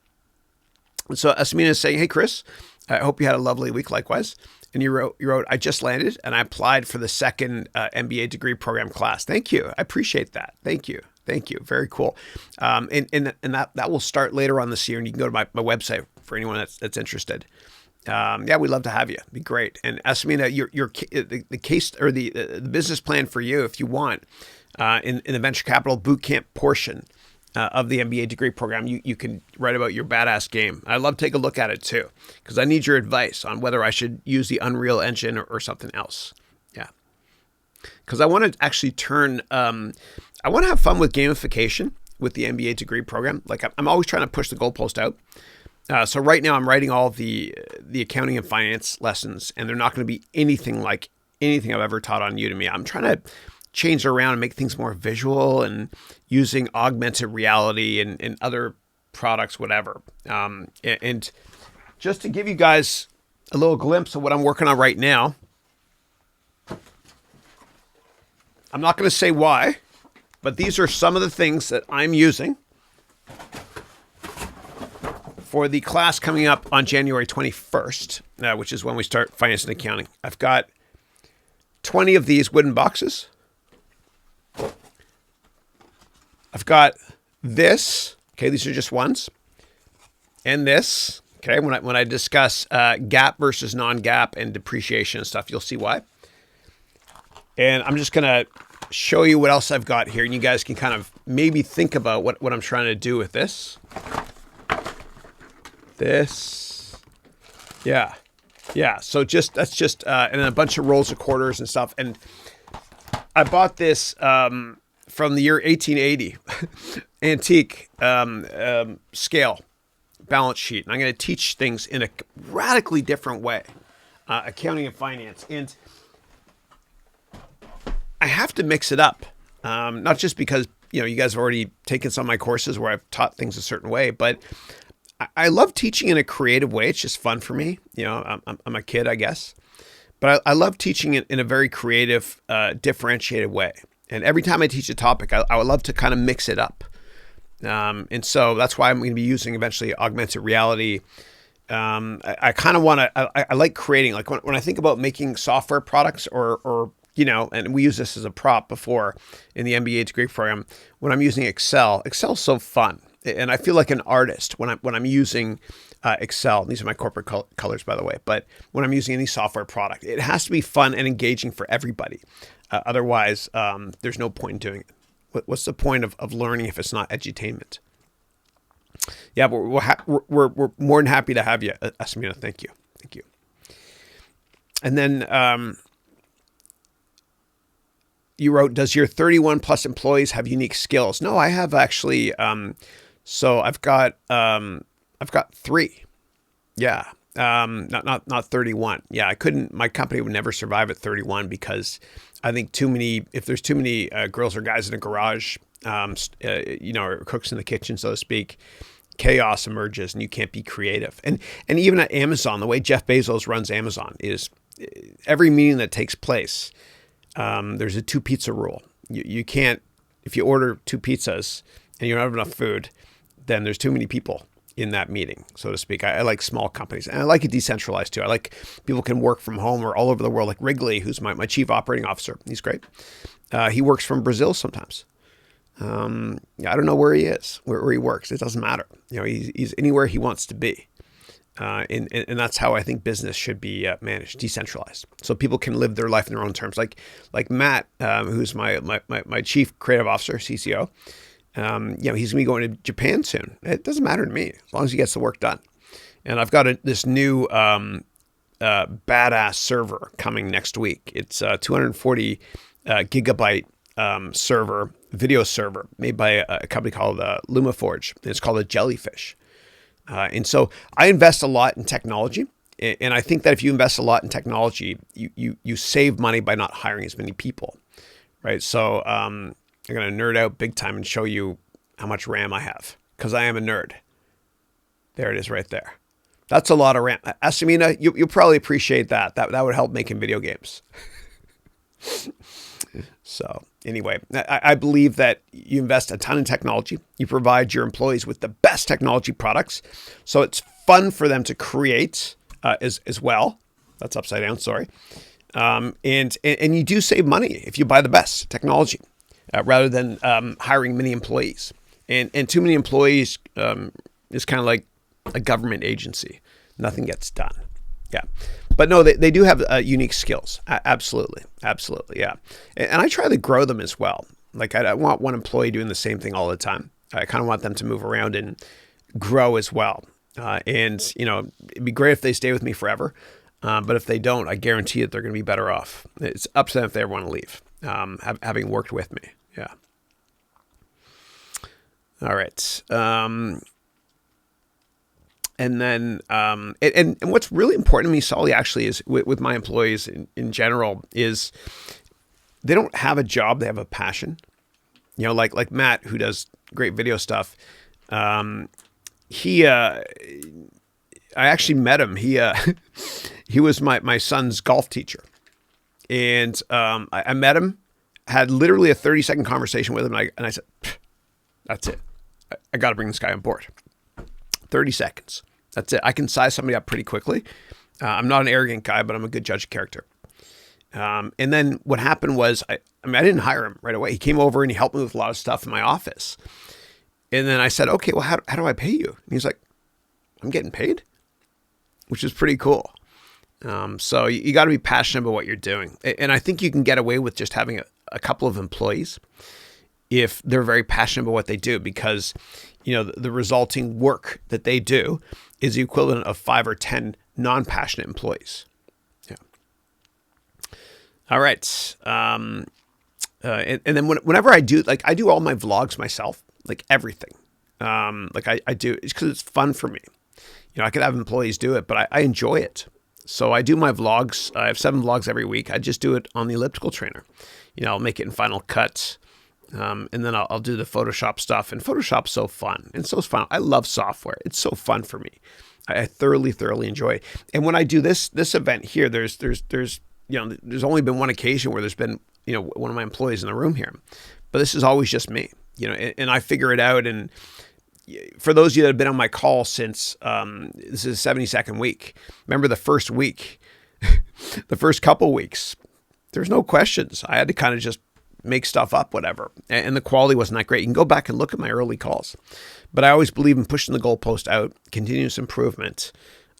And so Esamina is saying, "Hey Chris, I hope you had a lovely week. Likewise." And you wrote, "I just landed and I applied for the second MBA degree program class." Thank you. I appreciate that. Thank you. Very cool. And that will start later on this year, and you can go to my website for anyone that's interested. Yeah, we'd love to have you. It'd be great. And Esamina, the case or the business plan for you, if you want, in the venture capital bootcamp portion of the MBA degree program, you can write about your badass game. I'd love to take a look at it too, because I need your advice on whether I should use the Unreal Engine or something else. Yeah, because I want to actually I want to have fun with gamification with the MBA degree program. Like I'm always trying to push the goalpost out. So right now I'm writing all of the accounting and finance lessons, and they're not going to be anything like anything I've ever taught on Udemy. I'm trying to change around and make things more visual and using augmented reality and other products, whatever. And just to give you guys a little glimpse of what I'm working on right now. I'm not going to say why, but these are some of the things that I'm using for the class coming up on January 21st, which is when we start finance and accounting. I've got 20 of these wooden boxes. I've got this. Okay, these are just ones. And this. Okay, when I discuss GAAP versus non-GAAP and depreciation and stuff, you'll see why. And I'm just going to show you what else I've got here, and you guys can kind of maybe think about what I'm trying to do with this. Yeah. So that's just and then a bunch of rolls of quarters and stuff. And I bought this from the year 1880, antique scale balance sheet, and I'm going to teach things in a radically different way, accounting and finance. And I have to mix it up, not just because you guys have already taken some of my courses where I've taught things a certain way, but I love teaching in a creative way. It's just fun for me. I'm a kid, I guess, but I love teaching it in a very creative, differentiated way. And every time I teach a topic, I would love to kind of mix it up. And so that's why I'm going to be using eventually augmented reality. I kind of want to. I like creating. Like when I think about making software products or and we use this as a prop before in the MBA degree program. When I'm using Excel's so fun, and I feel like an artist when I'm using Excel. These are my corporate colors, by the way. But when I'm using any software product, it has to be fun and engaging for everybody. Otherwise, there's no point in doing it. What's the point of learning if it's not edutainment? Yeah, but we're more than happy to have you, Asmina. Thank you. And then. You wrote, does your 31 plus employees have unique skills? No, I have actually. So I've got 3. Yeah. Not 31. Yeah. My company would never survive at 31 because I think if there's too many girls or guys in a garage, or cooks in the kitchen, so to speak, chaos emerges and you can't be creative. And even at Amazon, the way Jeff Bezos runs Amazon is every meeting that takes place, there's a 2 pizza rule. You can't, if you order 2 pizzas and you don't have enough food, then there's too many people in that meeting, so to speak. I like small companies, and I like it decentralized too. I like people can work from home or all over the world, like Wrigley, who's my chief operating officer. He's great. He works from Brazil sometimes. I don't know where he is, where he works. It doesn't matter. He's anywhere he wants to be. And that's how I think business should be managed, decentralized, so people can live their life in their own terms. Like Matt, who's my chief creative officer, CCO. He's gonna be going to Japan soon. It doesn't matter to me as long as he gets the work done. And I've got this new badass server coming next week. It's a 240 gigabyte server, video server made by a company called LumaForge. It's called a Jellyfish. And so I invest a lot in technology, and I think that if you invest a lot in technology, you save money by not hiring as many people, right? So I'm going to nerd out big time and show you how much RAM I have because I am a nerd. There it is right there. That's a lot of RAM. Asamina, you'll probably appreciate that. That would help making video games. So anyway, I believe that you invest a ton in technology. You provide your employees with the best technology products. So it's fun for them to create as well. That's upside down, sorry. And you do save money if you buy the best technology rather than hiring many employees. And too many employees is kind of like a government agency. Nothing gets done. Yeah. But no, they do have unique skills. Absolutely. Yeah. And I try to grow them as well. Like I don't want one employee doing the same thing all the time. I kind of want them to move around and grow as well. And it'd be great if they stay with me forever. But if they don't, I guarantee that they're going to be better off. It's up to them if they ever want to leave, having worked with me. Yeah. All right. And then, and what's really important to me, Solly, actually, is with my employees in general, is they don't have a job; they have a passion. Like Matt, who does great video stuff. I I actually met him. He was my son's golf teacher. And I met him, had literally a 30-second conversation with him. And I said, that's it. I got to bring this guy on board. 30 seconds. That's it. I can size somebody up pretty quickly. I'm not an arrogant guy, but I'm a good judge of character. And then what happened was, I didn't hire him right away. He came over and he helped me with a lot of stuff in my office. And then I said, okay, well, how do I pay you? And he's like, I'm getting paid, which is pretty cool. So you got to be passionate about what you're doing. And I think you can get away with just having a couple of employees if they're very passionate about what they do, because, the resulting work that they do is the equivalent of 5 or 10 non-passionate employees. Yeah. All right. And then whenever I do all my vlogs myself, like everything, I do, it's because it's fun for me. I could have employees do it, but I enjoy it. So I do my vlogs. I have 7 vlogs every week. I just do it on the elliptical trainer. I'll make it in Final Cut. And then I'll do the Photoshop stuff. And Photoshop's so fun. And so is fun. I love software. It's so fun for me. I thoroughly enjoy it. And when I do this event here, there's only been one occasion where there's been, one of my employees in the room here. But this is always just me, and I figure it out. And for those of you that have been on my call since, this is a 72nd week. Remember the first week, the first couple weeks, there's no questions. I had to kind of just make stuff up, whatever. And the quality wasn't that great. You can go back and look at my early calls. But I always believe in pushing the goalpost out, continuous improvement.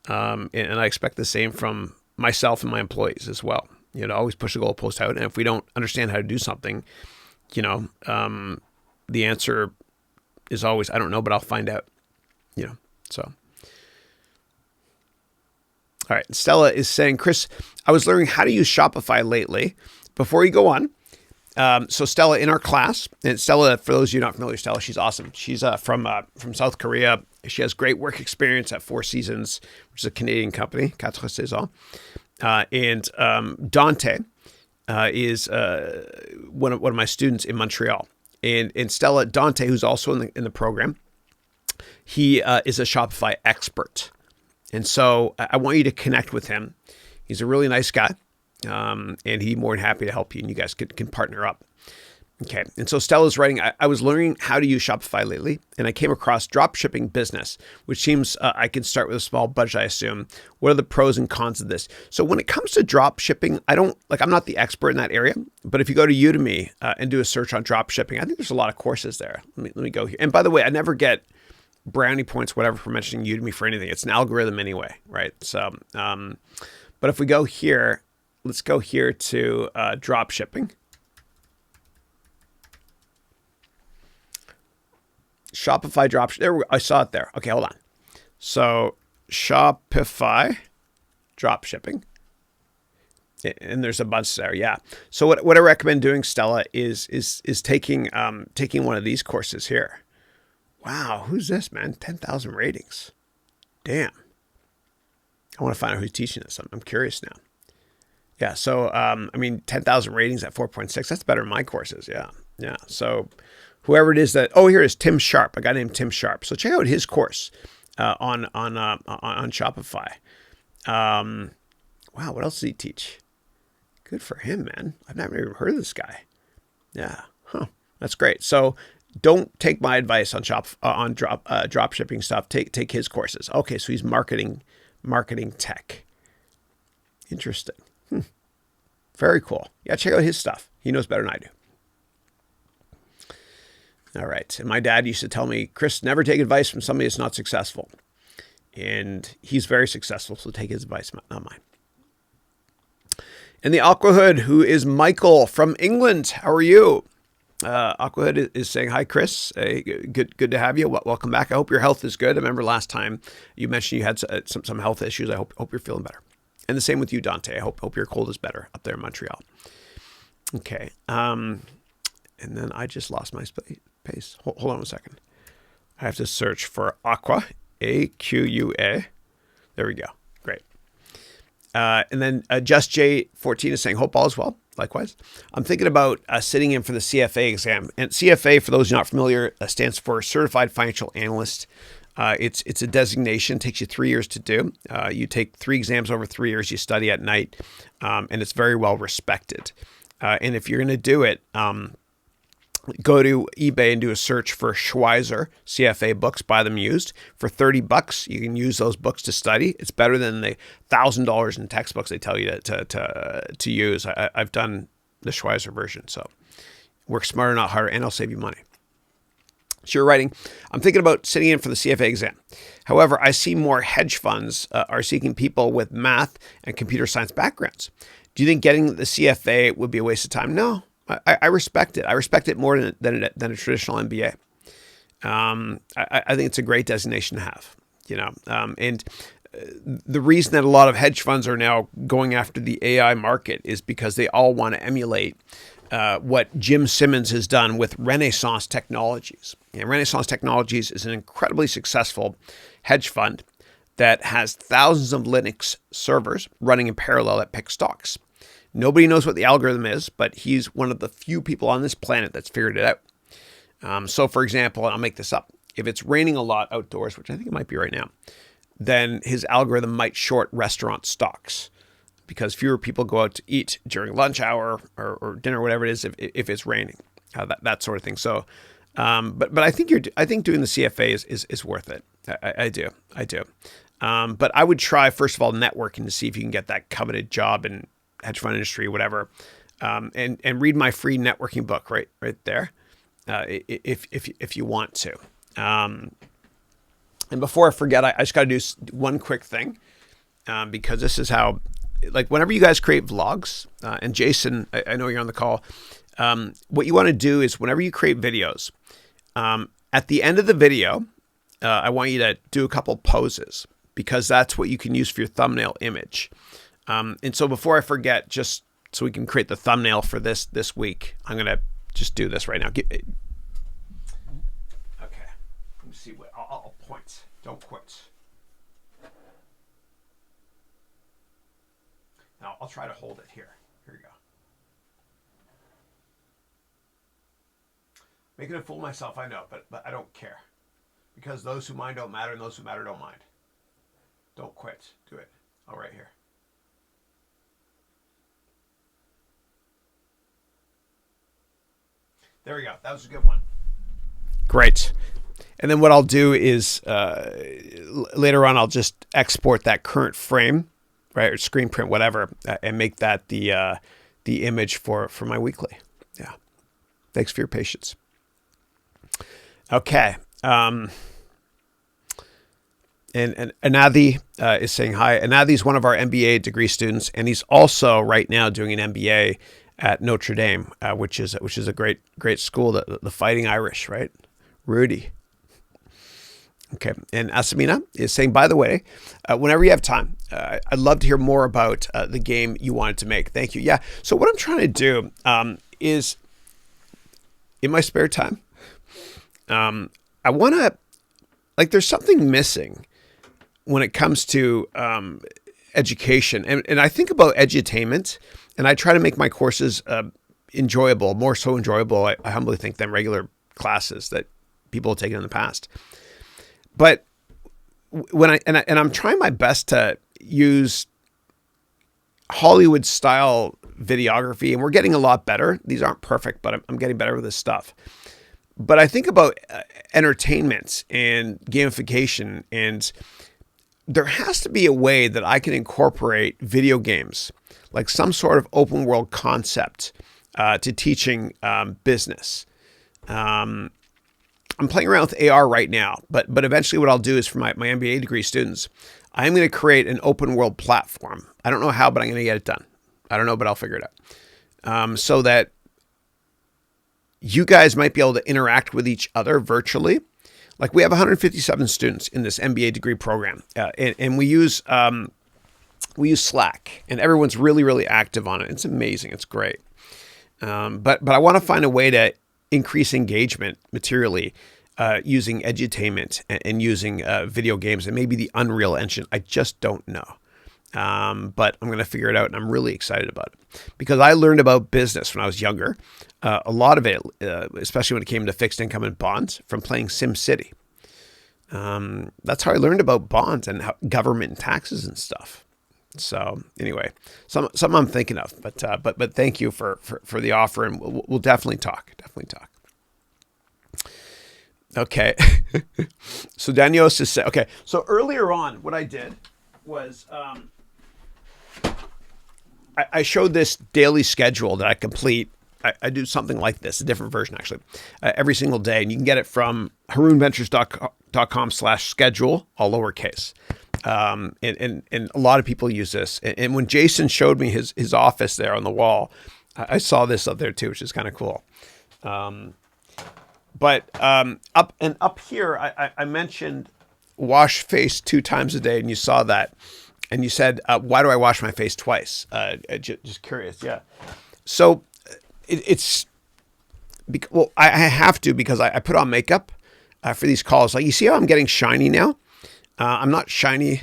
And I expect the same from myself and my employees as well. Always push the goalpost out. And if we don't understand how to do something, the answer is always, I don't know, but I'll find out, so. All right. Stella is saying, Chris, I was learning how to use Shopify lately. Before you go on, so Stella in our class, and Stella, for those of you not familiar with Stella, she's awesome. She's from South Korea. She has great work experience at Four Seasons, which is a Canadian company, 4 Saisons. And Dante is one of my students in Montreal. And Stella, Dante, who's also in the program, he is a Shopify expert. And so I want you to connect with him. He's a really nice guy. And he's more than happy to help you, and you guys can partner up. Okay. And so Stella's writing, I was learning how to use Shopify lately, and I came across dropshipping business, which seems I can start with a small budget, I assume. What are the pros and cons of this? So when it comes to dropshipping, I'm not the expert in that area, but if you go to Udemy and do a search on dropshipping, I think there's a lot of courses there. Let me go here. And by the way, I never get brownie points, whatever, for mentioning Udemy for anything. It's an algorithm anyway, right? So, but if we go here, let's go here to dropshipping. Shopify dropshipping. There we go. I saw it there. Okay, hold on. So Shopify dropshipping. And there's a bunch there. Yeah. So what I recommend doing, Stella, is taking one of these courses here. Wow, who's this, man? 10,000 ratings. Damn. I want to find out who's teaching this. I'm curious now. Yeah, so, 10,000 ratings at 4.6, that's better than my courses, yeah. So whoever it is here it is, Tim Sharp, a guy named Tim Sharp. So check out his course on Shopify. Wow, what else does he teach? Good for him, man. I've never even heard of this guy. Yeah, that's great. So don't take my advice on drop shipping stuff. Take his courses. Okay, so he's marketing tech. Interesting. Very cool. Yeah, check out his stuff. He knows better than I do. All right. And my dad used to tell me, Chris, never take advice from somebody that's not successful. And he's very successful, so take his advice, not mine. And the Aquahood, who is Michael from England. How are you? Aquahood is saying, hi, Chris. Good to have you. Welcome back. I hope your health is good. I remember last time you mentioned you had some health issues. I hope you're feeling better. And the same with you, Dante. I hope your cold is better up there in Montreal. Okay. And then I just lost my pace. Hold on a second. I have to search for Aqua, A-Q-U-A. There we go. Great. And then Just J14 is saying, hope all is well. Likewise. I'm thinking about sitting in for the CFA exam. And CFA, for those who are not familiar, stands for Certified Financial Analyst. It's a designation. It takes you 3 years to do. You take 3 exams over 3 years. You study at night, and it's very well respected. And if you're going to do it, go to eBay and do a search for Schweizer CFA books, buy them used for $30. You can use those books to study. It's better than the $1,000 in textbooks they tell you to use. I've done the Schweizer version, so work smarter, not harder, and it'll save you money. So you're writing, I'm thinking about sitting in for the CFA exam. However, I see more hedge funds are seeking people with math and computer science backgrounds. Do you think getting the CFA would be a waste of time? No. I respect it. I respect it more than a traditional MBA. I think it's a great designation to have, and the reason that a lot of hedge funds are now going after the AI market is because they all want to emulate what Jim Simmons has done with Renaissance Technologies. And Renaissance Technologies is an incredibly successful hedge fund that has thousands of Linux servers running in parallel that pick stocks. Nobody knows what the algorithm is, but he's one of the few people on this planet that's figured it out. So, for example, and I'll make this up, if it's raining a lot outdoors, which I think it might be right now, then his algorithm might short restaurant stocks because fewer people go out to eat during lunch hour or dinner, whatever it is, if it's raining, that sort of thing. So, but I think doing the CFA is worth it. I do. But I would try first of all networking to see if you can get that coveted job in hedge fund industry, whatever, and read my free networking book right there, if you want to. And before I forget, I just got to do one quick thing, because this is how, like, whenever you guys create vlogs, and Jason, I know you're on the call. What you want to do is whenever you create videos, at the end of the video, I want you to do a couple poses because that's what you can use for your thumbnail image. And so before I forget, just so we can create the thumbnail for this week, I'm going to just do this right now. Okay. Let me see what I'll point. Don't quit. Now I'll try to hold it here. Here we go. Making a fool of myself, I know, but I don't care. Because those who mind don't matter, and those who matter don't mind. Don't quit. Do it. All right here. There we go. That was a good one. Great. And then what I'll do is later on, I'll just export that current frame, right, or screen print, whatever, and make that the image for my weekly. Yeah. Thanks for your patience. Okay. And Anadi is saying hi. Anadi is one of our MBA degree students, and he's also right now doing an MBA at Notre Dame, which is a great school, the Fighting Irish, right? Rudy. Okay, and Asamina is saying, by the way, whenever you have time, I'd love to hear more about the game you wanted to make. Thank you. Yeah. So what I'm trying to do is, in my spare time, I want to, like, there's something missing when it comes to education, and I think about edutainment. And I try to make my courses enjoyable, more so enjoyable, I humbly think, than regular classes that people have taken in the past. But when I'm trying my best to use Hollywood-style videography, and we're getting a lot better. These aren't perfect, but I'm getting better with this stuff. But I think about entertainment and gamification, and there has to be a way that I can incorporate video games, like some sort of open world concept to teaching business. I'm playing around with AR right now, but eventually what I'll do is for my MBA degree students, I'm going to create an open world platform. I don't know how, but I'm going to get it done. I don't know, but I'll figure it out. So that you guys might be able to interact with each other virtually. Like, we have 157 students in this MBA degree program, and we use Slack, and everyone's really, really active on it. It's amazing. It's great. But I want to find a way to increase engagement materially using edutainment and using video games and maybe the Unreal Engine. I just don't know. But I'm going to figure it out, and I'm really excited about it because I learned about business when I was younger. A lot of it, especially when it came to fixed income and bonds, from playing SimCity. That's how I learned about bonds and how government and taxes and stuff. So anyway, something I'm thinking of, but thank you for the offer, and we'll definitely talk. Okay. So Danios is saying, okay. So earlier on, what I did was I showed this daily schedule that I complete. I do something like this, a different version actually, every single day. And you can get it from harounventures.com/schedule, all lowercase. And a lot of people use this. And when Jason showed me his office there on the wall, I saw this up there too, which is kind of cool. But up here, I mentioned wash face 2 times a day, and you saw that. And you said, why do I wash my face twice? Just curious, yeah. So I have to, because I put on makeup for these calls. Like, you see how I'm getting shiny now? I'm not shiny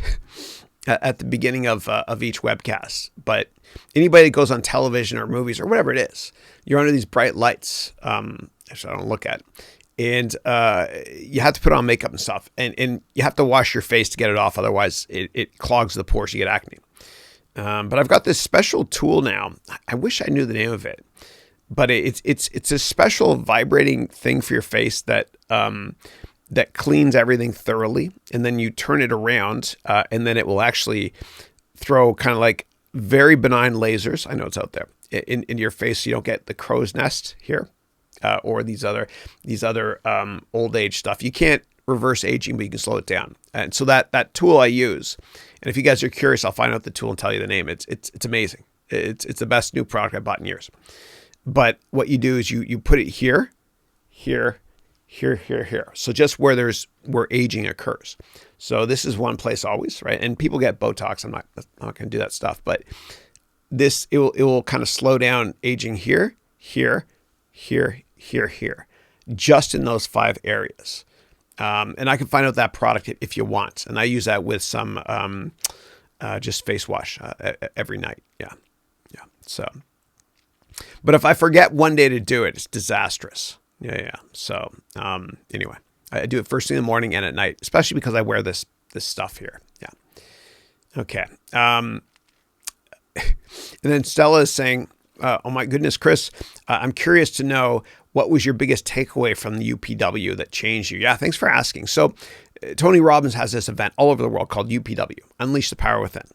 at the beginning of each webcast, but anybody that goes on television or movies or whatever it is, you're under these bright lights. Actually, I don't look at it. And you have to put on makeup and stuff, and you have to wash your face to get it off. Otherwise, it clogs the pores. You get acne. But I've got this special tool now. I wish I knew the name of it, but it's a special vibrating thing for your face that cleans everything thoroughly, and then you turn it around, and then it will actually throw kind of like very benign lasers. I know it's out there in your face, so you don't get the crow's nest here. Or these other old age stuff. You can't reverse aging, but you can slow it down. And so that tool I use, and if you guys are curious, I'll find out the tool and tell you the name. It's amazing. It's the best new product I've bought in years. But what you do is you put it here. So just where aging occurs. So this is one place always, right? And people get Botox. I'm not going to do that stuff, but it will kind of slow down aging here, just in those 5 areas. And I can find out that product if you want. And I use that with some just face wash every night. Yeah. So, but if I forget one day to do it, it's disastrous. Yeah. So anyway, I do it first thing in the morning and at night, especially because I wear this stuff here. Yeah. Okay. And then Stella is saying, oh my goodness, Chris, I'm curious to know, what was your biggest takeaway from the UPW that changed you? Yeah, thanks for asking. So Tony Robbins has this event all over the world called UPW, Unleash the Power Within.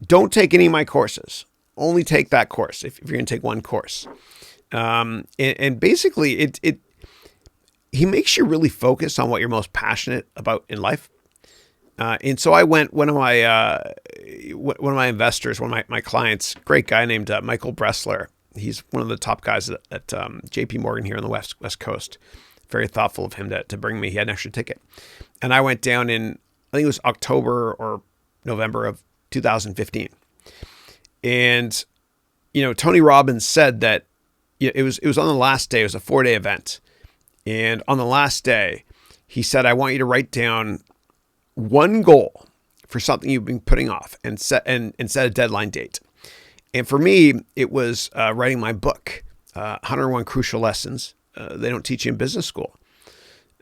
Don't take any of my courses. Only take that course if you're going to take one course. And basically, he makes you really focus on what you're most passionate about in life. And so I went, one of my investors, one of my clients, great guy named Michael Bressler. He's one of the top guys at JP Morgan here on the West Coast. Very thoughtful of him to bring me. He had an extra ticket. And I went down in, I think it was October or November of 2015. And, Tony Robbins said that it was on the last day. It was a 4-day event. And on the last day, he said, I want you to write down one goal for something you've been putting off and set a deadline date. And for me, it was writing my book, 101 Crucial Lessons they don't teach you in business school.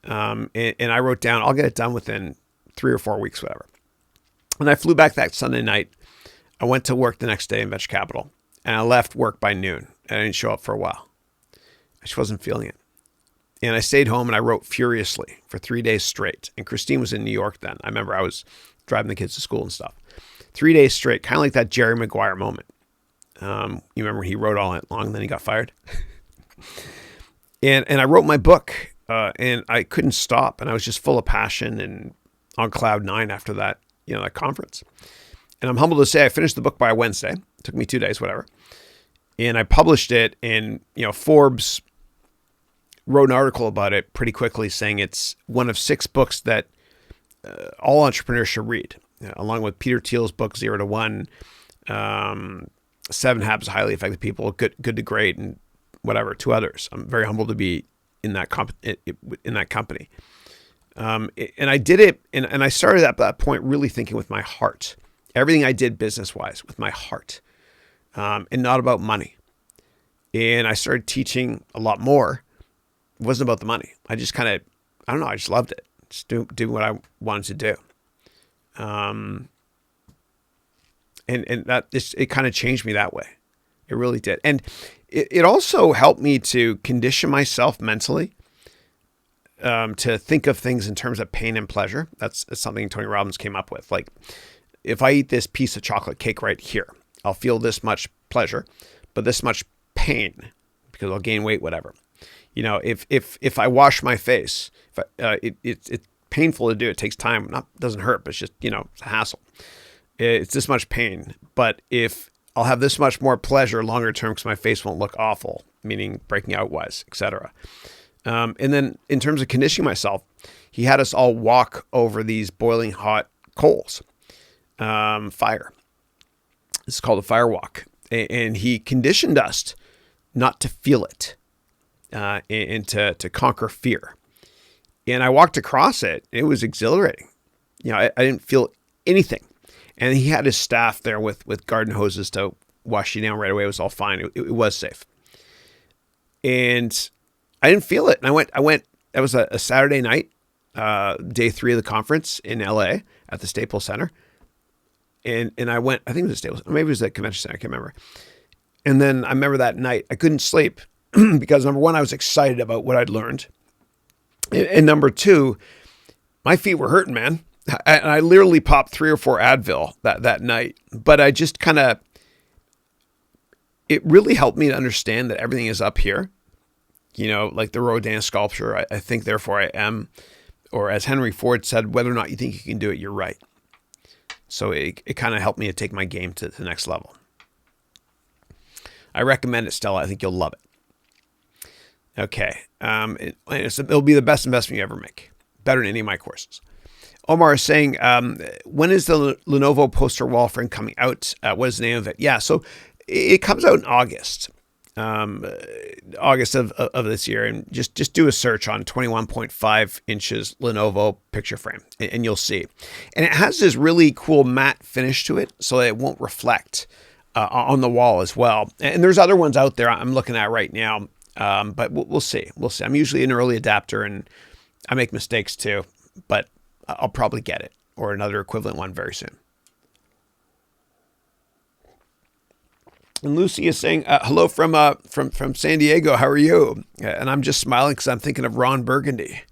And I wrote down, I'll get it done within 3 or 4 weeks, whatever. And I flew back that Sunday night. I went to work the next day in venture capital, and I left work by noon. And I didn't show up for a while. I just wasn't feeling it. And I stayed home and I wrote furiously for 3 days straight. And Christine was in New York then. I remember I was driving the kids to school and stuff. 3 days straight, kind of like that Jerry Maguire moment. You remember he wrote all night long and then he got fired? And I wrote my book and I couldn't stop. And I was just full of passion and on cloud 9 after that, that conference. And I'm humbled to say I finished the book by Wednesday. It took me 2 days, whatever. And I published it, and Forbes wrote an article about it pretty quickly, saying it's one of 6 books that all entrepreneurs should read, along with Peter Thiel's book 0 to 1, 7 Habits of Highly Effective People, Good to Great, and whatever, 2 others. I'm very humbled to be in that company. And I did it, and I started at that point really thinking with my heart. Everything I did business-wise with my heart, and not about money. And I started teaching a lot more. It wasn't about the money. I just I just loved it. just do what I wanted to do. And that it kind of changed me that way. It really did. And it also helped me to condition myself mentally to think of things in terms of pain and pleasure. That's something Tony Robbins came up with. Like, if I eat this piece of chocolate cake right here, I'll feel this much pleasure, but this much pain because I'll gain weight, whatever. You know, if I wash my face, it's painful to do. It takes time. Doesn't hurt, but it's just, it's a hassle. It's this much pain. But if I'll have this much more pleasure longer term because my face won't look awful, meaning breaking out wise, etc. And then in terms of conditioning myself, he had us all walk over these boiling hot coals, fire. It's called a fire walk. And he conditioned us not to feel it and to conquer fear. And I walked across it. It was exhilarating. I didn't feel anything. And he had his staff there with garden hoses to wash you down right away. It was all fine. It was safe. And I didn't feel it. And I went, that was a Saturday night, day 3 of the conference in LA at the Staples Center. And I went, I think it was the Staples, maybe it was the convention center, I can't remember. And then I remember that night, I couldn't sleep because number one, I was excited about what I'd learned. And number two, my feet were hurting, man. And I literally popped 3 or 4 Advil that night. But I just it really helped me to understand that everything is up here. Like the Rodin sculpture, I think, therefore I am. Or as Henry Ford said, whether or not you think you can do it, you're right. So it kind of helped me to take my game to the next level. I recommend it, Stella. I think you'll love it. Okay. It'll be the best investment you ever make. Better than any of my courses. Omar is saying, when is the Lenovo poster wall frame coming out? What is the name of it? Yeah, so it comes out in August. August of this year. And just do a search on 21.5 inches Lenovo picture frame and you'll see. And it has this really cool matte finish to it so that it won't reflect on the wall as well. And there's other ones out there I'm looking at right now. But we'll see. We'll see. I'm usually an early adapter and I make mistakes too, but I'll probably get it or another equivalent one very soon. And Lucy is saying, hello from San Diego. How are you? And I'm just smiling because I'm thinking of Ron Burgundy.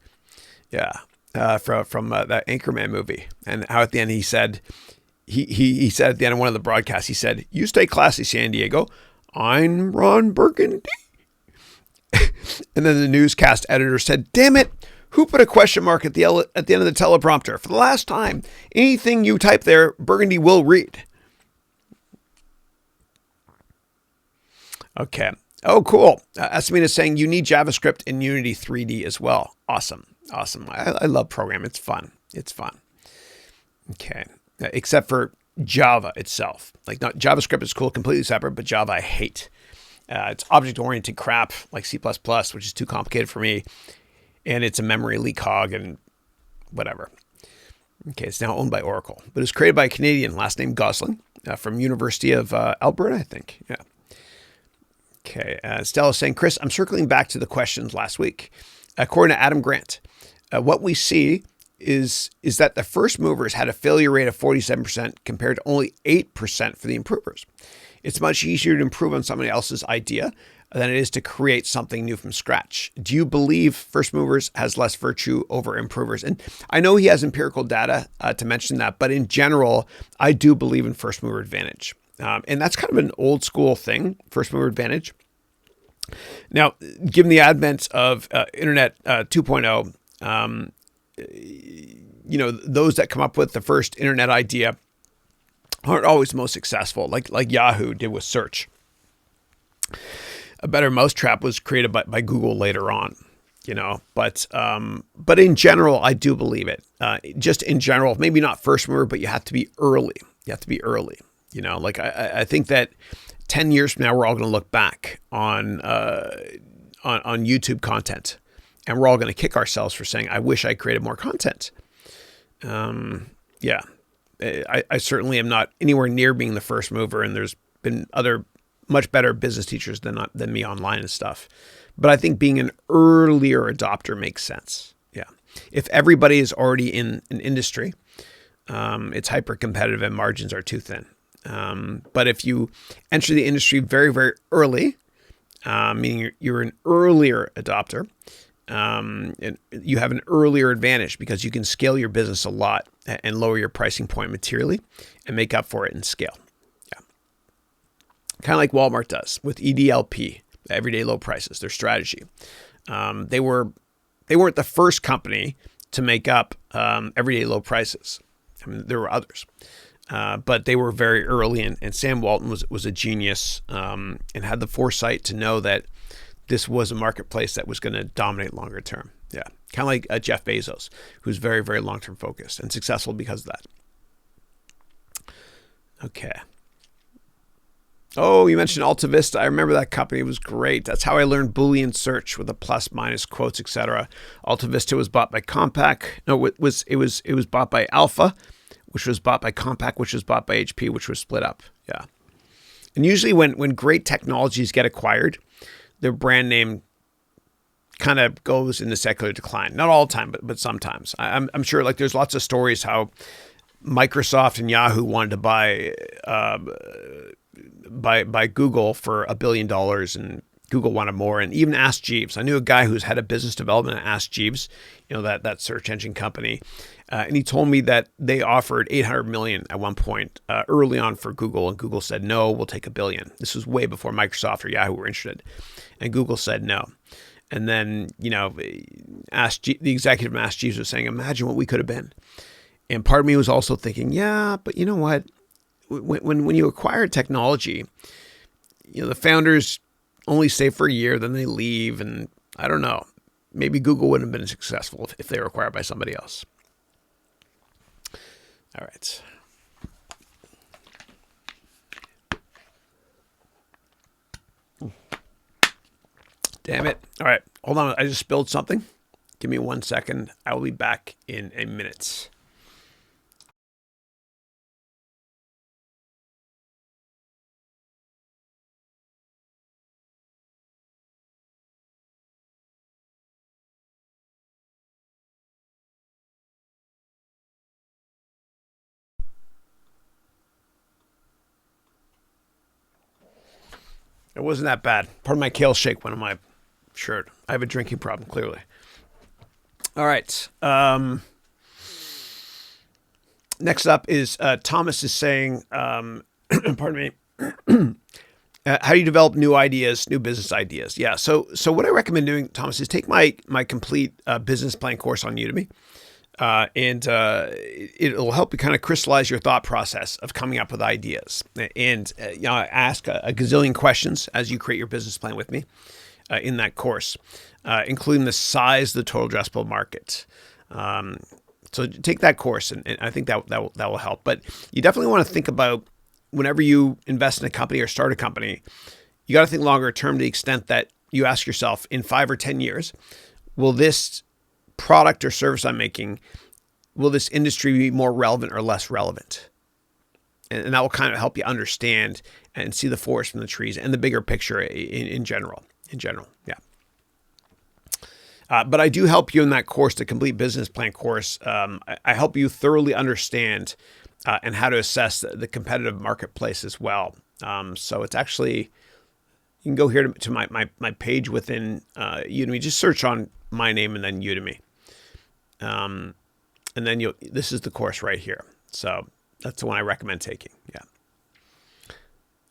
Yeah. From that Anchorman movie. And how at the end he said, he said at the end of one of the broadcasts, he said, "You stay classy, San Diego. I'm Ron Burgundy." And then the newscast editor said, "Damn it. Who put a question mark at the end of the teleprompter? For the last time, anything you type there, Burgundy will read." Okay. Oh, cool. Asmina is saying you need JavaScript in Unity 3D as well. Awesome. I love programming. It's fun. Okay. Except for Java itself. Like, not JavaScript is cool, completely separate, but Java I hate. It's object-oriented crap like C++, which is too complicated for me. And it's a memory leak hog and whatever. Okay, it's now owned by Oracle, but it's created by a Canadian, last name Gosling, from University of Alberta, I think. Yeah. Okay, Stella's saying, Chris, I'm circling back to the questions last week. According to Adam Grant, what we see is that the first movers had a failure rate of 47% compared to only 8% for the improvers. It's much easier to improve on somebody else's idea than it is to create something new from scratch. Do you believe first movers has less virtue over improvers? And I know he has empirical data to mention that, but in general, I do believe in first mover advantage. And that's kind of an old school thing, first mover advantage. Now, given the advent of Internet 2.0, those that come up with the first internet idea aren't always the most successful, like Yahoo did with search. A better mousetrap was created by Google later on, but in general, I do believe it. Just in general, maybe not first mover, but you have to be early. I think that 10 years from now, we're all going to look back on YouTube content and we're all going to kick ourselves for saying, I wish I created more content. I certainly am not anywhere near being the first mover, and there's been other much better business teachers than me online and stuff. But I think being an earlier adopter makes sense. Yeah. If everybody is already in an industry, it's hyper competitive and margins are too thin. But if you enter the industry very, very early, meaning you're an earlier adopter, and you have an earlier advantage because you can scale your business a lot and lower your pricing point materially and make up for it in scale. Yeah. Kind of like Walmart does with EDLP, everyday low prices, their strategy. They weren't the first company to make up everyday low prices. I mean, there were others. But they were very early, and Sam Walton was a genius and had the foresight to know that this was a marketplace that was going to dominate longer term. Yeah, kind of like Jeff Bezos, who's very, very long-term focused and successful because of that. Okay. Oh, you mentioned Alta Vista. I remember that company. It was great. That's how I learned Boolean search with the plus, minus, quotes, etc. Alta Vista was bought by Compaq. No, it was bought by Alpha, which was bought by Compaq, which was bought by HP, which was split up. Yeah. And usually when great technologies get acquired, their brand name kind of goes into secular decline. Not all the time, but sometimes. I'm sure like there's lots of stories how Microsoft and Yahoo wanted to buy Google for $1 billion, and Google wanted more. And even Ask Jeeves. I knew a guy who's head of business development at Ask Jeeves, that search engine company. And he told me that they offered $800 million at one point early on for Google. And Google said, no, we'll take $1 billion. This was way before Microsoft or Yahoo were interested. And Google said no. And then, the executive from Ask Jeeves was saying, imagine what we could have been. And part of me was also thinking, yeah, but you know what? When you acquire technology, the founders only stay for a year, then they leave. And I don't know, maybe Google wouldn't have been successful if they were acquired by somebody else. All right. Damn it. All right. Hold on. I just spilled something. Give me 1 second. I will be back in a minute. It wasn't that bad. Part of my kale shake went on my shirt. I have a drinking problem, clearly. All right. Next up is Thomas is saying, pardon me, how do you develop new ideas, new business ideas? Yeah. So what I recommend doing, Thomas, is take my complete business plan course on Udemy. And it'll help you kind of crystallize your thought process of coming up with ideas. And ask a gazillion questions as you create your business plan with me in that course, including the size of the total addressable market. So take that course, and I think that will help. But you definitely want to think about whenever you invest in a company or start a company, you got to think longer term to the extent that you ask yourself, in 5 or 10 years, will this product or service I'm making, will this industry be more relevant or less relevant? And that will kind of help you understand and see the forest from the trees and the bigger picture in general. Yeah. But I do help you in that course, the complete business plan course. I help you thoroughly understand and how to assess the competitive marketplace as well. So it's actually, you can go here to my page within Udemy. Just search on my name and then Udemy. And then this is the course right here. So that's the one I recommend taking. Yeah.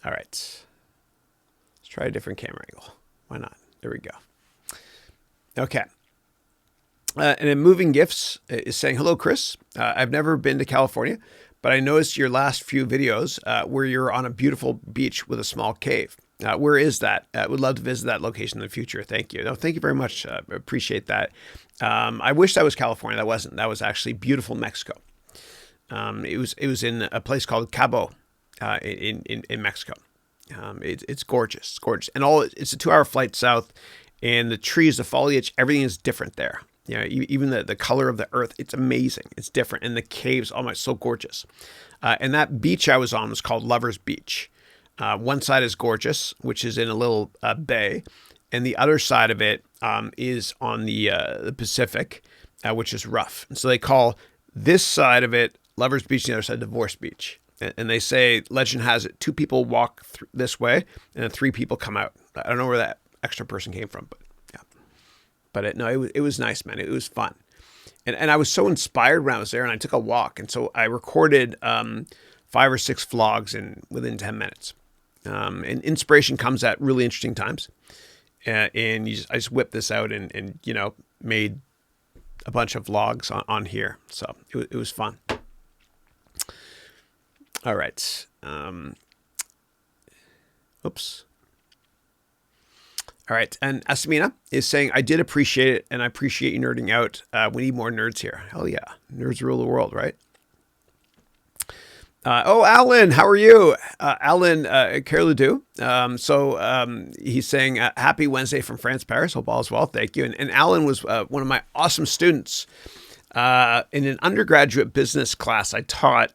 All right. Let's try a different camera angle. Why not? There we go. Okay. And then Moving Gifts is saying, hello, Chris. I've never been to California, but I noticed your last few videos where you're on a beautiful beach with a small cave. Where is that? Would love to visit that location in the future. Thank you. No, thank you very much. Appreciate that. I wish that was California. That wasn't. That was actually beautiful Mexico. It was in a place called Cabo in Mexico. It's gorgeous. It's gorgeous. And it's a 2-hour flight south, and the trees, the foliage, everything is different there. Even the color of the earth, it's amazing. It's different. And the caves, oh my, so gorgeous. And that beach I was on was called Lover's Beach. One side is gorgeous, which is in a little bay, and the other side of it is on the Pacific, which is rough. And so they call this side of it Lover's Beach and the other side Divorce Beach. And they say, legend has it, 2 people walk this way and then 3 people come out. I don't know where that extra person came from, but yeah. But it was nice, man. It was fun. And I was so inspired when I was there, and I took a walk. And so I recorded 5 or 6 vlogs within 10 minutes. And inspiration comes at really interesting times. And I just whipped this out and made a bunch of vlogs on here. So it was fun. All right. Oops. All right. And Asamina is saying, I did appreciate it, and I appreciate you nerding out. We need more nerds here. Hell yeah. Nerds rule the world, right? Alan, how are you? Alan Carledu. He's saying, happy Wednesday from France, Paris. Hope all is well. Thank you. And Alan was one of my awesome students in an undergraduate business class I taught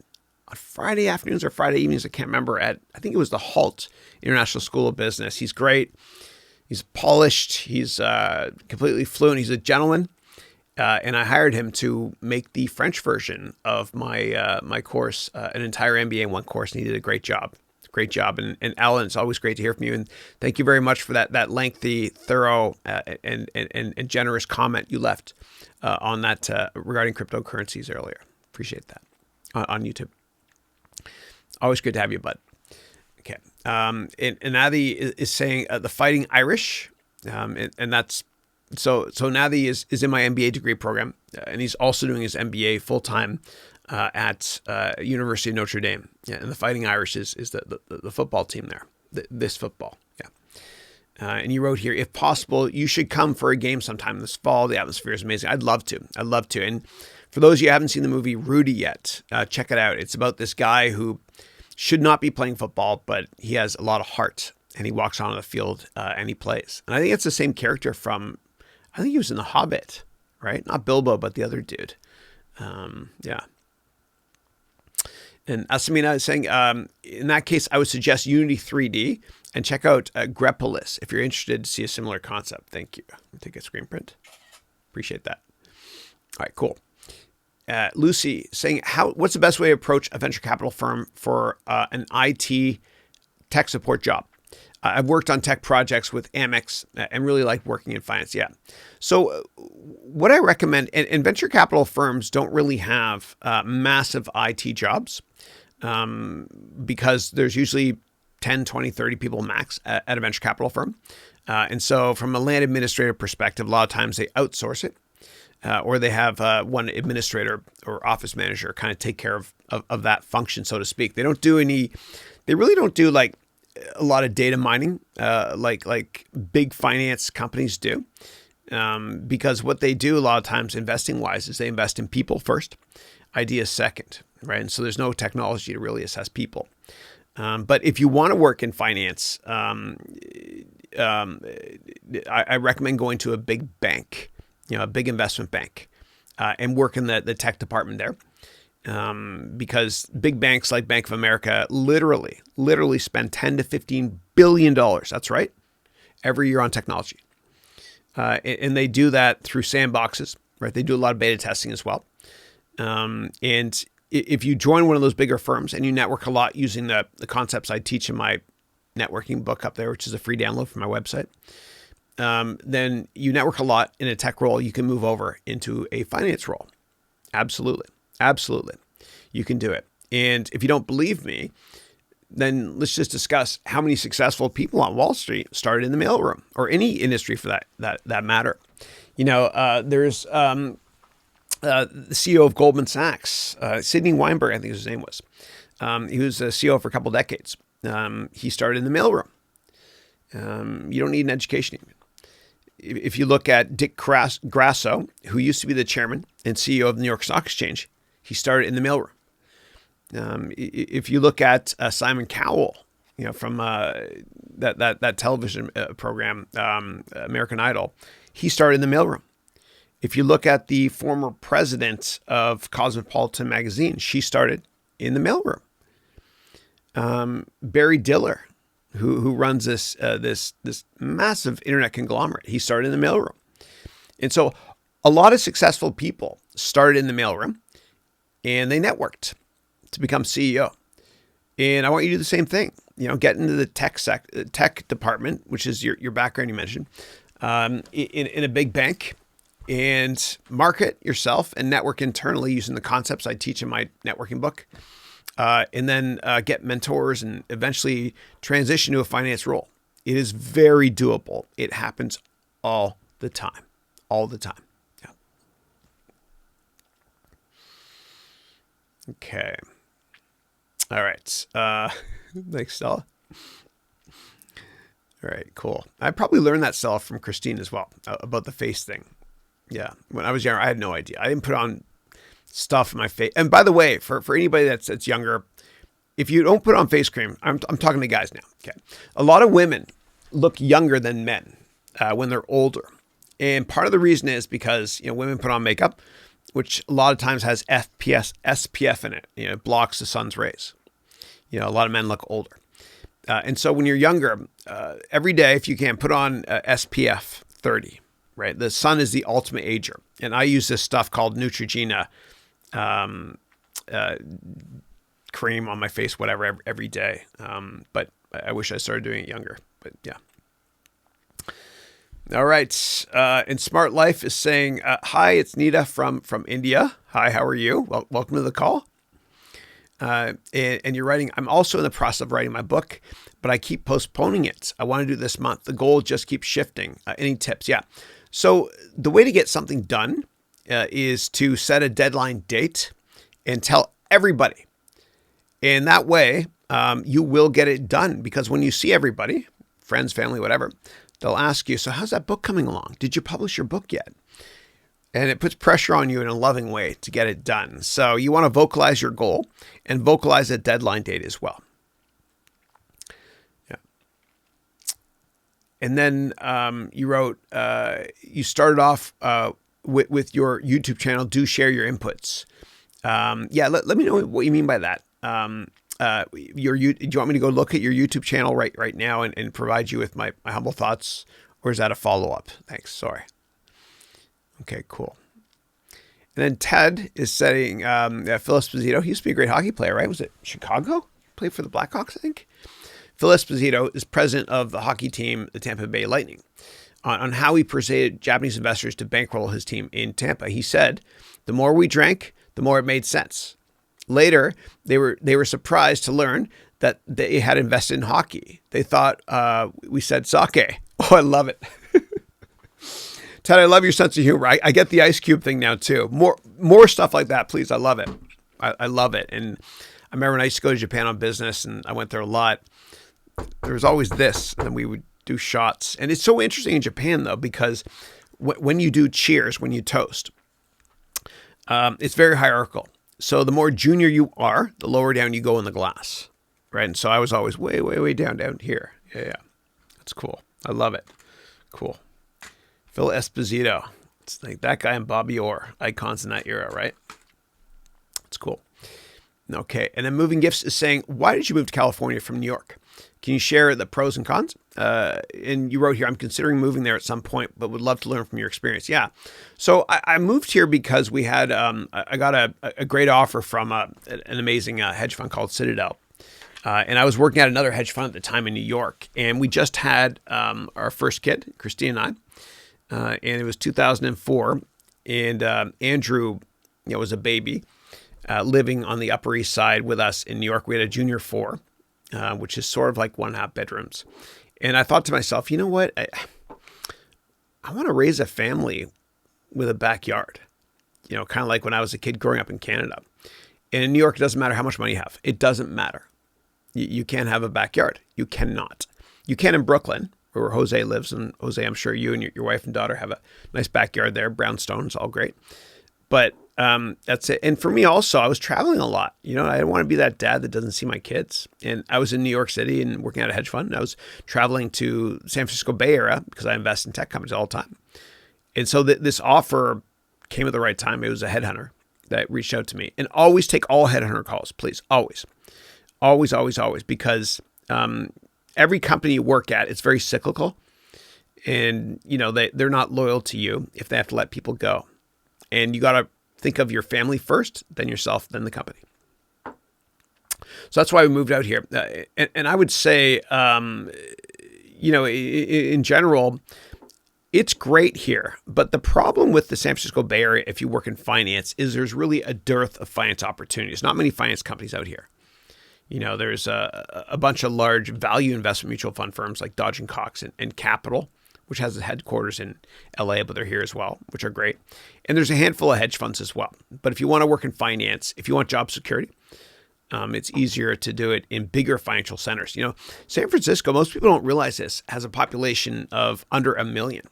on Friday afternoons or Friday evenings. I can't remember. I think it was the Halt International School of Business. He's great. He's polished. He's completely fluent. He's a gentleman. And I hired him to make the French version of my course, an entire MBA in one course, and he did a great job. Great job. And Alan, it's always great to hear from you. And thank you very much for that lengthy, thorough, and generous comment you left on that regarding cryptocurrencies earlier. Appreciate that on YouTube. Always good to have you, bud. Okay. And Adi is saying the Fighting Irish, and that's so Nadi is in my MBA degree program, and he's also doing his MBA full time at University of Notre Dame. Yeah, and the Fighting Irish is the football team there. This football, yeah. And you wrote here, if possible, you should come for a game sometime this fall. The atmosphere is amazing. I'd love to. And for those of you who haven't seen the movie Rudy yet, check it out. It's about this guy who should not be playing football, but he has a lot of heart, and he walks onto the field and he plays. And I think it's the same character from, I think he was in The Hobbit, right? Not Bilbo, but the other dude. Yeah. And Asamina is saying, in that case, I would suggest Unity 3D and check out Grepolis if you're interested to see a similar concept. Thank you. I'll take a screen print. Appreciate that. All right, cool. Lucy saying, what's the best way to approach a venture capital firm for an IT tech support job? I've worked on tech projects with Amex and really like working in finance. Yeah. So what I recommend, and venture capital firms don't really have massive IT jobs because there's usually 10, 20, 30 people max at a venture capital firm. And so from a land administrative perspective, a lot of times they outsource it or they have one administrator or office manager kind of take care of that function, so to speak. They really don't do like a lot of data mining, like big finance companies do, because what they do a lot of times investing wise is they invest in people first, ideas second, right? And so there's no technology to really assess people. But if you want to work in finance, I recommend going to a big bank, a big investment bank, and work in the tech department there. Because big banks like Bank of America literally spend $10 to $15 billion. That's right. Every year on technology. And they do that through sandboxes, right? They do a lot of beta testing as well. And if you join one of those bigger firms and you network a lot using the concepts I teach in my networking book up there, which is a free download from my website, then you network a lot in a tech role, you can move over into a finance role. Absolutely. You can do it. And if you don't believe me, then let's just discuss how many successful people on Wall Street started in the mailroom or any industry for that matter. There's the CEO of Goldman Sachs, Sidney Weinberg, I think his name was. He was a CEO for a couple decades. He started in the mailroom. You don't need an education even. If you look at Dick Grasso, who used to be the chairman and CEO of the New York Stock Exchange, he started in the mailroom. If you look at Simon Cowell, from that television program, American Idol, he started in the mailroom. If you look at the former president of Cosmopolitan magazine, she started in the mailroom. Barry Diller, who runs this massive internet conglomerate, he started in the mailroom. And so A lot of successful people started in the mailroom and they networked to become CEO. And I want you to do the same thing. Get into the tech department, which is your background you mentioned, in a big bank, and market yourself and network internally using the concepts I teach in my networking book. And then get mentors and eventually transition to a finance role. It is very doable. It happens all the time. All the time. Yeah. Okay. All right. Thanks, Stella. All right, cool. I probably learned that, Stella, from Christine as well, about the face thing. Yeah. When I was younger, I had no idea. I didn't put on stuff in my face. And by the way, for anybody that's younger, if you don't put on face cream, I'm talking to guys now. Okay. A lot of women look younger than men when they're older. And part of the reason is because, women put on makeup, which a lot of times has SPF in it. It blocks the sun's rays. A lot of men look older. And so when you're younger, every day, if you can, put on SPF 30, right? The sun is the ultimate ager. And I use this stuff called Neutrogena cream on my face, whatever, every day. But I wish I started doing it younger, but yeah. All right. And Smart Life is saying, hi, it's Nita from India. Hi, how are you? Welcome to the call. And you're writing, I'm also in the process of writing my book, but I keep postponing it. I want to do it this month. The goal just keeps shifting. Any tips? Yeah. So the way to get something done is to set a deadline date and tell everybody. And that way you will get it done, because when you see everybody, friends, family, whatever, they'll ask you, so how's that book coming along? Did you publish your book yet? And it puts pressure on you in a loving way to get it done. So you want to vocalize your goal and vocalize a deadline date as well. Yeah. And then you wrote, you started off with your YouTube channel, do share your inputs. Yeah, let me know what you mean by that. Do you want me to go look at your YouTube channel right now and provide you with my humble thoughts? Or is that a follow-up? Thanks. Sorry. Okay, cool. And then Ted is saying, Phil Esposito, he used to be a great hockey player, right? Was it Chicago? Played for the Blackhawks, I think. Phil Esposito is president of the hockey team, the Tampa Bay Lightning, on how he persuaded Japanese investors to bankroll his team in Tampa. He said, the more we drank, the more it made sense. Later, they were surprised to learn that they had invested in hockey. They thought we said sake. Oh, I love it. Ted, I love your sense of humor. I get the ice cube thing now too. More stuff like that, please. I love it. I love it. And I remember when I used to go to Japan on business, and I went there a lot, there was always this, and we would do shots. And it's so interesting in Japan, though, because when you do cheers, when you toast, it's very hierarchical. So the more junior you are, the lower down you go in the glass, right? And so I was always way, way, way down here. Yeah. That's cool. I love it. Cool. Phil Esposito. It's like that guy and Bobby Orr, icons in that era, right? It's cool. Okay. And then Moving Gifts is saying, why did you move to California from New York? Can you share the pros and cons? And you wrote here, I'm considering moving there at some point, but would love to learn from your experience. Yeah. So I moved here because we had, I got a great offer from an amazing hedge fund called Citadel. And I was working at another hedge fund at the time in New York. And we just had our first kid, Christine and I. And it was 2004. And Andrew, was a baby living on the Upper East Side with us in New York. We had a junior 4, which is sort of like 1.5 bedrooms. And I thought to myself, you know what? I want to raise a family with a backyard, kind of like when I was a kid growing up in Canada. And in New York, it doesn't matter how much money you have. It doesn't matter. You can't have a backyard. You cannot. You can in Brooklyn, where Jose lives. And Jose, I'm sure you and your wife and daughter have a nice backyard there. Brownstones, all great. But that's it. And for me also, I was traveling a lot. I didn't want to be that dad that doesn't see my kids. And I was in New York City and working at a hedge fund. And I was traveling to San Francisco Bay Area because I invest in tech companies all the time. And so this offer came at the right time. It was a headhunter that reached out to me. And always take all headhunter calls, please. Always. Always, always, always. Because every company you work at, it's very cyclical. And, they're not loyal to you if they have to let people go. And you got to think of your family first, then yourself, then the company. So that's why we moved out here. And I would say, in general, it's great here. But the problem with the San Francisco Bay Area, if you work in finance, is there's really a dearth of finance opportunities. Not many finance companies out here. There's a bunch of large value investment mutual fund firms like Dodge & Cox and Capital, which has its headquarters in LA, but they're here as well, which are great. And there's a handful of hedge funds as well. But if you want to work in finance, if you want job security, it's easier to do it in bigger financial centers. San Francisco, most people don't realize this, has a population of under 1 million.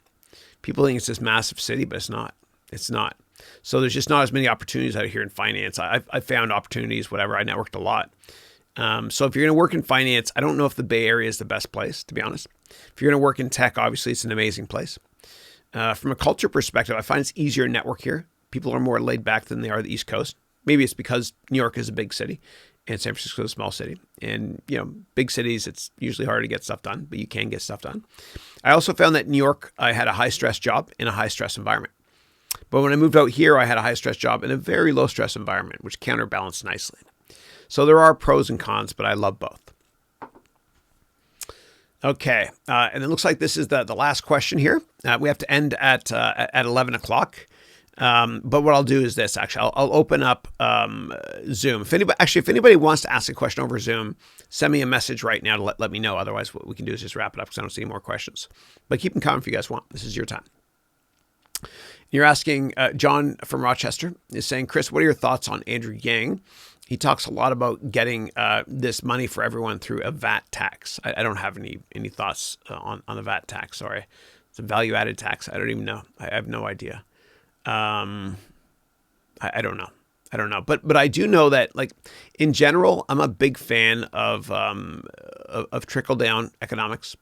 People think it's this massive city, but it's not. It's not. So there's just not as many opportunities out here in finance. I found opportunities, whatever. I networked a lot. So if you're going to work in finance, I don't know if the Bay Area is the best place, to be honest. If you're going to work in tech, obviously it's an amazing place. From a culture perspective, I find it's easier to network here. People are more laid back than they are the East Coast. Maybe it's because New York is a big city and San Francisco is a small city. And, big cities, it's usually hard to get stuff done, but you can get stuff done. I also found that New York, I had a high-stress job in a high-stress environment. But when I moved out here, I had a high-stress job in a very low-stress environment, which counterbalanced nicely. So there are pros and cons, but I love both. Okay, and it looks like this is the last question here. We have to end at 11 o'clock. But what I'll do is this, actually. I'll open up Zoom. If anybody wants to ask a question over Zoom, send me a message right now to let me know. Otherwise, what we can do is just wrap it up because I don't see any more questions. But keep them coming if you guys want. This is your time. You're asking, John from Rochester is saying, Chris, what are your thoughts on Andrew Yang? He talks a lot about getting this money for everyone through a VAT tax. I don't have any thoughts on the VAT tax. Sorry. It's a value-added tax. I don't even know. I have no idea. I don't know. But I do know that, like, in general, I'm a big fan of trickle-down economics.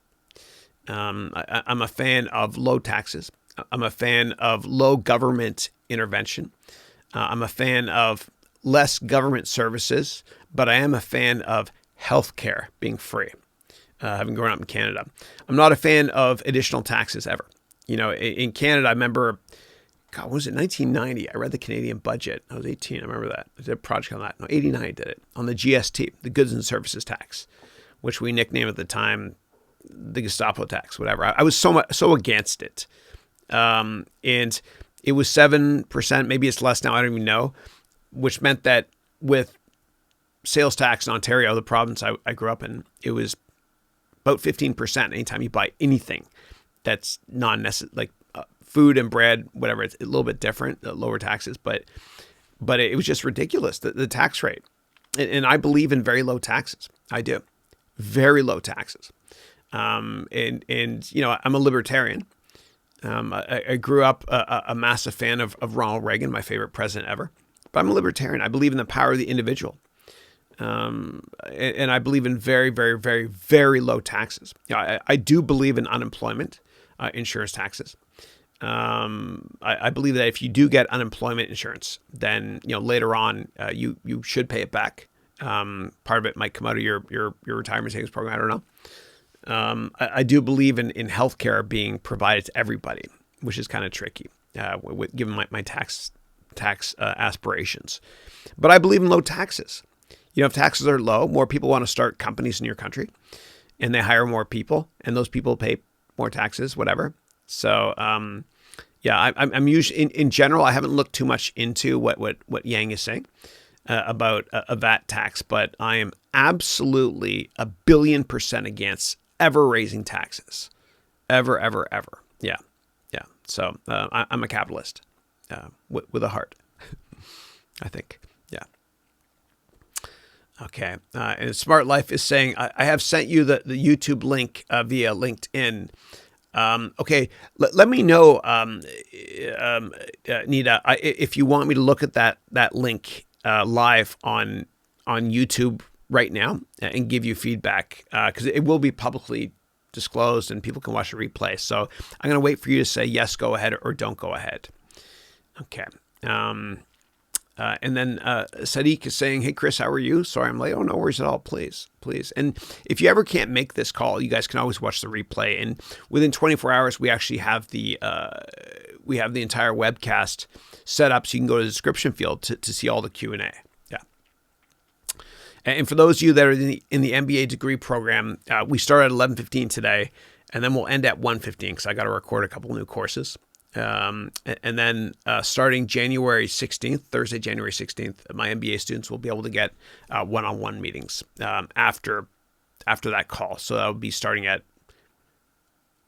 I'm a fan of low taxes. I'm a fan of low government intervention. I'm a fan of less government services, but I am a fan of healthcare being free, having grown up in Canada. I'm not a fan of additional taxes ever. In Canada, I remember, God, what was it, 1990? I read the Canadian budget. I was 18. I remember that. I did a project on that. No, 89 I did it, on the GST, the Goods and Services Tax, which we nicknamed at the time the Gestapo tax, whatever. I was so against it. And it was 7%, maybe it's less now, I don't even know, which meant that with sales tax in Ontario, the province I grew up in, it was about 15% anytime you buy anything that's non-necessary, like food and bread, whatever. It's a little bit different, lower taxes, but it was just ridiculous, the tax rate. And I believe in very low taxes. I do. Very low taxes. And I'm a libertarian. I grew up a massive fan of Ronald Reagan, my favorite president ever. But I'm a libertarian. I believe in the power of the individual. And I believe in very, very, very, very low taxes. I do believe in unemployment insurance taxes. I believe that if you do get unemployment insurance, then later on you should pay it back. Part of it might come out of your retirement savings program. I don't know. I do believe in healthcare being provided to everybody, which is kind of tricky given my tax aspirations. But I believe in low taxes. If taxes are low, more people want to start companies in your country, and they hire more people, and those people pay more taxes, whatever. So, I'm usually in general, I haven't looked too much into what Yang is saying about a VAT tax, but I am absolutely 1,000,000,000% against ever raising taxes, ever. Yeah. So I'm a capitalist with a heart, I think. Yeah. Okay. And Smart Life is saying, I have sent you the YouTube link via LinkedIn. Okay. Let me know, Nita, if you want me to look at that link live on YouTube right now and give you feedback, because it will be publicly disclosed and people can watch the replay. So I'm going to wait for you to say yes, go ahead, or don't go ahead. Okay. And then Sadiq is saying, hey, Chris, how are you? Sorry, I'm late. Oh, no worries at all. Please. And if you ever can't make this call, you guys can always watch the replay. And within 24 hours, we actually have the entire webcast set up, so you can go to the description field to see all the Q&A. Yeah. And for those of you that are in the MBA degree program, we start at 11:15 today, and then we'll end at 1:15 because I got to record a couple new courses. And then starting January 16th, Thursday, January 16th, my MBA students will be able to get one-on-one meetings after that call. So that will be starting at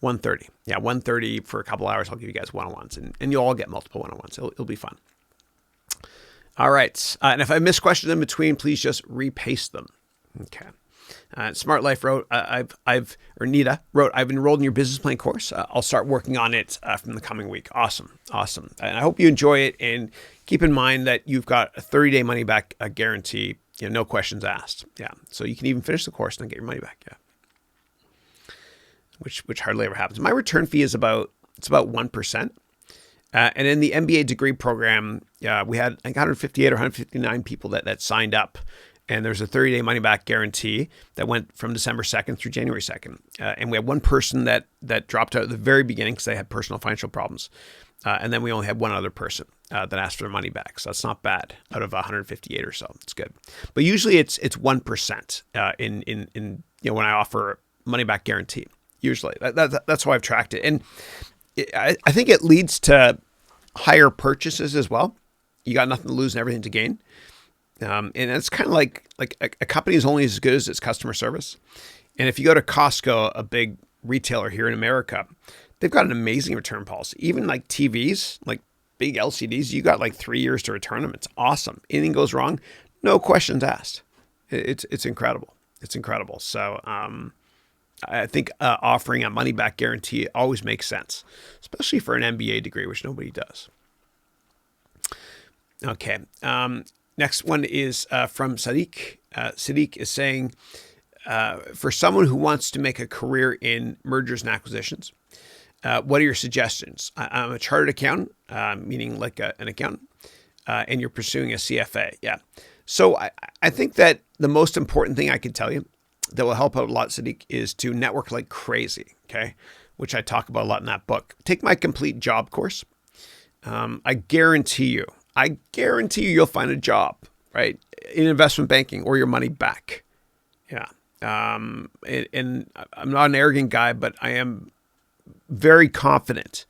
1:30. Yeah, 1:30 for a couple hours. I'll give you guys one-on-ones, and you'll all get multiple one-on-ones. It'll be fun. All right. And if I miss questions in between, please just repaste them. Okay. Smart Life wrote, Nita wrote, I've enrolled in your business plan course. I'll start working on it from the coming week. Awesome. And I hope you enjoy it. And keep in mind that you've got a 30-day money back guarantee, no questions asked. Yeah. So you can even finish the course and then get your money back. Yeah. Which hardly ever happens. My return fee is about 1%. And in the MBA degree program, we had 158 or 159 people that signed up. And there's a 30-day money-back guarantee that went from December 2nd through January 2nd. And we had one person that dropped out at the very beginning because they had personal financial problems. And then we only had one other person that asked for their money back. So that's not bad out of 158 or so. It's good. But usually it's 1% in when I offer money-back guarantee. Usually. That's how I've tracked it. And I think it leads to higher purchases as well. You got nothing to lose and everything to gain. And it's kind of like a company is only as good as its customer service. And if you go to Costco, a big retailer here in America, they've got an amazing return policy. Even like TVs, like big LCDs, you got like 3 years to return them. It's awesome. Anything goes wrong, no questions asked. It's incredible. It's incredible. So I think offering a money back guarantee always makes sense, especially for an MBA degree, which nobody does. Okay. Next one is from Sadiq. Sadiq is saying, for someone who wants to make a career in mergers and acquisitions, what are your suggestions? I'm a chartered accountant, meaning like an accountant, and you're pursuing a CFA. Yeah. So I think that the most important thing I could tell you that will help out a lot, Sadiq, is to network like crazy, okay? Which I talk about a lot in that book. Take my complete job course. I guarantee you'll find a job, right, in investment banking or your money back. Yeah. And I'm not an arrogant guy, but I am very confident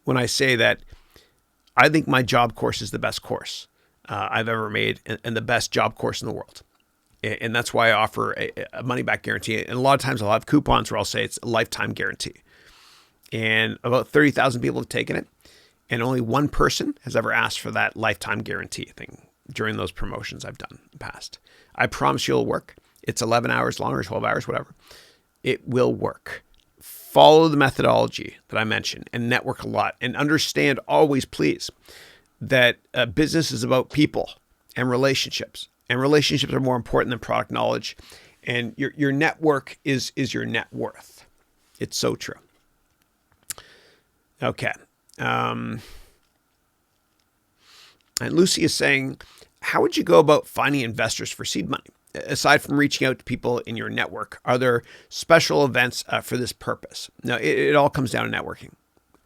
when I say that I think my job course is the best course I've ever made and the best job course in the world. And that's why I offer a money back guarantee. And a lot of times I'll have coupons where I'll say it's a lifetime guarantee. And about 30,000 people have taken it. And only one person has ever asked for that lifetime guarantee thing during those promotions I've done in the past. I promise you it'll work. It's 11 hours long or 12 hours, whatever. It will work. Follow the methodology that I mentioned and network a lot. And understand always, please, that business is about people and relationships. And relationships are more important than product knowledge. And your network is your net worth. It's so true. Okay. And Lucy is saying, how would you go about finding investors for seed money? Aside from reaching out to people in your network, are there special events for this purpose? No, it all comes down to networking.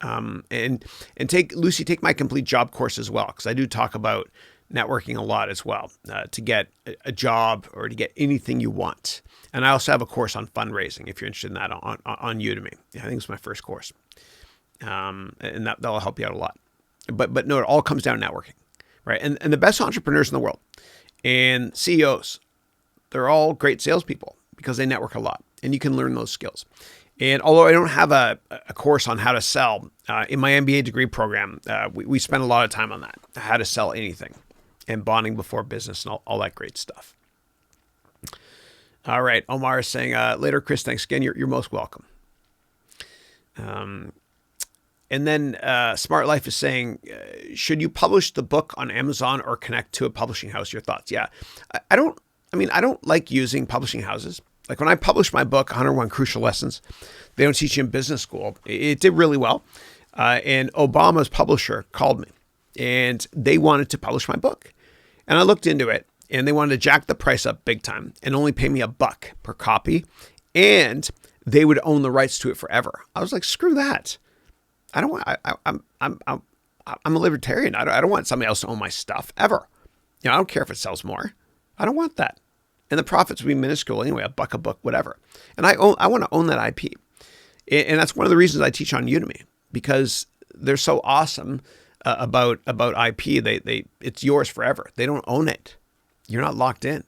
And take my complete job course as well, because I do talk about networking a lot as well to get a job or to get anything you want. And I also have a course on fundraising if you're interested in that on Udemy. I think it's my first course. And that'll help you out a lot. But no, it all comes down to networking, right? And the best entrepreneurs in the world and CEOs, they're all great salespeople because they network a lot, and you can learn those skills. And although I don't have a course on how to sell, in my MBA degree program, we spend a lot of time on that, how to sell anything and bonding before business and all that great stuff. All right. Omar is saying, later, Chris, thanks again. You're most welcome. And then Smart Life is saying, should you publish the book on Amazon or connect to a publishing house? Your thoughts? Yeah. I don't like using publishing houses. Like when I published my book, 101 Crucial Lessons, they don't teach you in business school. It did really well. And Obama's publisher called me and they wanted to publish my book. And I looked into it, and they wanted to jack the price up big time and only pay me $1 per copy, and they would own the rights to it forever. I was like, screw that. I don't want. I'm a libertarian. I don't want somebody else to own my stuff ever. I don't care if it sells more. I don't want that. And the profits would be minuscule anyway, $1 a book, whatever. And I want to own that IP. And that's one of the reasons I teach on Udemy, because they're so awesome about IP. It's yours forever. They don't own it. You're not locked in.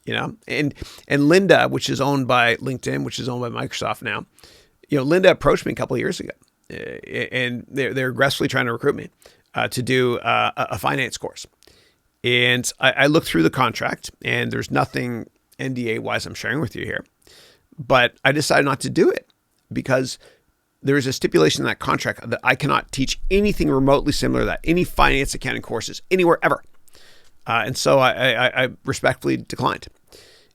And Linda, which is owned by LinkedIn, which is owned by Microsoft now, Linda approached me a couple of years ago, and they're aggressively trying to recruit me to do a finance course. And I looked through the contract, and there's nothing NDA-wise I'm sharing with you here, but I decided not to do it because there is a stipulation in that contract that I cannot teach anything remotely similar to that, any finance accounting courses anywhere ever. And so I respectfully declined.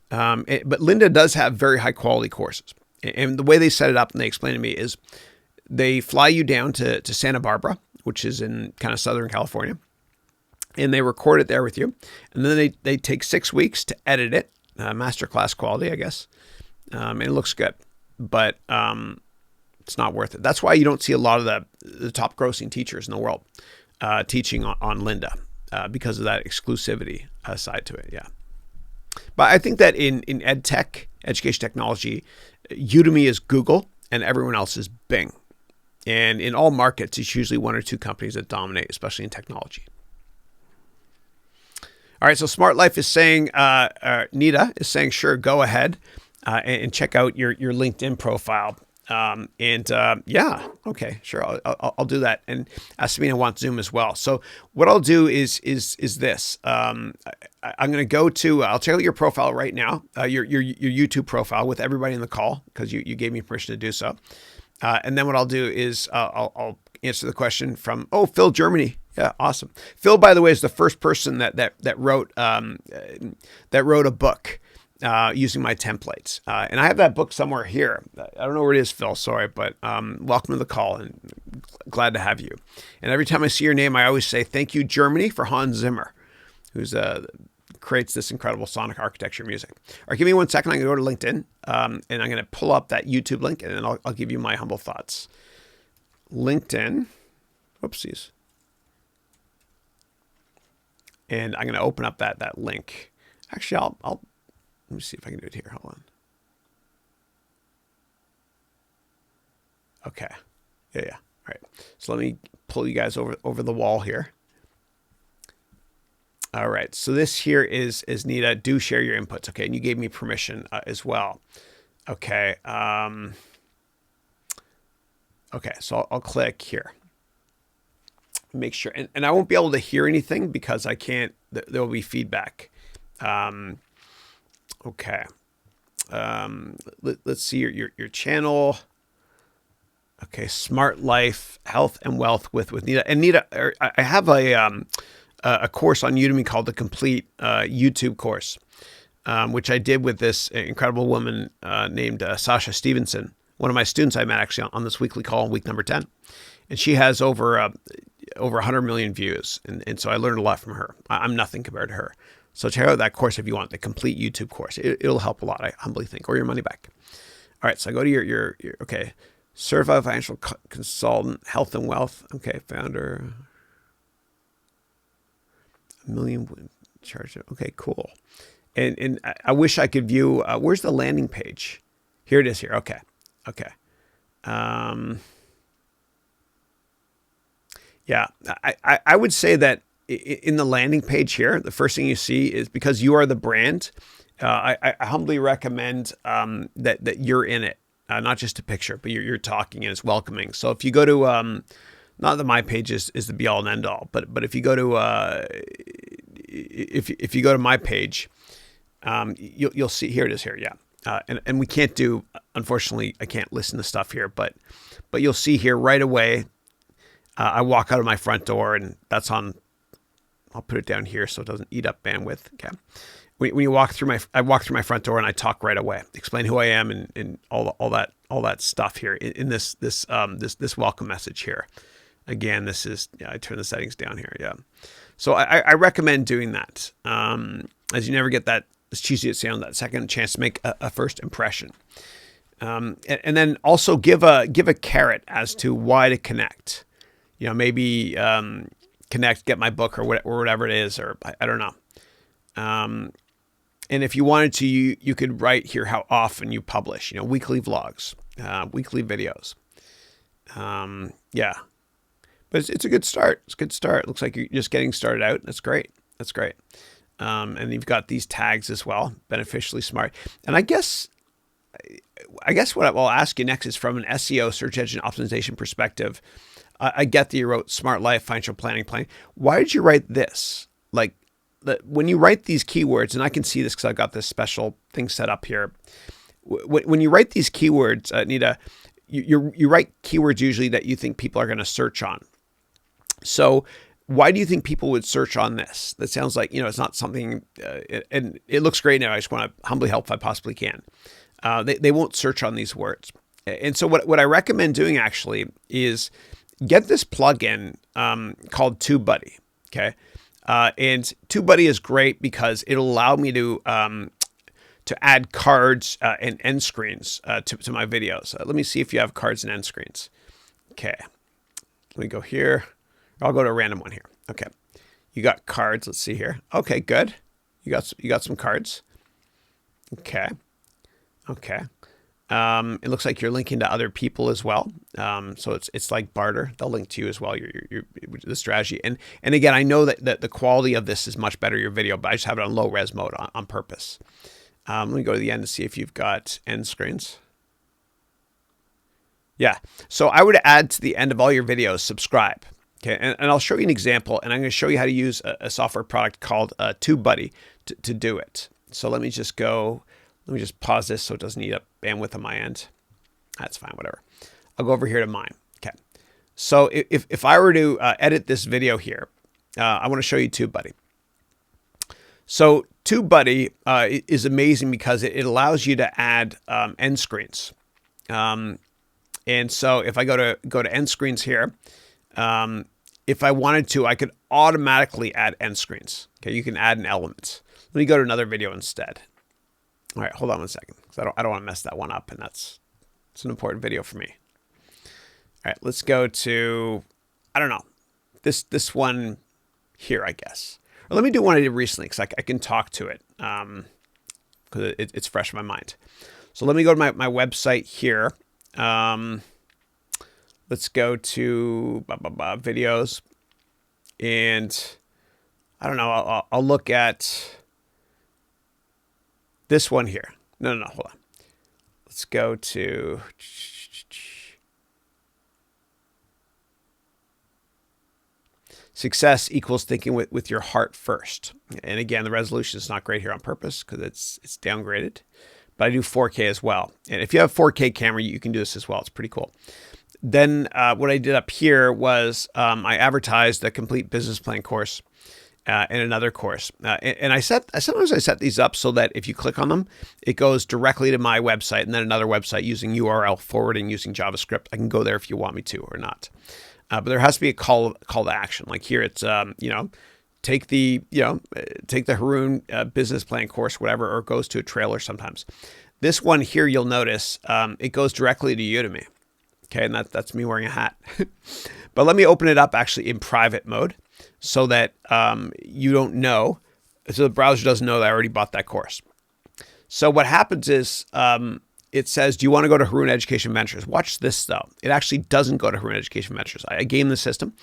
But Linda does have very high quality courses. And the way they set it up and they explain to me is they fly you down to Santa Barbara, which is in kind of Southern California, and they record it there with you. And then they take 6 weeks to edit it, masterclass quality, I guess. And it looks good, but it's not worth it. That's why you don't see a lot of the top grossing teachers in the world teaching on Linda. Because of that exclusivity side to it, yeah. But I think that in ed tech, education technology, Udemy is Google and everyone else is Bing. And in all markets, it's usually one or two companies that dominate, especially in technology. All right, so Smart Life is saying, Nita is saying, sure, go ahead and check out your LinkedIn profile. Yeah, okay, sure. I'll do that. And Sabina wants Zoom as well. So what I'll do is this. I'm going to go to, I'll check out your profile right now, your YouTube profile with everybody in the call, because you gave me permission to do so. And then what I'll do is I'll answer the question from, Phil, Germany. Yeah, awesome. Phil, by the way, is the first person that wrote a book. Using my templates. And I have that book somewhere here. I don't know where it is, Phil, sorry, but welcome to the call and glad to have you. And every time I see your name, I always say, thank you, Germany, for Hans Zimmer, who's creates this incredible sonic architecture music. All right, give me 1 second. I'm going to go to LinkedIn, and I'm going to pull up that YouTube link, and then I'll give you my humble thoughts. LinkedIn. Whoopsies. And I'm going to open up that link. Actually, I'll let me see if I can do it here. Hold on. Okay. Yeah. All right. So let me pull you guys over the wall here. All right. So this here is Nita. Do share your inputs. Okay. And you gave me permission as well. Okay. Okay. So I'll click here. Make sure. And I won't be able to hear anything because I can't. There will be feedback. Okay. Let's see your channel. Okay. Smart Life, Health and Wealth with Nita. And Nita, I have a course on Udemy called the Complete YouTube course, which I did with this incredible woman named Sasha Stevenson, one of my students I met actually on this weekly call in week number 10. And she has over 100 million views. And so I learned a lot from her. I'm nothing compared to her. So check out that course if you want, the Complete YouTube course. It'll help a lot, I humbly think, or your money back. All right, so I go to your okay, certified financial consultant, health and wealth. Okay, founder, $1 million charge. Okay, cool. And I wish I could view. Where's the landing page? Here it is. Here. Okay. Yeah, I would say that. In the landing page here, the first thing you see is because you are the brand, I humbly recommend that you're in it, not just a picture, but you're talking and it's welcoming. So if you go to, not that my page is the be all and end all, but if you go to, if you go to my page, you'll see, here it is here. Yeah. And we can't do, unfortunately, I can't listen to stuff here, but you'll see here right away, I walk out of my front door and that's on, I'll put it down here so it doesn't eat up bandwidth. Okay. When you walk through I walk through my front door and I talk right away, explain who I am and all that stuff here in this welcome message here. Again, this is, I turn the settings down here. Yeah. So I recommend doing that. As you never get that, as cheesy as it sounds, that second chance to make a first impression. And then also give a carrot as to why to connect. Maybe connect, get my book or whatever it is, or I don't know. And if you wanted to, you could write here how often you publish, weekly vlogs, weekly videos. Yeah. But it's a good start. It's a good start. It looks like you're just getting started out. That's great. That's great. And you've got these tags as well, beneficially smart. And I guess what I'll ask you next is from an SEO, search engine optimization perspective. I get that you wrote smart life, financial planning. Why did you write this? Like, when you write these keywords, and I can see this because I've got this special thing set up here. When you write these keywords, Nita, you write keywords usually that you think people are going to search on. So why do you think people would search on this? That sounds like, it's not something, and it looks great now. I just want to humbly help if I possibly can. They won't search on these words. And so what I recommend doing actually is get this plugin called TubeBuddy. Okay. And TubeBuddy is great because it'll allow me to add cards and end screens to my videos. Let me see if you have cards and end screens. Okay. Let me go here. I'll go to a random one here. Okay. You got cards. Let's see here. Okay, good. You got some cards. Okay. Okay. It looks like you're linking to other people as well. So it's like barter. They'll link to you as well. Your the strategy. And again, I know that the quality of this is much better, your video, but I just have it on low res mode on purpose. Let me go to the end to see if you've got end screens. Yeah. So I would add to the end of all your videos, subscribe. Okay. And I'll show you an example, and I'm going to show you how to use a software product called TubeBuddy to do it. So let me just pause this so it doesn't eat up bandwidth on my end. That's fine, whatever. I'll go over here to mine. Okay. So if I were to edit this video here, I want to show you TubeBuddy. So TubeBuddy is amazing because it allows you to add end screens. And so if I go to end screens here, if I wanted to, I could automatically add end screens. Okay, you can add an element. Let me go to another video instead. All right, hold on 1 second, because I don't want to mess that one up, and it's an important video for me. All right, let's go to, I don't know, this one here, I guess. Or let me do one I did recently, because I can talk to it, because it's fresh in my mind. So let me go to my website here. Let's go to videos, and I don't know, I'll look at this one here. No, hold on. Let's go to success equals thinking with your heart first. And again, the resolution is not great here on purpose because it's downgraded, but I do 4K as well. And if you have a 4K camera, you can do this as well. It's pretty cool. Then what I did up here was I advertised the complete business plan course and another course. And sometimes I set these up so that if you click on them, it goes directly to my website and then another website using URL forwarding using JavaScript. I can go there if you want me to or not. But there has to be a call to action. Like here, it's take the Haroun business plan course, whatever, or it goes to a trailer sometimes. This one here, you'll notice it goes directly to Udemy. Okay, and that's me wearing a hat. But let me open it up actually in private mode so that you don't know, so the browser doesn't know that I already bought that course. So what happens is it says, do you want to go to Haroun Education Ventures? Watch this though. It actually doesn't go to Haroun Education Ventures. I game the system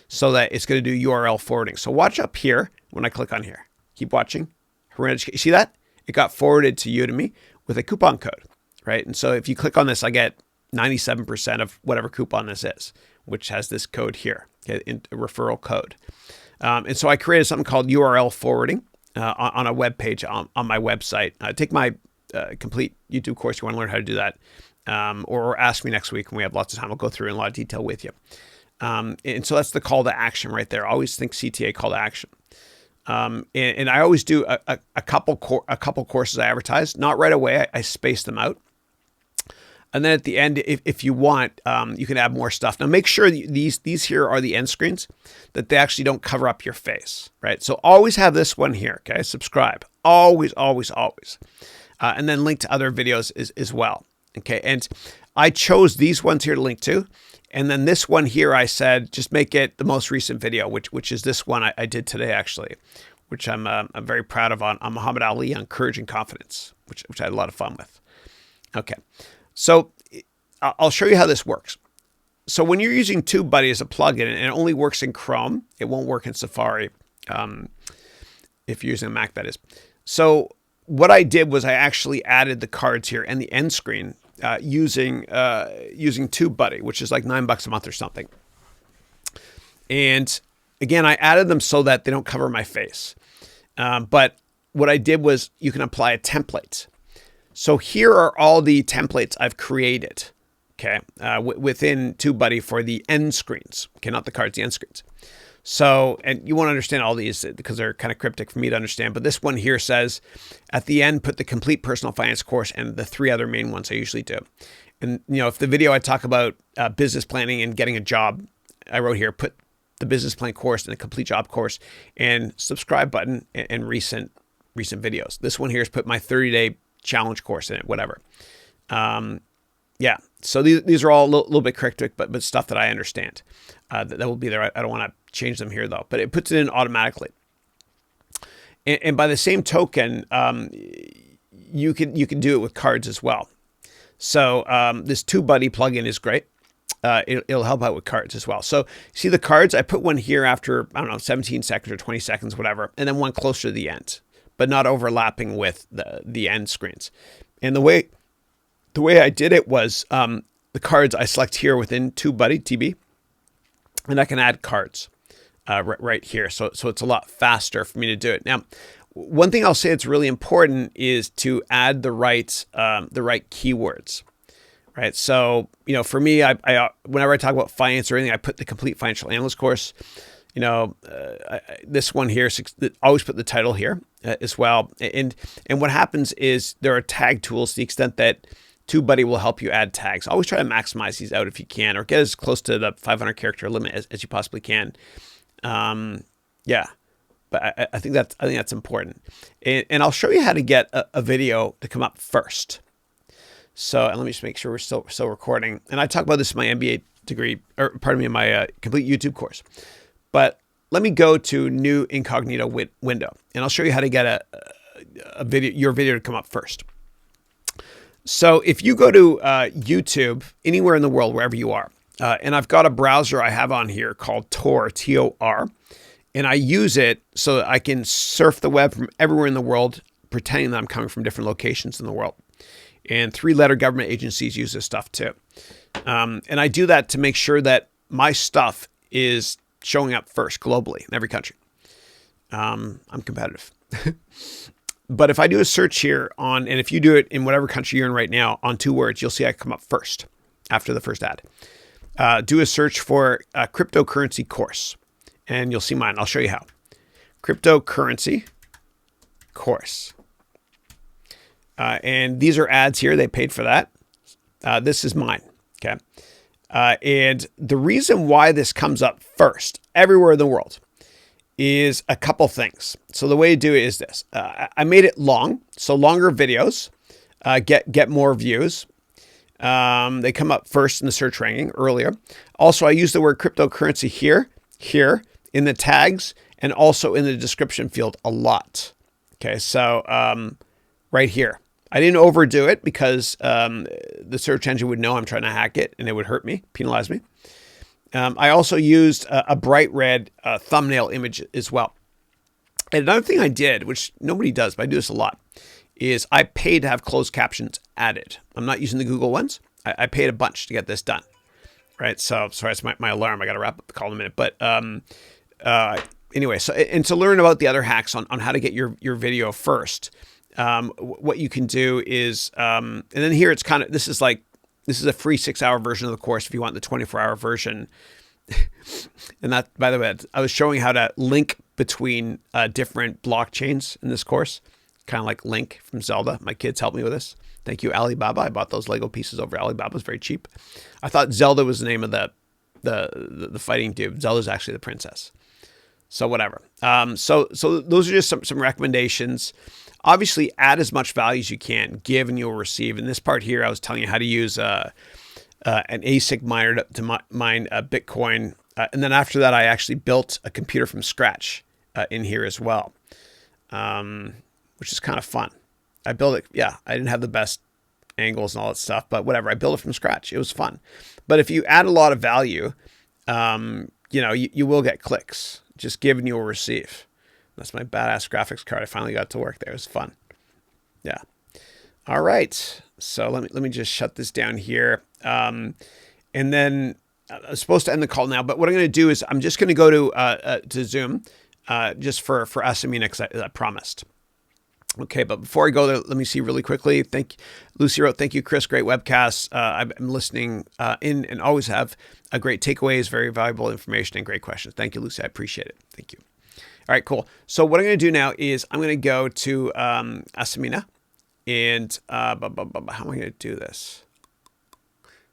so that it's going to do URL forwarding. So watch up here when I click on here. Keep watching. Haroun Education. You see that? It got forwarded to Udemy with a coupon code, right? And so if you click on this, I get 97% of whatever coupon this is, which has this code here, okay, a referral code. And so I created something called URL forwarding on a web page on my website. Take my complete YouTube course. You want to learn how to do that, or ask me next week when we have lots of time. I'll go through in a lot of detail with you. And so that's the call to action right there. I always think CTA call to action. And I always do a couple courses I advertise, not right away. I space them out. And then at the end, if you want, you can add more stuff. Now make sure these here are the end screens, that they actually don't cover up your face, right? So always have this one here, okay? Subscribe, always, always, always. And then link to other videos as well, okay? And I chose these ones here to link to. And then this one here, I said, just make it the most recent video, which is this one I did today, actually, which I'm very proud of on Muhammad Ali on courage and confidence, which I had a lot of fun with. Okay. So I'll show you how this works. So when you're using TubeBuddy as a plugin, and it only works in Chrome, it won't work in Safari, if you're using a Mac, that is. So what I did was I actually added the cards here and the end screen using TubeBuddy, which is like $9 a month or something. And again, I added them so that they don't cover my face. But what I did was you can apply a template. So here are all the templates I've created, okay, within TubeBuddy for the end screens, okay, not the cards, the end screens. So, and you won't understand all these because they're kind of cryptic for me to understand, but this one here says, at the end, put the complete personal finance course and the 3 other main ones I usually do. And, if the video I talk about business planning and getting a job, I wrote here, put the business plan course and the complete job course and subscribe button and recent videos. This one here is put my 30-day challenge course in it, whatever. Yeah. So these are all a little bit cryptic, but stuff that I understand. That will be there. I don't want to change them here though, but it puts it in automatically. And by the same token, you can do it with cards as well. So this TubeBuddy plugin is great. It'll help out with cards as well. So see the cards, I put one here after, I don't know, 17 seconds or 20 seconds, whatever, and then one closer to the end, but not overlapping with the end screens. And the way I did it was the cards I select here within TubeBuddy, TB, and I can add cards right here. So it's a lot faster for me to do it. Now, one thing I'll say that's really important is to add the right keywords. Right. So, for me, I whenever I talk about finance or anything, I put the complete financial analyst course. This one here, always put the title here as well. And what happens is there are tag tools to the extent that TubeBuddy will help you add tags. Always try to maximize these out if you can, or get as close to the 500 character limit as you possibly can. Yeah. But I think that's important. And I'll show you how to get a video to come up first. So, and let me just make sure we're still recording. And I talk about this in my MBA degree, or pardon me, in my complete YouTube course. But let me go to new incognito window, and I'll show you how to get your video to come up first. So if you go to YouTube, anywhere in the world, wherever you are, and I've got a browser I have on here called Tor, T-O-R, and I use it so that I can surf the web from everywhere in the world, pretending that I'm coming from different locations in the world. And 3-letter government agencies use this stuff too. And I do that to make sure that my stuff is showing up first globally in every country. I'm competitive. But if I do a search here and if you do it in whatever country you're in right now on 2 words, you'll see I come up first after the first ad. Do a search for a cryptocurrency course and you'll see mine. I'll show you how. Cryptocurrency course. And these are ads here. They paid for that. This is mine. Okay. And the reason why this comes up first everywhere in the world is a couple things. So the way to do it is this. I made it long. So longer videos get more views. They come up first in the search ranking earlier. Also, I use the word cryptocurrency here in the tags and also in the description field a lot. Okay. So right here. I didn't overdo it because the search engine would know I'm trying to hack it and it would hurt me, penalize me. I also used a bright red thumbnail image as well. And another thing I did, which nobody does, but I do this a lot, is I paid to have closed captions added. I'm not using the Google ones. I paid a bunch to get this done. Right. So sorry, it's my alarm. I got to wrap up the call in a minute. But anyway, so and to learn about the other hacks on how to get your video first. What you can do is, and then here it's kind of, this is a free 6-hour version of the course if you want the 24-hour version. And that, by the way, I was showing how to link between different blockchains in this course. kind of like Link from Zelda. My kids helped me with this. Thank you, Alibaba. I bought those Lego pieces over Alibaba. It was very cheap. I thought Zelda was the name of the fighting dude. Zelda's actually the princess. So whatever. So those are just some recommendations. Obviously, add as much value as you can. Give and you'll receive. In this part here, I was telling you how to use an ASIC miner to mine Bitcoin. And then after that, I actually built a computer from scratch in here as well, which is kind of fun. I built it. Yeah, I didn't have the best angles and all that stuff, but whatever. I built it from scratch. It was fun. But if you add a lot of value, you will get clicks. Just give and you'll receive. That's my badass graphics card. I finally got to work there. It was fun. Yeah. All right. So let me just shut this down here. And then I'm supposed to end the call now, but what I'm going to do is I'm just going to go to Zoom just for Asamina, because I promised. Okay, but before I go there, let me see really quickly. Lucy wrote, thank you, Chris. Great webcast. I'm listening in and always have a great takeaways, very valuable information and great questions. Thank you, Lucy. I appreciate it. Thank you. All right, cool. So what I'm going to do now is I'm going to go to Asamina and how am I going to do this?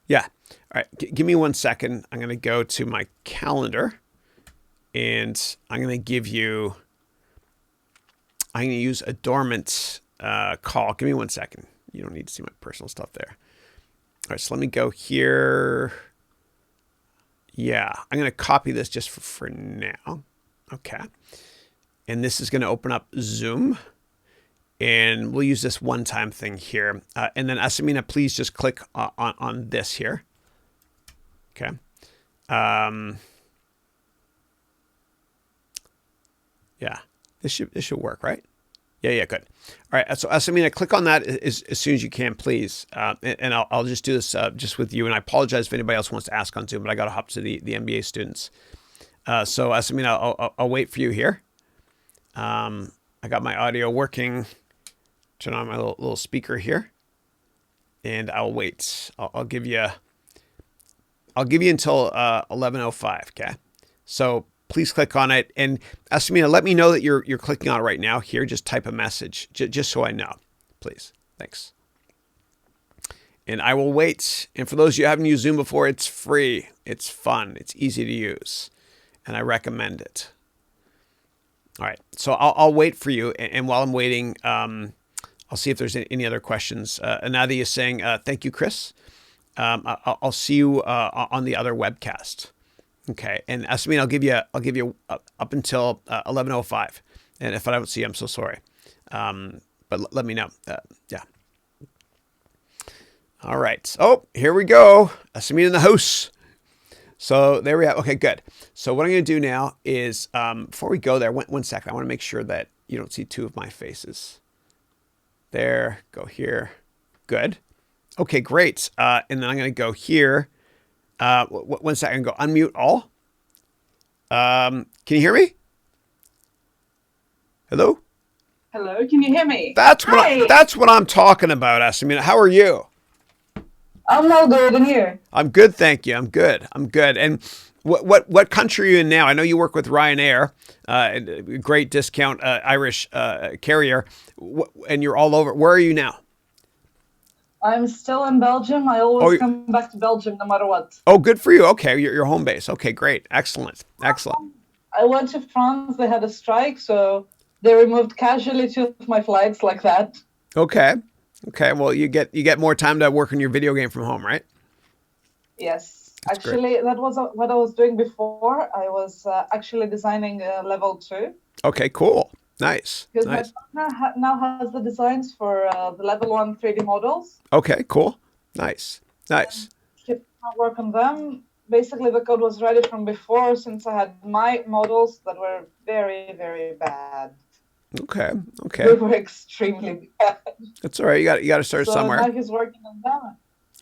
Yeah. All right. Give me 1 second. I'm going to go to my calendar and I'm going to use a dormant call. Give me 1 second. You don't need to see my personal stuff there. All right, so let me go here. Yeah, I'm going to copy this just for now. Okay. And this is going to open up Zoom. And we'll use this one-time thing here. And then, Asamina, please just click on this here. Okay. Yeah. This should work, right? Yeah, good. All right, so Asamina, click on that as soon as you can, please. And I'll just do this just with you. And I apologize if anybody else wants to ask on Zoom, but I got to hop to the MBA students. So Asamina, I'll wait for you here. I got my audio working. Turn on my little speaker here, and I'll wait. I'll give you until 11:05. Okay, so. Please click on it. And Asamina, let me know that you're clicking on it right now. Here, just type a message, just so I know, please. Thanks. And I will wait. And for those of you who haven't used Zoom before, it's free. It's fun. It's easy to use. And I recommend it. All right. So I'll wait for you. And while I'm waiting, I'll see if there's any other questions. Anadi is saying, thank you, Chris. I'll see you on the other webcast. Okay, and Asamina, I'll give you up until 11:05, and if I don't see you, I'm so sorry. But let me know. Yeah. All right. Oh, here we go. Asamina in the house. So there we have. Okay, good. So what I'm going to do now is, before we go there, one second. I want to make sure that you don't see two of my faces. There. Go here. Good. Okay, great. And then I'm going to go here. 1 second, go unmute all. Can you hear me? Hello? Hello, can you hear me? That's what I'm talking about, Asamina. How are you? I'm all good, and you? I'm good, thank you. I'm good. And what country are you in now? I know you work with Ryanair, great discount Irish carrier, and you're all over. Where are you now? I'm still in Belgium. I always come back to Belgium no matter what. Oh, good for you. Okay, your home base. Okay, great. Excellent. I went to France. They had a strike, so they removed casually 2 of my flights like that. Okay. Well, you get more time to work on your video game from home, right? Yes. Actually, that was what I was doing before. I was actually designing level 2. Okay, cool. Nice. Because my partner now has the designs for the level 1 3D models. Okay, cool. Nice. He did not work on them. Basically, the code was ready from before, since I had my models that were very, very bad. Okay. They were extremely bad. That's all right. You got to start somewhere. So now he's working on them.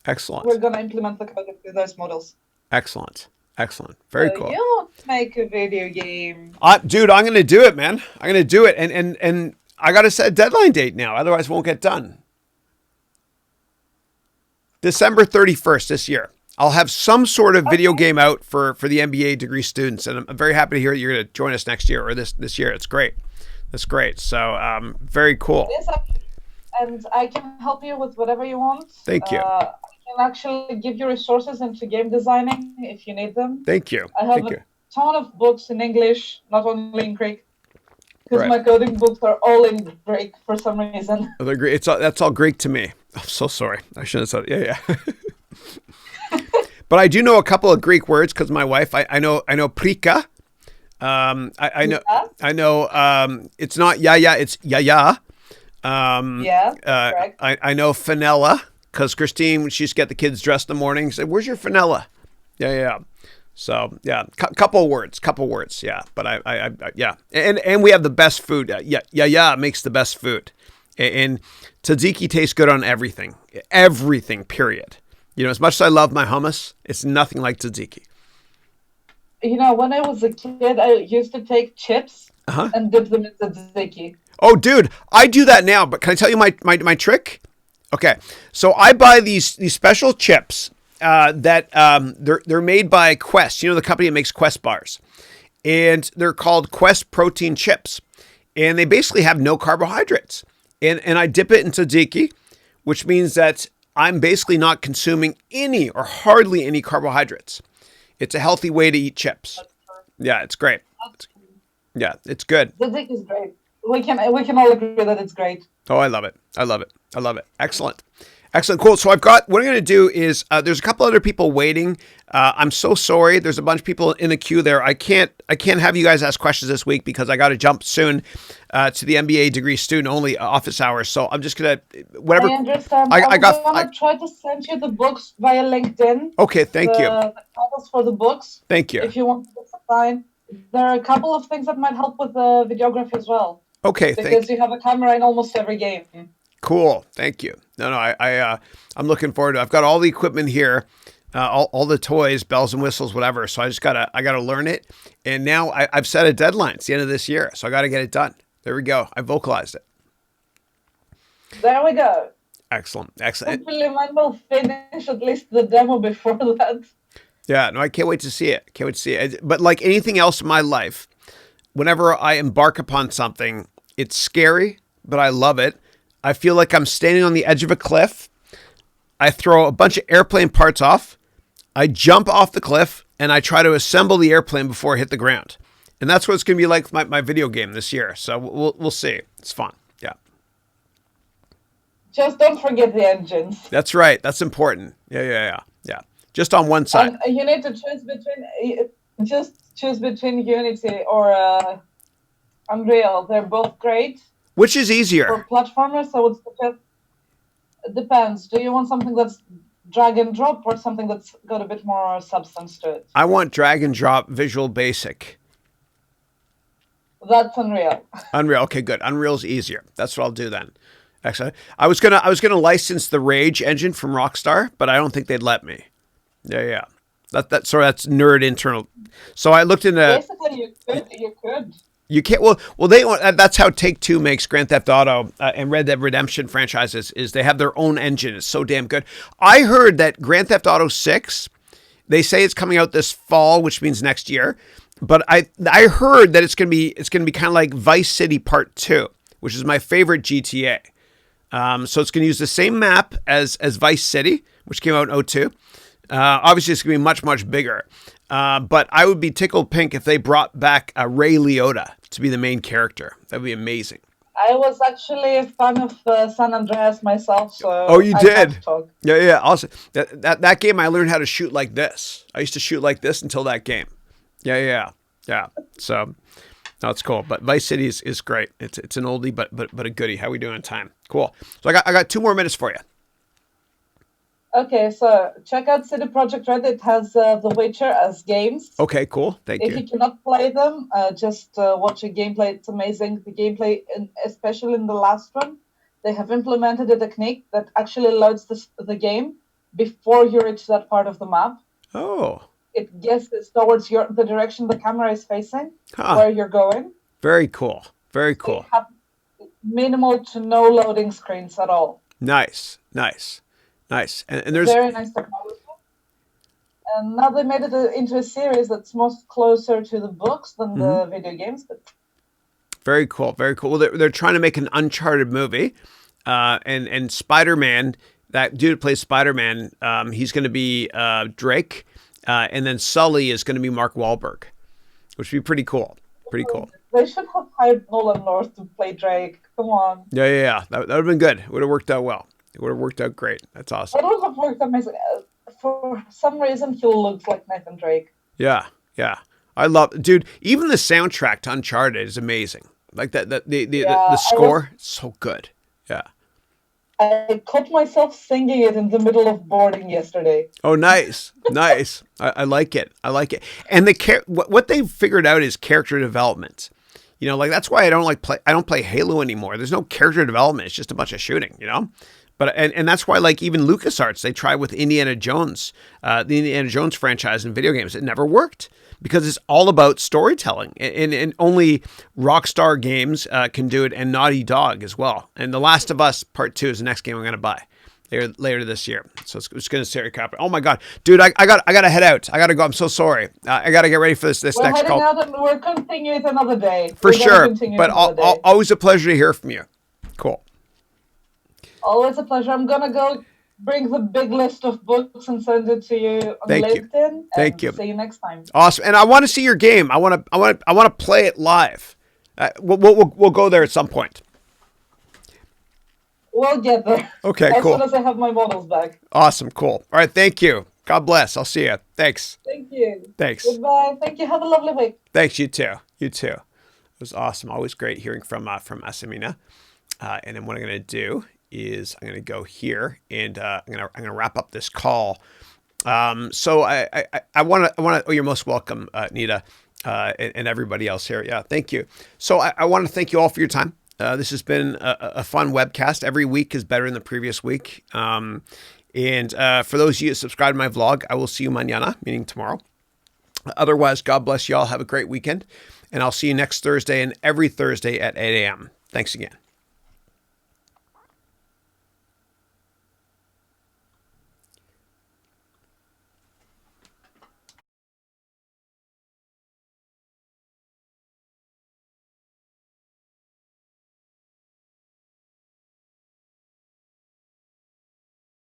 Excellent. We're going to implement the code with those models. Excellent. Very cool. You make a video game. Dude, I'm going to do it, man. I'm going to do it. And I got to set a deadline date now. Otherwise, it won't get done. December 31st this year. I'll have some sort of video game out for the MBA degree students. And I'm very happy to hear that you're going to join us next year or this year. It's great. That's great. So very cool. Yes, and I can help you with whatever you want. Thank you. I can actually give you resources into game designing if you need them. Thank you. I have Thank a you. ton of books in English, not only in Greek, because Right. my coding books are all in Greek for some reason. Oh, they're great. That's all Greek to me. I'm so sorry. I shouldn't have said it. Yeah, yeah. But I do know a couple of Greek words because my wife. I know prika. I Yeah, I know. It's not yeah. It's yeah. yeah, correct. I know fenella because Christine, when she used to get the kids dressed in the morning, said, "Where's your fenella?" Yeah. So yeah, couple words. Yeah. But yeah, and we have the best food. Yeah, makes the best food, and tzatziki tastes good on everything. Period. You know, as much as I love my hummus, it's nothing like tzatziki. You know, when I was a kid, I used to take chips Uh huh. and dip them in tzatziki. Oh, dude, I do that now. But can I tell you my trick? Okay, so I buy these special chips that they're made by Quest. You know, the company that makes Quest bars, and they're called Quest protein chips, and they basically have no carbohydrates. And I dip it in tzatziki, which means that I'm basically not consuming any or hardly any carbohydrates. It's a healthy way to eat chips. Yeah, it's great. Yeah, it's good. Tzatziki is great. We can all agree that it's great. Oh, I love it. Excellent. Cool. So what I'm going to do is there's a couple other people waiting. I'm so sorry. There's a bunch of people in the queue there. I can't have you guys ask questions this week because I got to jump soon to the MBA degree student only office hours. So I'm just going to, whatever. I understand. I I'm got, gonna try to send you the books via LinkedIn. okay. Thank you. The titles for the books, Thank you. if you want to sign. There are a couple of things that might help with the videography as well. Okay. Because you have a camera in almost every game. Cool. Thank you. No, I'm looking forward to it. I've got all the equipment here, all the toys, bells and whistles, whatever. So I gotta learn it. And now I've set a deadline. It's the end of this year. So I got to get it done. There we go. I vocalized it. There we go. Excellent. Hopefully mine will finish at least the demo before that. Yeah, no, I can't wait to see it. But like anything else in my life, whenever I embark upon something, it's scary, but I love it. I feel like I'm standing on the edge of a cliff. I throw a bunch of airplane parts off. I jump off the cliff and I try to assemble the airplane before I hit the ground. And that's what it's going to be like with my video game this year. So we'll see. It's fun. Yeah. Just don't forget the engines. That's right. That's important. Yeah. Just on one side. And you need to choose between Unity or Unreal. They're both great. Which is easier? For platformers, I would suggest, it depends. Do you want something that's drag and drop or something that's got a bit more substance to it? I want drag and drop Visual Basic. That's Unreal. Unreal. Okay, good. Unreal's easier. That's what I'll do then. Actually, I was gonna license the Rage engine from Rockstar, but I don't think they'd let me. Yeah. That's nerd internal. So I looked into. Basically, you could. You can't. Well, they. That's how Take-Two makes Grand Theft Auto and Red Dead Redemption franchises. Is they have their own engine. It's so damn good. I heard that Grand Theft Auto 6. They say it's coming out this fall, which means next year. But I heard that it's gonna be kind of like Vice City Part 2, which is my favorite GTA. So it's gonna use the same map as Vice City, which came out in '02. Obviously, it's gonna be much bigger. But I would be tickled pink if they brought back Ray Liotta to be the main character. That'd be amazing. I was actually a fan of San Andreas myself, so oh, you did? I have to talk. Yeah. Also, that game, I learned how to shoot like this. I used to shoot like this until that game. Yeah. So, no, it's cool. But Vice City is great. It's an oldie, but a goodie. How we doing on time? Cool. So I got 2 more minutes for you. Okay, so check out CD Projekt Red. It has The Witcher as games. Okay, cool. Thank you. If you cannot play them, just watch a gameplay. It's amazing. The gameplay, especially in the last one, they have implemented a technique that actually loads the game before you reach that part of the map. Oh. It guesses towards the direction the camera is facing, where you're going. Very cool. So you have minimal to no loading screens at all. Nice. And there's very nice technology. And now they made it into a series that's most closer to the books than the video games. But Very cool. Very cool. Well, they're trying to make an Uncharted movie, and Spider-Man. That dude who plays Spider-Man. He's going to be Drake, and then Sully is going to be Mark Wahlberg, which would be pretty cool. Pretty cool. They should have hired Nolan North to play Drake. Come on. Yeah. That would have been good. It would have worked out well. It would have worked out great. That's awesome. It would have worked amazing. For some reason, he looks like Nathan Drake. Yeah. I love, dude. Even the soundtrack to Uncharted is amazing. Like the score, so good. Yeah. I caught myself singing it in the middle of boarding yesterday. Oh, nice. I like it. And what they've figured out is character development. You know, like that's why I don't play Halo anymore. There's no character development. It's just a bunch of shooting, you know? But and that's why, like, even LucasArts, they tried with Indiana Jones, the Indiana Jones franchise in video games. It never worked because it's all about storytelling, and only Rockstar Games can do it, and Naughty Dog as well. And The Last of Us Part 2 is the next game I'm going to buy later this year. So it's going to stay cap. Oh my god, dude, I got to head out. I got to go. I'm so sorry. I got to get ready for this next call. We'll continue it another day. For sure, but always a pleasure to hear from you. Cool. Always a pleasure. I'm gonna go bring the big list of books and send it to you on LinkedIn. Thank you. See you next time. Awesome. And I want to see your game. I want to play it live. We'll go there at some point. We'll get there. Okay, cool. As soon as I have my models back. Awesome. Cool. All right. Thank you. God bless. I'll see you. Thanks. Thank you. Thanks. Goodbye. Thank you. Have a lovely week. Thanks. You too. It was awesome. Always great hearing from Asamina. And then what I'm going to do is I'm going to go here and I'm going to wrap up this call. So I want to, oh, you're most welcome, Nita, and everybody else here. Yeah. Thank you. So I want to thank you all for your time. This has been a fun webcast. Every week is better than the previous week. And for those of you that subscribe to my vlog, I will see you mañana, meaning tomorrow. Otherwise, God bless you all. Have a great weekend. And I'll see you next Thursday and every Thursday at 8 a.m. Thanks again.